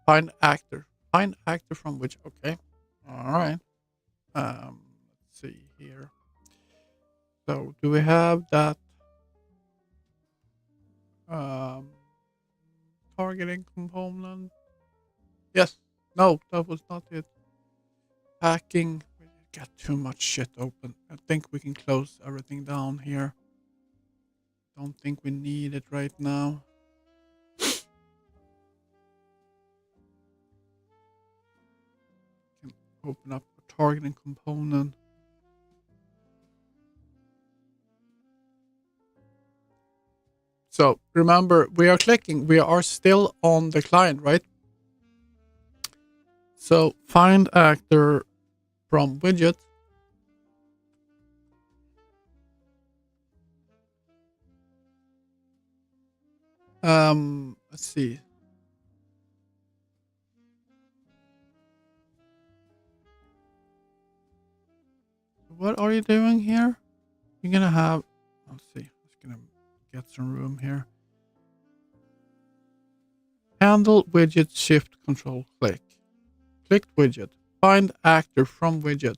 Find actor. Find actor from widget. Okay. All right. Let's see here. So do we have that targeting component? Yes. No, that was not it. Hacking. We got too much shit open. I think we can close everything down here. Don't think we need it right now. Can open up a targeting component. So remember, we are clicking. We are still on the client, right? So find actor from widget. Let's see. What are you doing here? You're gonna have, let's see, just gonna get some room here. Handle widget shift control click. Clicked widget. Find actor from widget.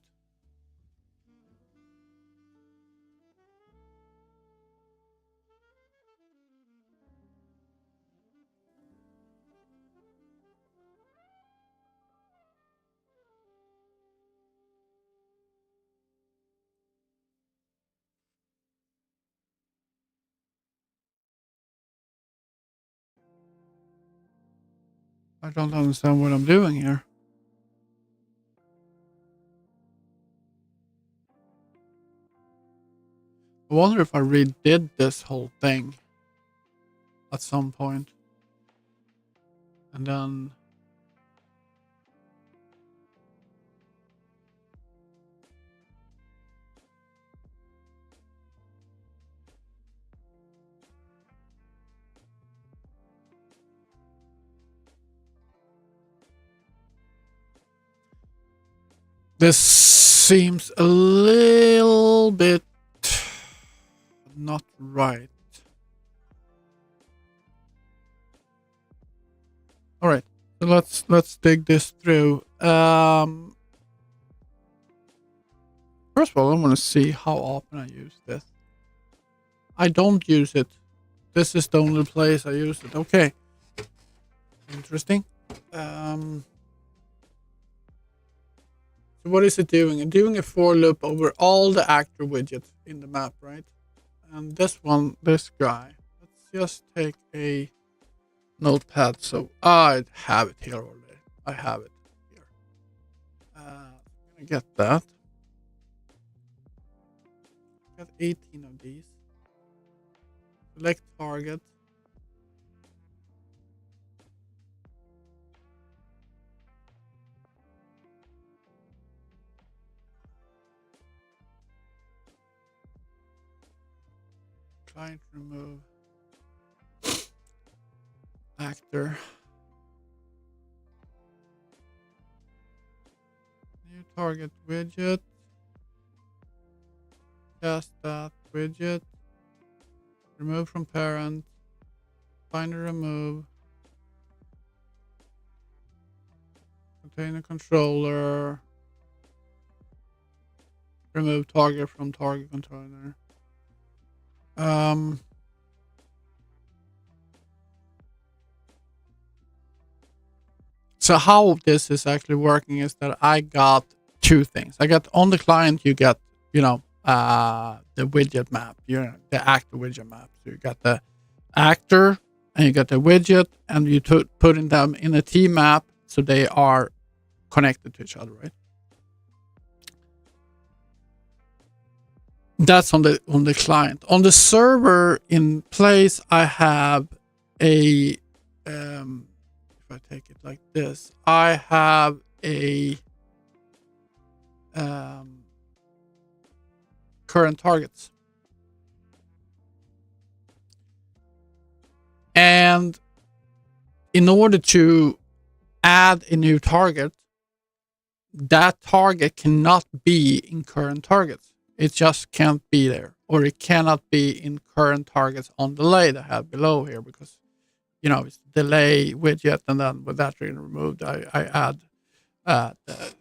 I don't understand what I'm doing here. I wonder if I redid this whole thing at some point. And then this seems a little bit not right. All right, so let's dig this through. First of all, I want to see how often I use this. I don't use it. This is the only place I use it. Okay, interesting. So what is it doing? It's doing a for loop over all the actor widgets in the map, right? And this one, this guy. Let's just take a notepad. So I have it here already. I have it here. I'm gonna get that. Got 18 of these. Select target. Client remove. Actor. New target widget. Just that widget. Remove from parent. Find and remove. Container controller. Remove target from target controller. So how this is actually working is that I got two things. I got on the client, you get, the widget map, the actor widget map. So you got the actor and you got the widget, and you putting them in a T map so they are connected to each other, right? That's on the client. On the server in place, I have a if I take it like this, I have a current targets. And in order to add a new target, that target cannot be in current targets. It just can't be there, or it cannot be in current targets on delay that I have below here, because it's delay widget, and then with that removed, I add the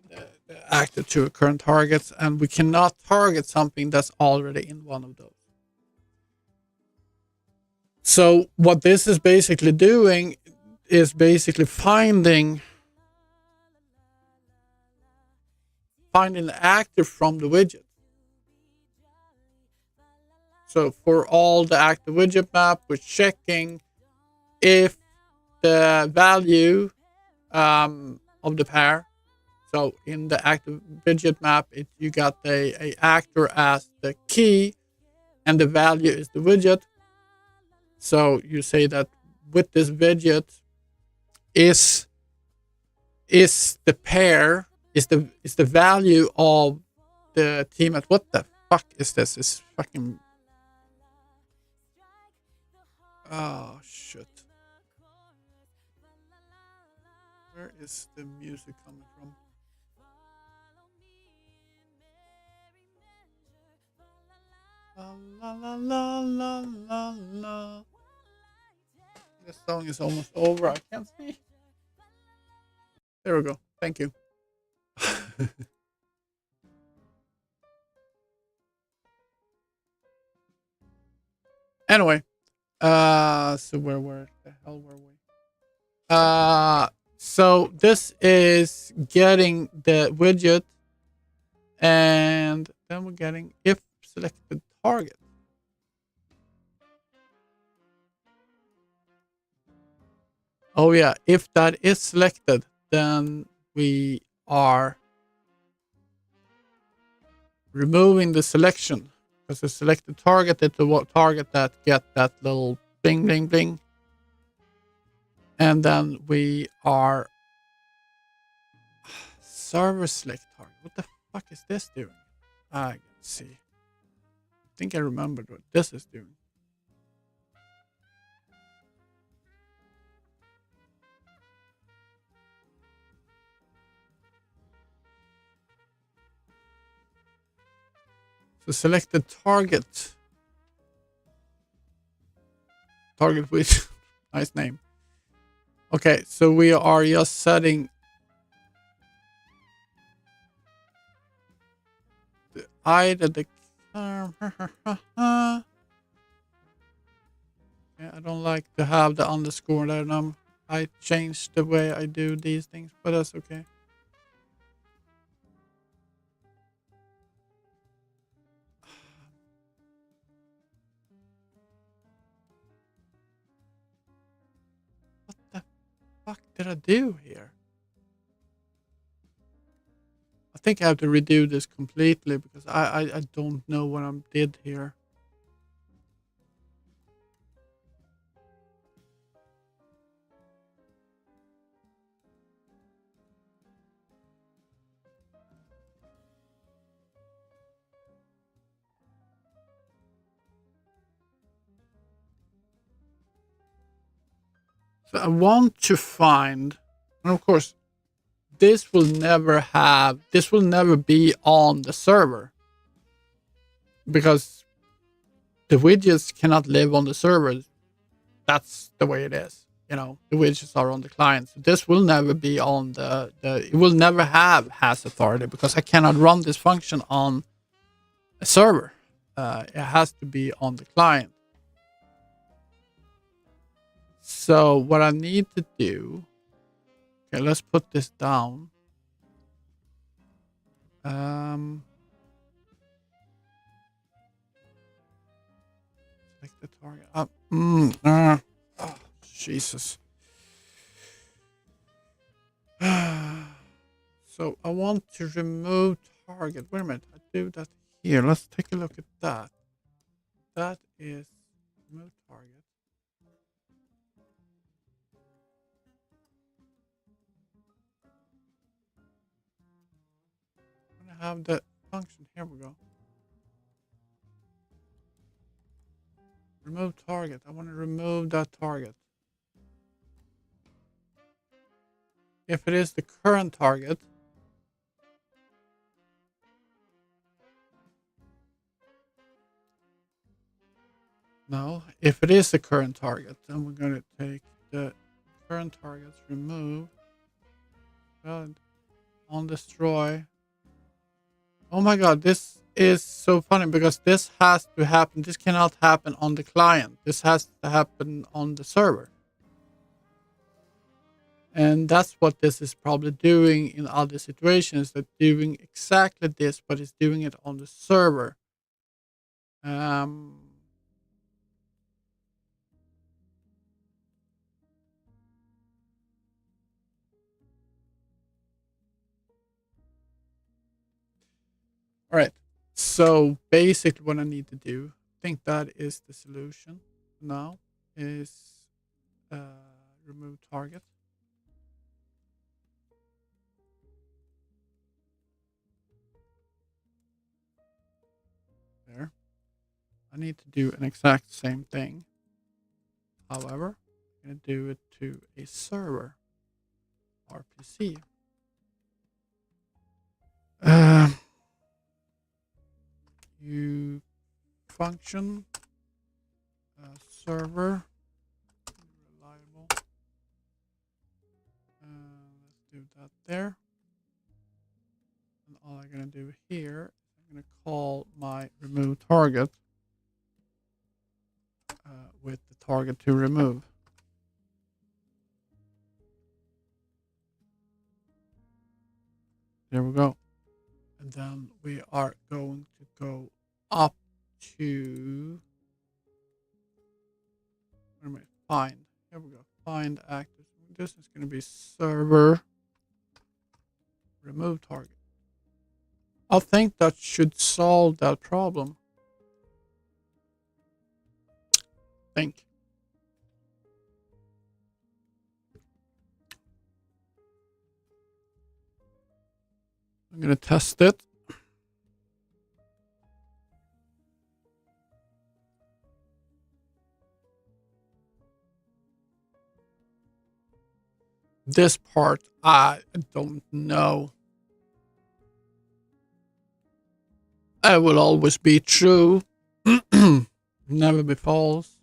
active to current targets, and we cannot target something that's already in one of those. So what this is basically doing is basically finding the active from the widget. So for all the active widget map, we're checking if the value of the pair. So in the active widget map, you got a actor as the key, and the value is the widget. So you say that with this widget is the pair, is the value of the team at what the fuck is this? It's fucking oh shit. Where is the music coming from? La la la la la la. This song is almost over. I can't see. There we go. Thank you. Anyway, so where the hell were we? So this is getting the widget, and then we're getting if selected target. Oh yeah, if that is selected, then we are removing the selection, because the selected target is the target that get that little bling bling bling, and then we are server select target. What the fuck is this doing? I can see. I think I remembered what this is doing. So select the target. Target with nice name. Okay, so we are just setting either the yeah, I don't like to have the underscore there. I changed the way I do these things, but that's okay. What the fuck did I do here? I think I have to redo this completely, because I don't know what I did here. So I want to find, and of course, this will never be on the server, because the widgets cannot live on the server. That's the way it is. The widgets are on the client. So this will never be on it will never have has authority, because I cannot run this function on a server. It has to be on the client. So what I need to do, okay, let's put this down. Select the target. Oh, Jesus. So I want to remove target. Wait a minute. I do that here. Let's take a look at that. That is remove target. have the function. Here we go. Remove target. I want to remove that target. If it is the current target, no, if it is the current target, then we're going to take the current targets, remove, on destroy. Oh my god, this is so funny because this has to happen. This cannot happen on the client. This has to happen on the server. And that's what this is probably doing in other situations. That doing exactly this, but it's doing it on the server. All right. So basically what I need to do, I think that is the solution now, is remove target. There. I need to do an exact same thing. However, I'm going to do it to a server, RPC. You function server reliable. Let's do that there. And all I'm going to do here, I'm going to call my remove target with the target to remove. There we go. And then we are going to go up to, where am I? Find. Here we go. Find actors. This is going to be server remove target. I think that should solve that problem. Think. I'm going to test it. This part, I don't know. I will always be true. Never be false.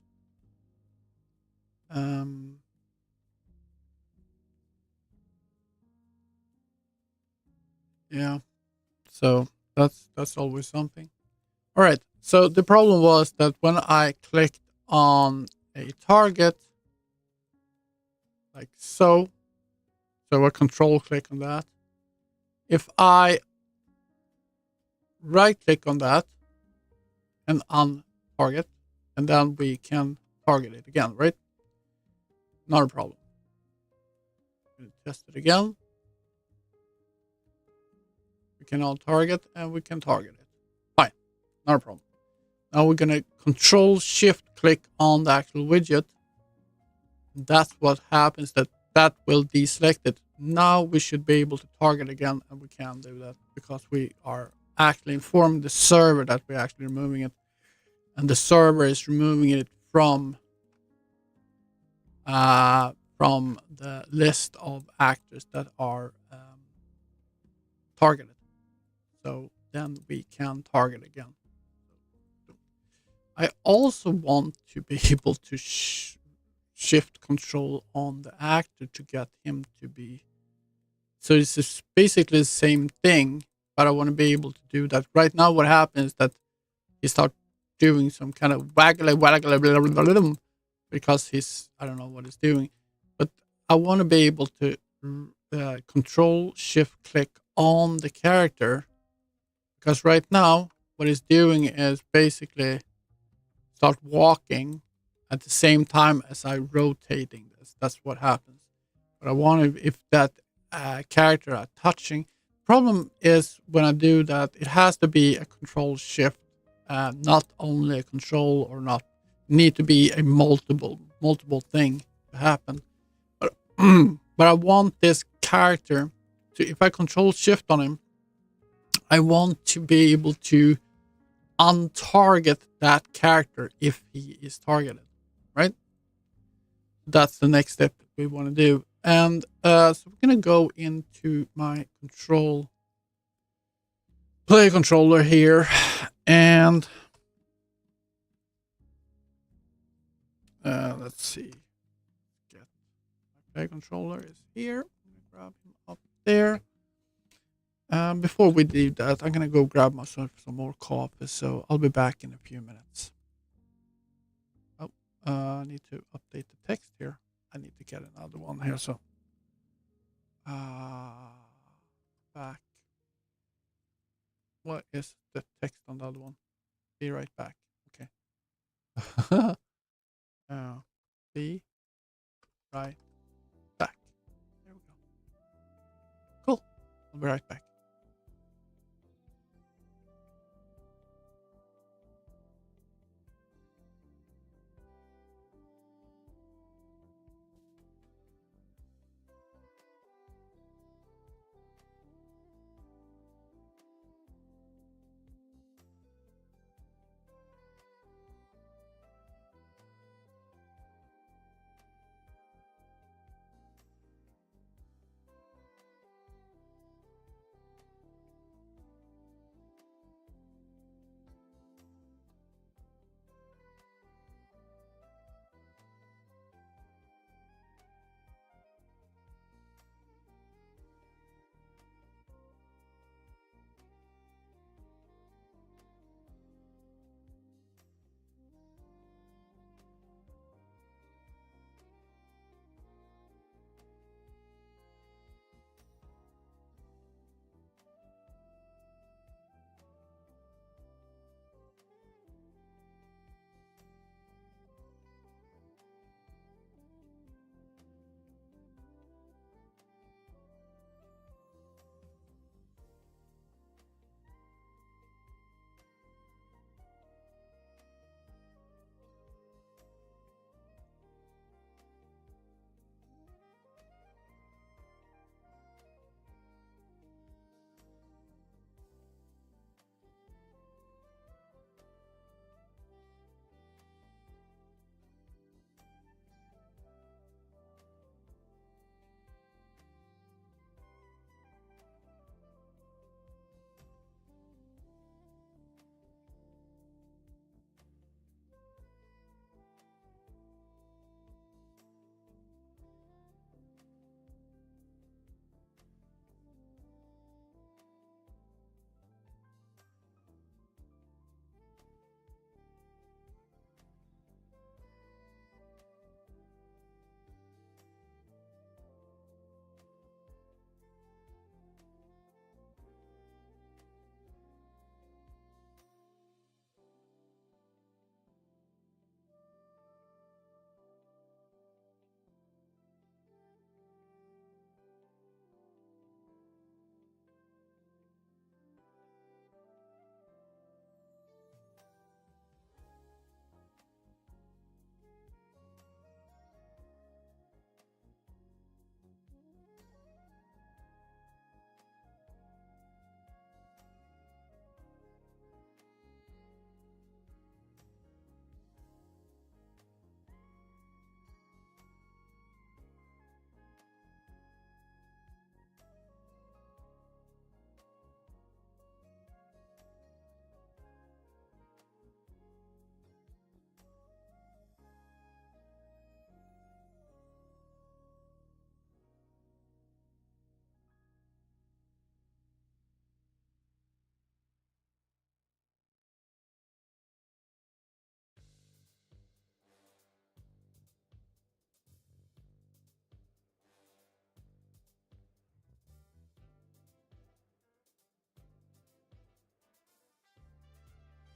Yeah. So that's always something. All right. So the problem was that when I clicked on a target, like so a control click on that. If I right click on that and untarget, and then we can target it again, right? Not a problem. Test it again. We can untarget and we can target it. Fine, not a problem. Now we're gonna control shift click on the actual widget. That's what happens, that will deselect it. Now we should be able to target again, and we can do that because we are actually informing the server that we're actually removing it, and the server is removing it from the list of actors that are targeted. So then we can target again. I also want to be able to shift control on the actor to get him to be. So this is basically the same thing, but I want to be able to do that. Right now what happens is that he starts doing some kind of waggly because he's, I don't know what he's doing, but I want to be able to control shift click on the character, because right now what he's doing is basically start walking at the same time as I rotating this. That's what happens. But I want to, if that character are touching. Problem is when I do that, it has to be a control shift, not only a control, or not need to be a multiple thing to happen. But, but I want this character to, if I control shift on him, I want to be able to untarget that character if he is targeted, right? That's the next step we want to do. And so we're going to go into my play controller here, and let's see. Get my play controller is here. I'm going to grab him up there. Before we do that, I'm going to go grab myself some more coffee, so I'll be back in a few minutes. Oh, I need to update the text here. I need to get another one here, so back. What is the text on the other one? Be right back. Okay. Be right back. There we go. Cool. I'll be right back.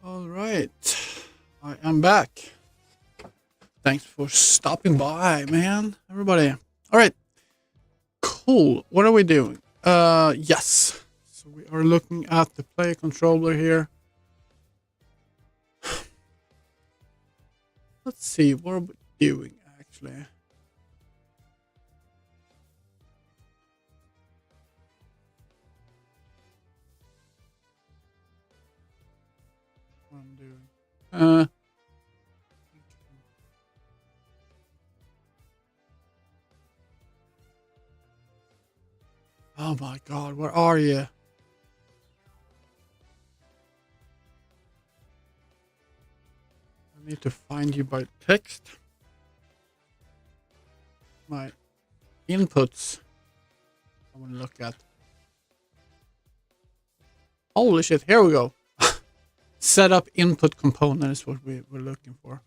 All right. I am back. Thanks for stopping by, man. Everybody. All right. Cool. What are we doing? Yes. So we are looking at the play controller here. Let's see. What are we doing, actually? Uh, oh my god, where are you? I need to find you by text. My inputs. I want to look at. Holy shit, here we go. Setup input component is what we're looking for.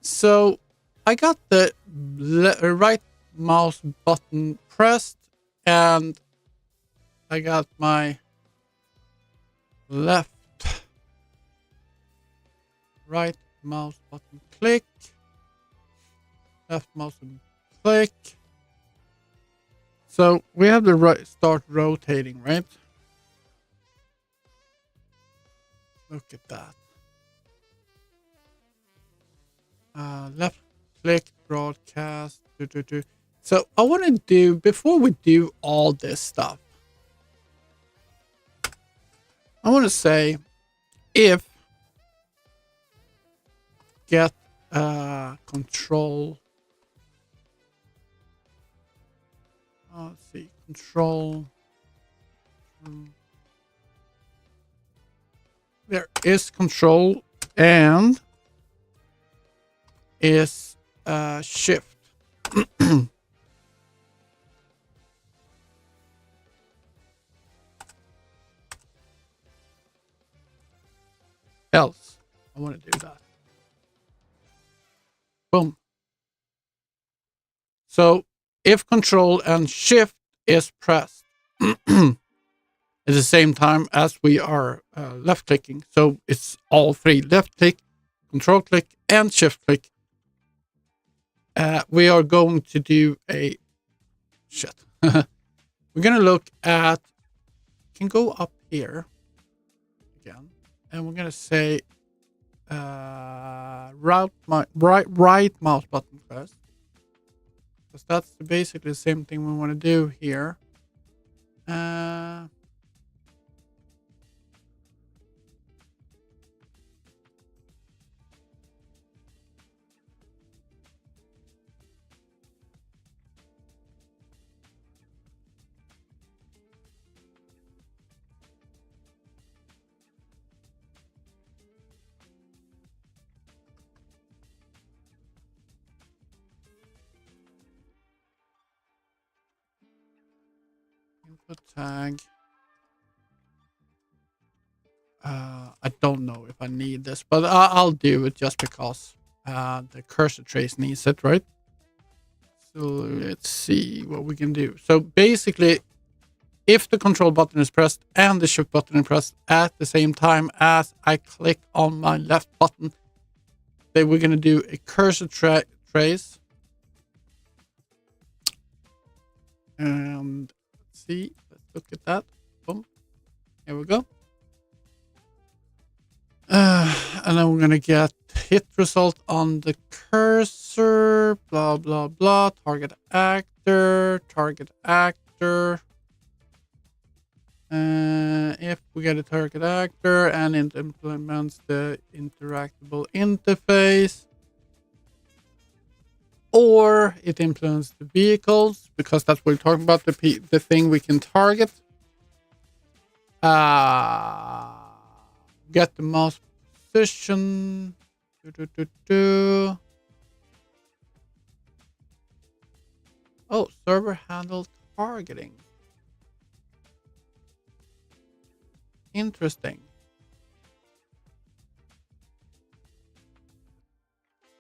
So I got the right mouse button pressed and I got my left right mouse button click, left mouse button click. So we have the start rotating, right? Look at that. Left click, broadcast. So I want to do, before we do all this stuff, I want to say if get control. Let's see, control. There is control and is shift. Else, I want to do that. Boom. So if control and shift is pressed at the same time as we are left clicking, so it's all three: left click, control click, and shift click. We are going to do a shit. We're gonna look at. Can go up here again, and we're gonna say right mouse button first, because that's basically the same thing we want to do here. Input tag. I don't know if I need this, but I'll do it just because the cursor trace needs it, right? So let's see what we can do. So basically, if the control button is pressed and the shift button is pressed at the same time as I click on my left button, then we're going to do a cursor trace. And let's see, let's look at that. Boom. Here we go. And then we're going to get hit result on the cursor, blah, blah, blah, target actor. If we get a target actor and it implements the interactable interface, or it implements the vehicles, because that's what we're talking about, the thing we can target. Get the mouse position. Oh, server handled targeting. Interesting.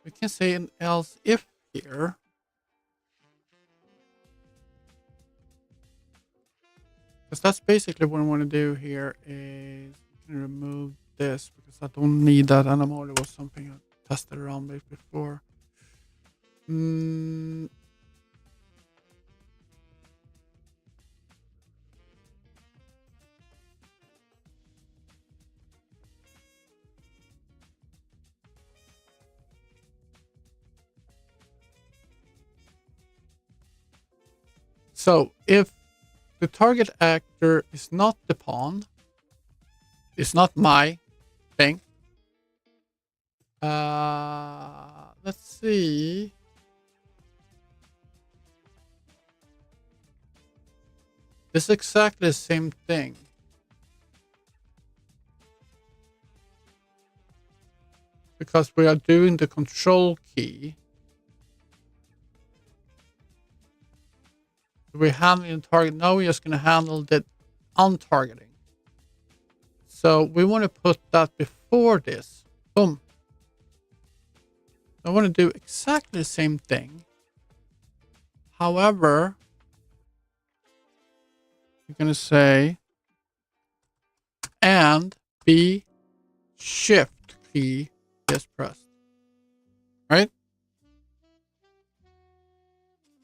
We can say an else if here. Because that's basically what I want to do here is remove this, because I don't need that anymore. There was something I tested around with before. So if the target actor is not the pawn, it's not my thing, Let's see. It's exactly the same thing. Because we are doing the control key. We're handling the target. Now we're just going to handle the untargeting. So we want to put that before this. Boom. I want to do exactly the same thing. However, we're going to say and B shift key is pressed. Right?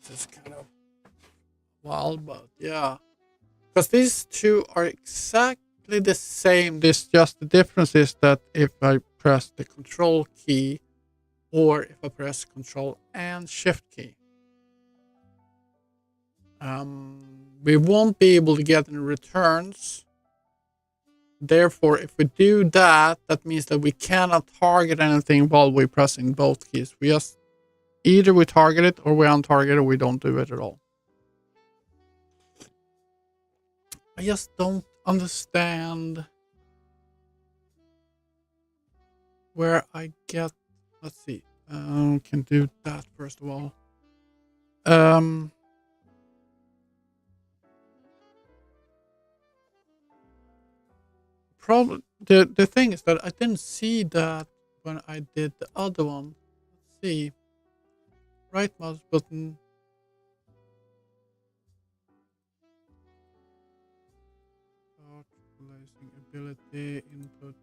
This is kind of wild, but yeah. Because these two are exactly the same. This just the difference is that if I press the control key or if I press control and shift key. We won't be able to get any returns. Therefore, if we do that, that means that we cannot target anything while we're pressing both keys. We just either we target it or we untarget it or we don't do it at all. I just don't understand where I get. Let's see. Can do that first of all. Problem. The thing is that I didn't see that when I did the other one. Let's see. Right mouse button. Start placing ability input.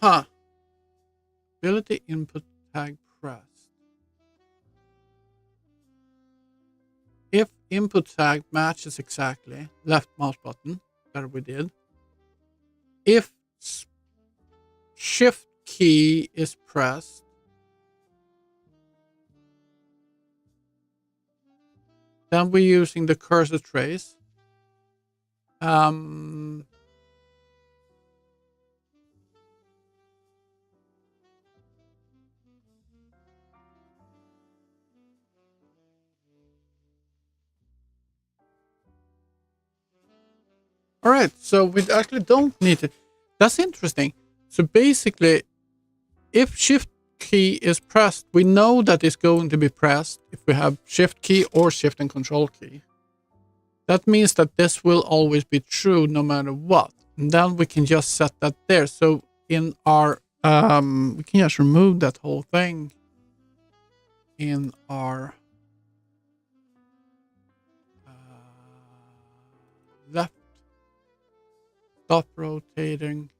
Huh. Ability input tag pressed. If input tag matches exactly, left mouse button, that we did. If shift key is pressed, then we're using the cursor trace. All right, so we actually don't need it. That's interesting. So basically, if shift key is pressed, we know that it's going to be pressed if we have shift key or shift and control key. That means that this will always be true no matter what. And then we can just set that there. So in our, we can just remove that whole thing in our left. Stop rotating.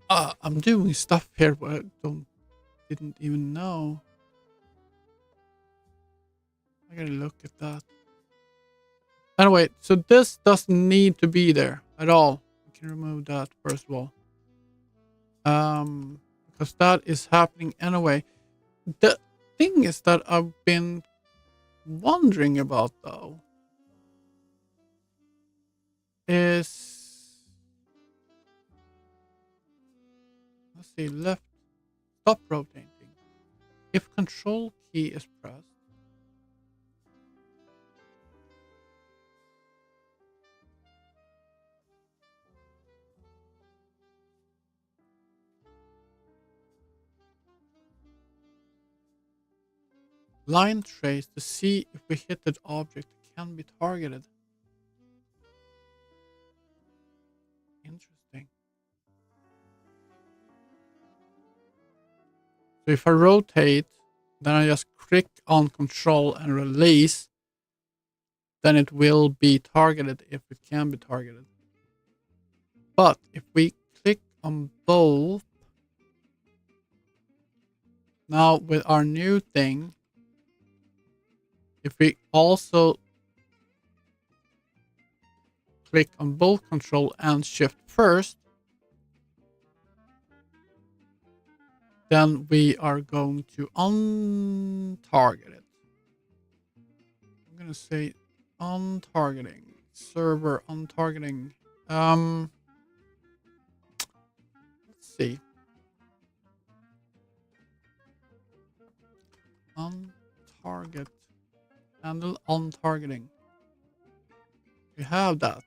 I'm doing stuff here where I didn't even know. I gotta look at that. Anyway, so this doesn't need to be there at all. We can remove that first of all. Because that is happening anyway. The thing is that I've been wondering about though is, let's see, left, stop rotating. If control key is pressed, line trace to see if we hit that object can be targeted. Interesting. So if I rotate, then I just click on control and release, then it will be targeted if it can be targeted. But if we click on both, now with our new thing, if we also click on both Control and Shift first, then we are going to untarget it. I'm going to say untargeting, server untargeting. Let's see. Untarget, handle untargeting. We have that.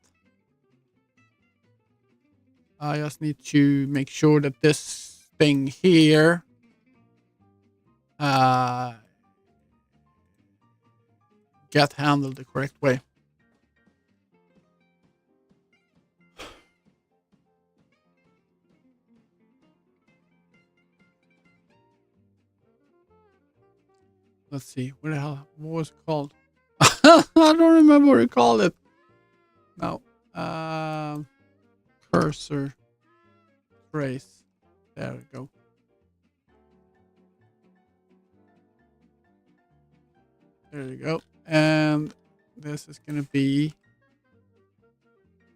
I just need to make sure that this thing here get handled the correct way. Let's see, what the hell, what was it called? I don't remember what we called it. No. Cursor trace. There we go. There you go. And this is going to be...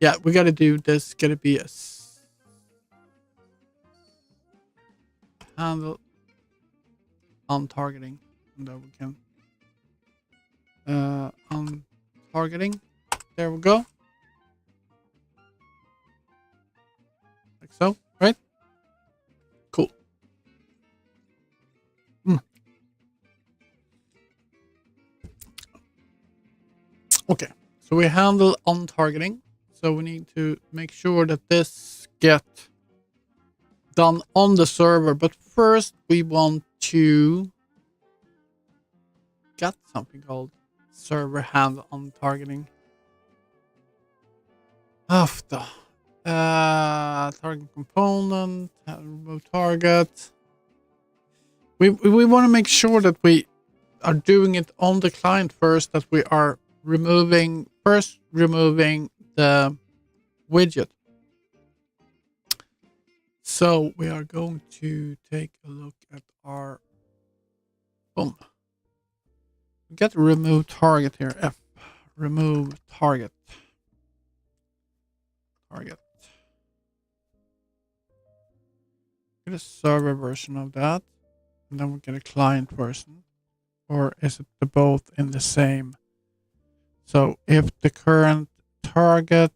Yeah, we got to do this. Going to be a handle on targeting. And then we can on targeting. There we go. Like so, right? Cool. Okay, so we handle on targeting. So we need to make sure that this get done on the server. But first we want to get something called server handle on targeting. After target component, remove target. We want to make sure that we are doing it on the client first, that we are removing the widget. So we are going to take a look at our boom. We get remove target here. F remove target. Get a server version of that, and then we get a client version, or is it the both in the same? So if the current target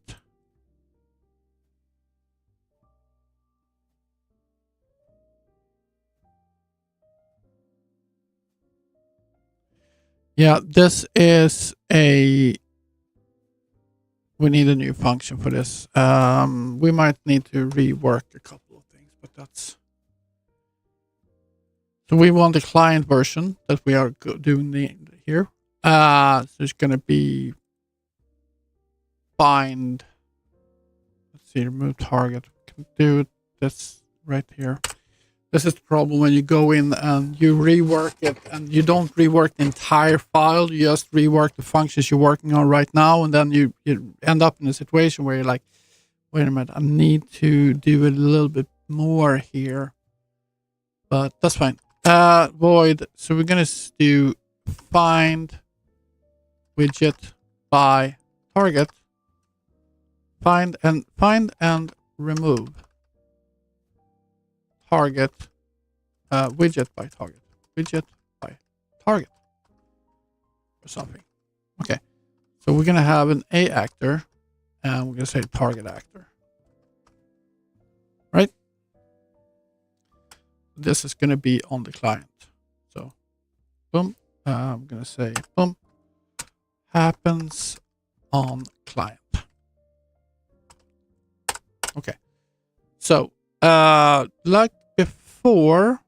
this is a... We need a new function for this. We might need to rework a couple of things, but that's... So we want the client version that we are doing here. So it's going to be find... Let's see, remove target. We can do this right here. This is the problem when you go in and you rework it, and you don't rework the entire file. You just rework the functions you're working on right now, and then you end up in a situation where you're like, wait a minute, I need to do a little bit more here. But that's fine. Void. So we're going to do find widget by target. Find and remove target widget by target. Widget by target. Or something. Okay. So we're going to have an A actor, and we're going to say target actor. Right? This is going to be on the client. So, boom. I'm going to say, boom. Happens on client. Okay. So, like before,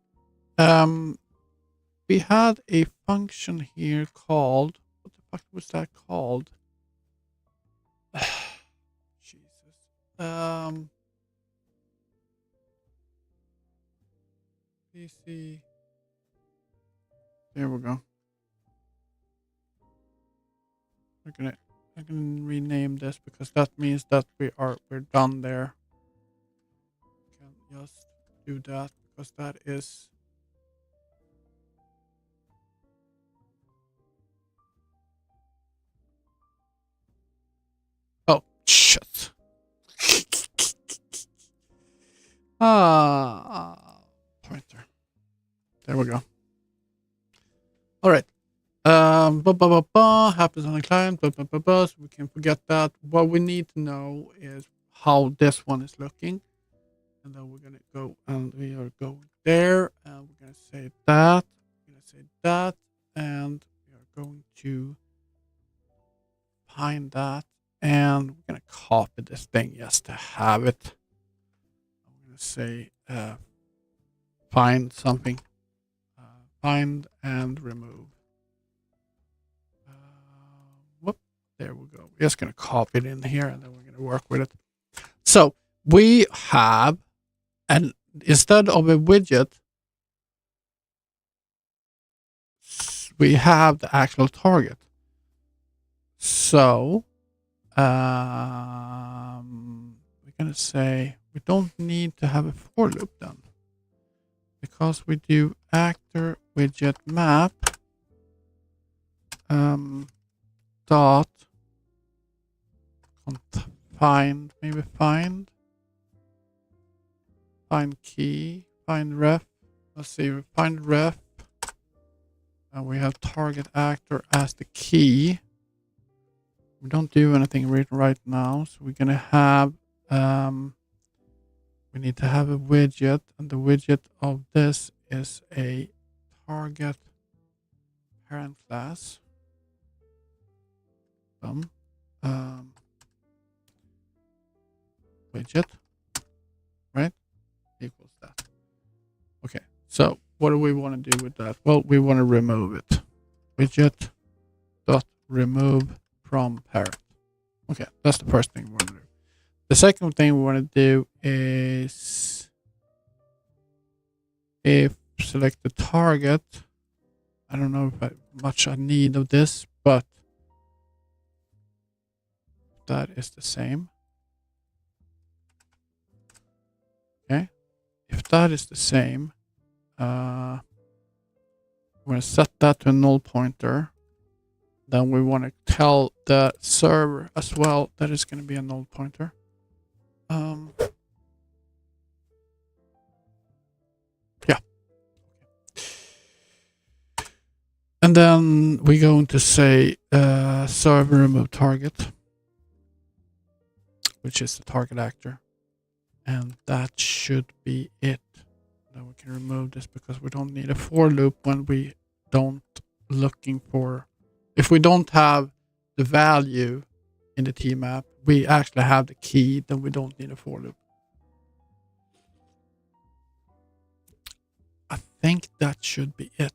we had a function here called, what the fuck was that called? Jesus. PC. There we go. I can rename this because that means that we're done there. Can just do that because that is... Oh shit. Pointer. There we go. All right. Happens on the client. So we can forget that. What we need to know is how this one is looking. And then we're going to go and we are going there. And we're going to say that. We're going to say that. And we are going to find that. And we're going to copy this thing just to have it. I'm going to say find something. Find and remove. Whoop. There we go. We're just going to copy it in here and then we're going to work with it. So we have, and instead of a widget, we have the actual target. So we're going to say we don't need to have a for loop then, because we do actor widget map dot find key, find ref. Let's see, we find ref, and we have target actor as the key. We don't do anything right now, so we're gonna have we need to have a widget, and the widget of this is a target parent class. Widget, right? Equals that. Okay, so what do we want to do with that? Well, we want to remove it. Widget dot remove from parent. Okay, that's the first thing we want to do. The second thing we want to do is if select the target. I don't know if much I need of this, but that is the same. Okay, if that is the same, we're going to set that to a null pointer. Then we want to tell the server as well that it's going to be a null pointer. Yeah. And then we're going to say server remove target, which is the target actor. And that should be it. Then we can remove this because we don't need a for loop when we don't looking for, if we don't have the value in the T map, we actually have the key, then we don't need a for loop. I think that should be it.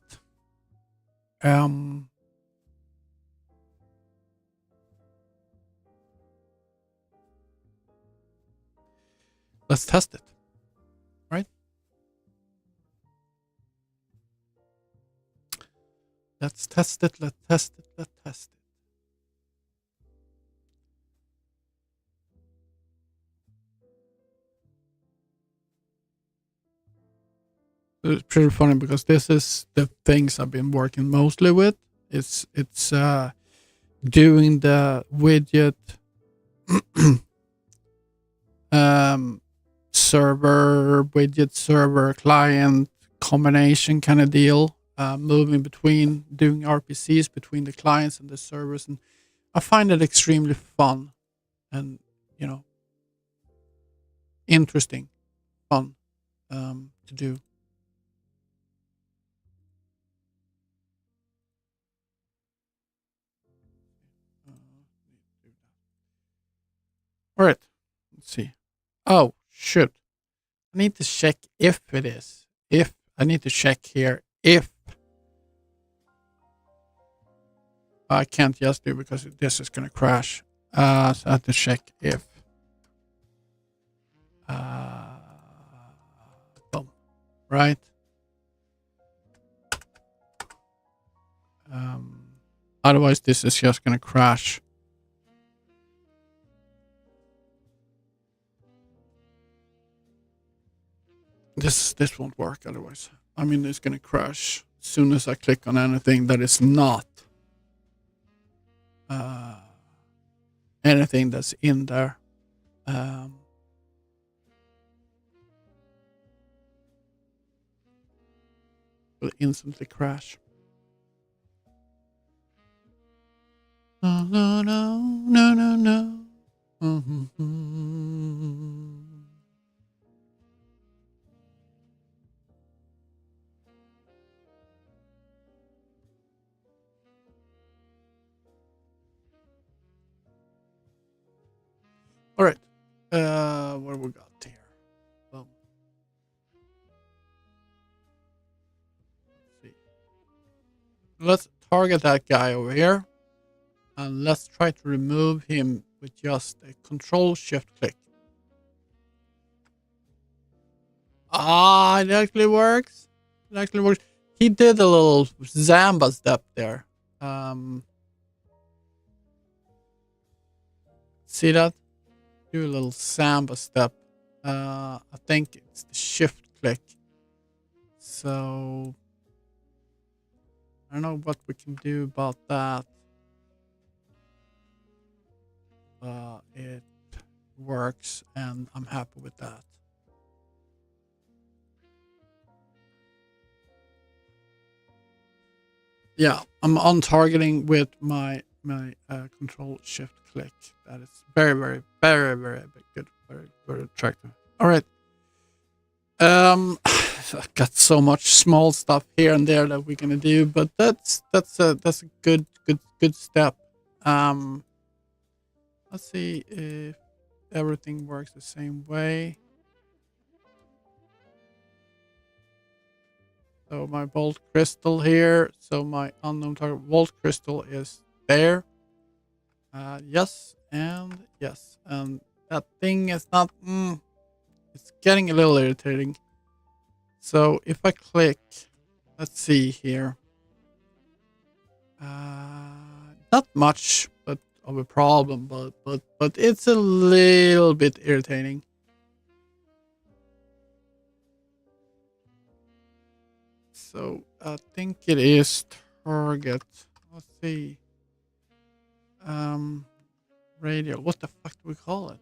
Let's test it, right? Let's test it, let's test it, let's test it. It's pretty funny because this is the things I've been working mostly with. It's doing the widget server, widget server, client combination kind of deal, moving between, doing RPCs between the clients and the servers. And I find it extremely fun and, interesting, fun to do. All right, let's see. Oh, shoot. I need to check if it is. If I need to check here if I can't just do because this is going to crash. So I have to check if. Boom. Right. Otherwise, this is just going to crash. This won't work otherwise. I mean, it's going to crash as soon as I click on anything that is not anything that's in there. will instantly crash. No, no, no, no, no, no. All right. What we got here? Boom. Let's see. Let's target that guy over here. And let's try to remove him with just a control shift click. Ah, it actually works. It actually works. He did a little Zamba step there. See that? Do a little Samba step. I think it's the shift click. So I don't know what we can do about that. It works and I'm happy with that. Yeah, I'm on targeting with my control shift click. That is very, very, very, very good. Very, very attractive. All right. I've got so much small stuff here and there that we're gonna do, but that's a good step. Let's see if everything works the same way. So my Volt Crystal here. So my unknown target Volt Crystal is there. Yes and yes. And that thing is not... it's getting a little irritating. So if I click... Let's see here. Not much but of a problem, but it's a little bit irritating. So I think it is target. Let's see. Radio. What the fuck do we call it?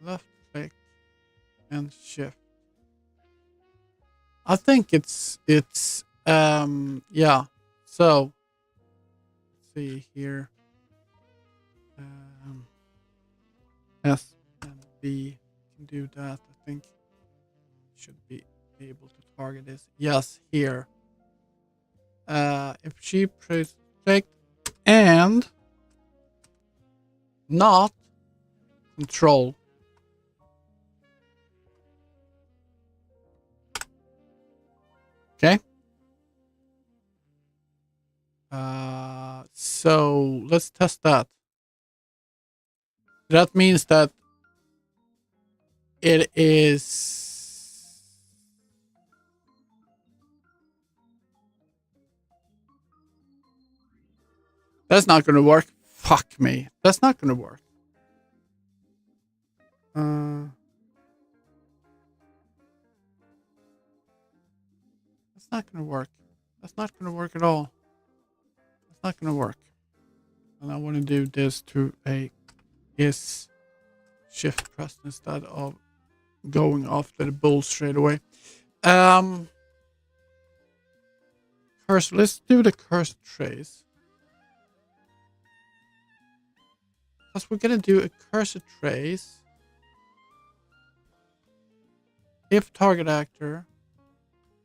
Left click and shift. I think it's yeah. So let's see here. S and B can do that. I think should be able to target this. Yes, here. If she press click and not control. Okay. So let's test that. That means that it is... That's not going to work. Fuck me. That's not going to work. That's not going to work. That's not going to work at all. That's not going to work. And I want to do this to a is shift press instead of going after the bull straight away. Cursor. Let's do the cursor trace. Because we're going to do a cursor trace. If target actor,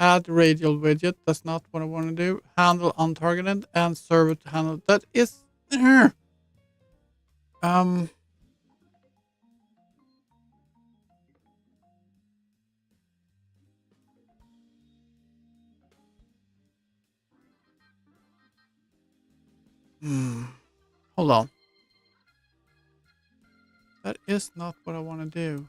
add radial widget. That's not what I want to do. Handle untargeted and server to handle. That is... Hold on. That is not what I want to do.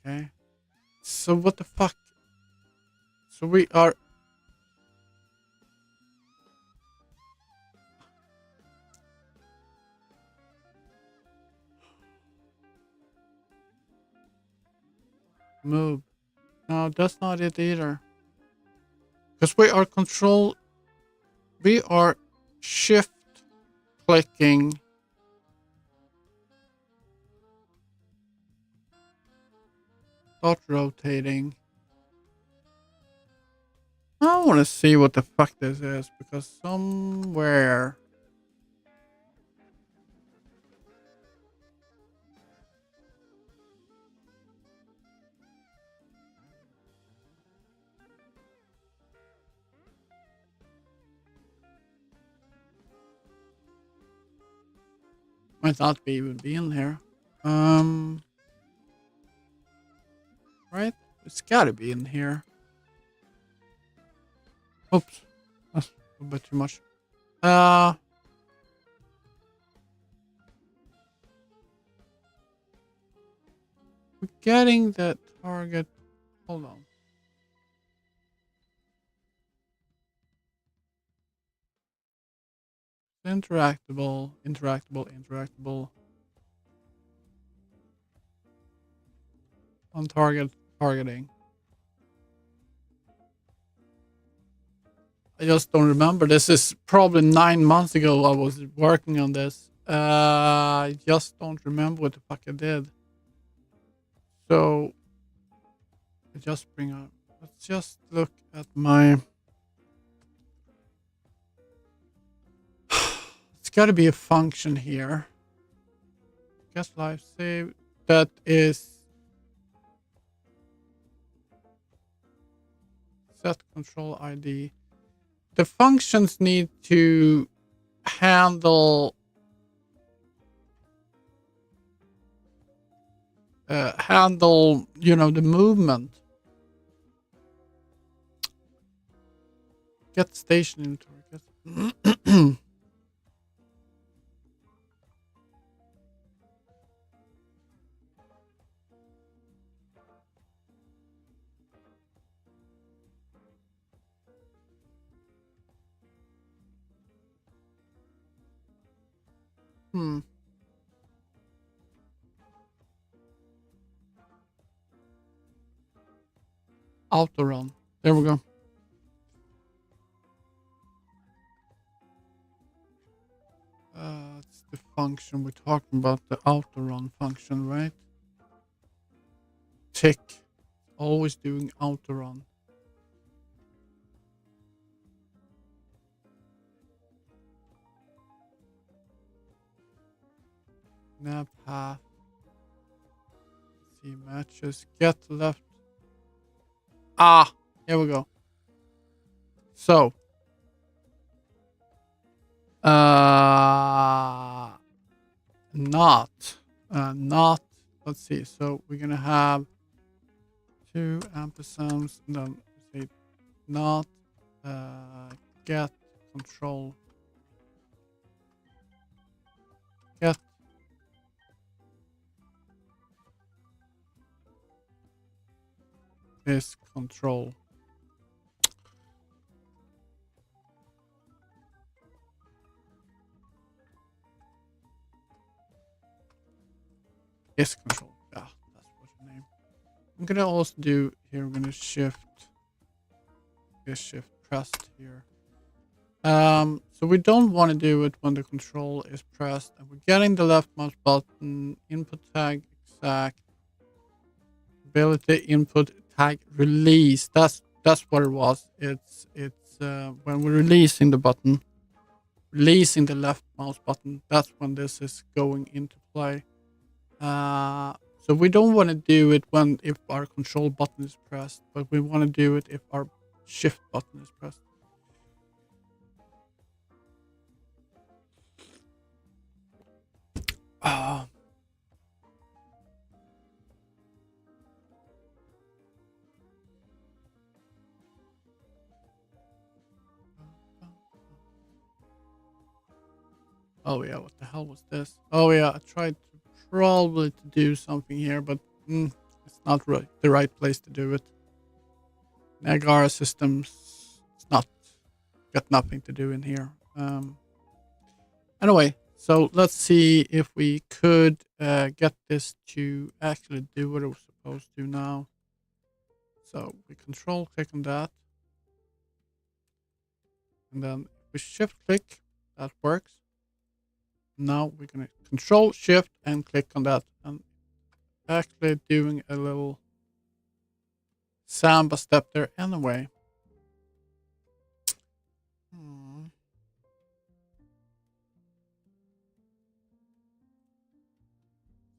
Okay. So what the fuck? So we are... Move. No, that's not it either. because we are shift clicking dot rotating. I want to see what the fuck this is because somewhere might not be even be in here. Right? It's gotta be in here. Oops. That's a bit too much. We're getting the target. Hold on. Interactable. On targeting. I just don't remember. This is probably 9 months ago I was working on this. I just don't remember what the fuck I did. So I just bring up. Let's just look at my. It's got to be a function here. Guess live save. That is set control ID. The functions need to handle the movement. Get station inventory. Auto run. There we go. It's the function we're talking about, the auto run function, right? Tick. Always doing auto run. Nav path. See matches. Get left. Here we go. So. Not. Let's see. So we're gonna have 2 ampersands and then say not get control. Get this control. Is control. Yeah, that's what's the name. I'm gonna also do here. We're gonna shift pressed here. So we don't want to do it when the control is pressed, and we're getting the left mouse button input tag exact ability input tag release. That's what it was. It's when we're releasing the button, releasing the left mouse button. That's when this is going into play. So we don't want to do it if our control button is pressed, but we want to do it if our shift button is pressed. Oh yeah, what the hell was this? Oh yeah, I tried probably to do something here, but it's not the right place to do it. Nagara systems, it's not got nothing to do in here. Anyway, so let's see if we could get this to actually do what it was supposed to now. So we control click on that. And then we shift click, that works. Now we're going to control shift and click on that, and actually doing a little samba step there anyway.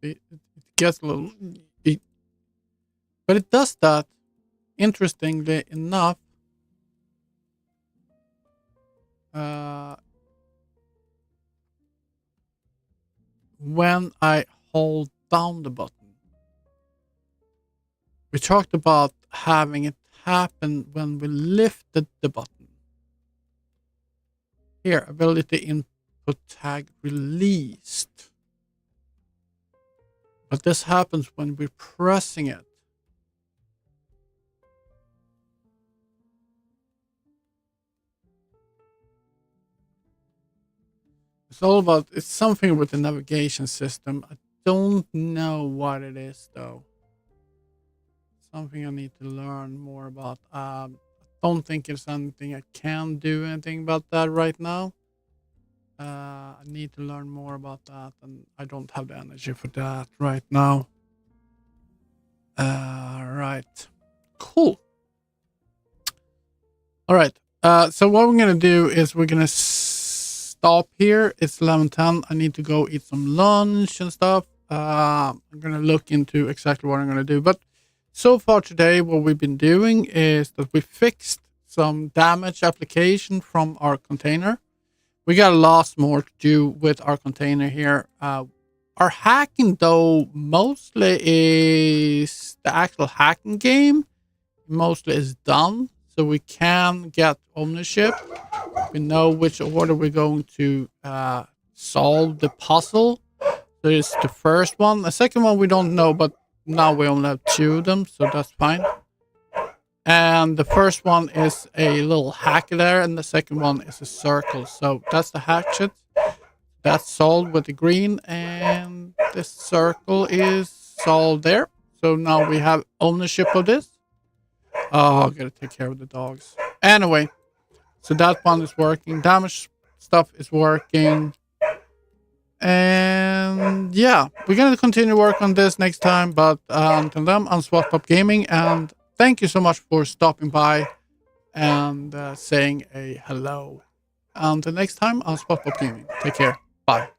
It gets a little, but it does that, interestingly enough, when I hold down the button. We talked about having it happen when we lifted the button. Here, ability input tag released. But this happens when we're pressing it. It's something with the navigation system. I don't know what it is though. Something I need to learn more about. I don't think it's anything I can do anything about that right now. I need to learn more about that, and I don't have the energy for that right now. Right. Cool. All right. So what we're going to do is we're going to stop here. It's 11:10. I need to go eat some lunch and stuff. I'm going to look into exactly what I'm going to do. But so far today, what we've been doing is that we fixed some damage application from our container. We got a lot more to do with our container here. Our hacking, though, mostly is the actual hacking game. Mostly is done, so we can get ownership. We know which order we're going to solve the puzzle. So it's the first one. The second one we don't know, but now we only have 2 of them, so that's fine. And the first one is a little hack there, and the second one is a circle. So that's the hatchet. That's solved with the green, and this circle is solved there. So now we have ownership of this. Oh, I gotta take care of the dogs. Anyway, so that one is working. Damage stuff is working. And yeah, we're gonna continue work on this next time. But until then, I'm Swap Up Gaming, and thank you so much for stopping by and saying a hello. Until next time, I'm Swap Up Gaming. Take care. Bye.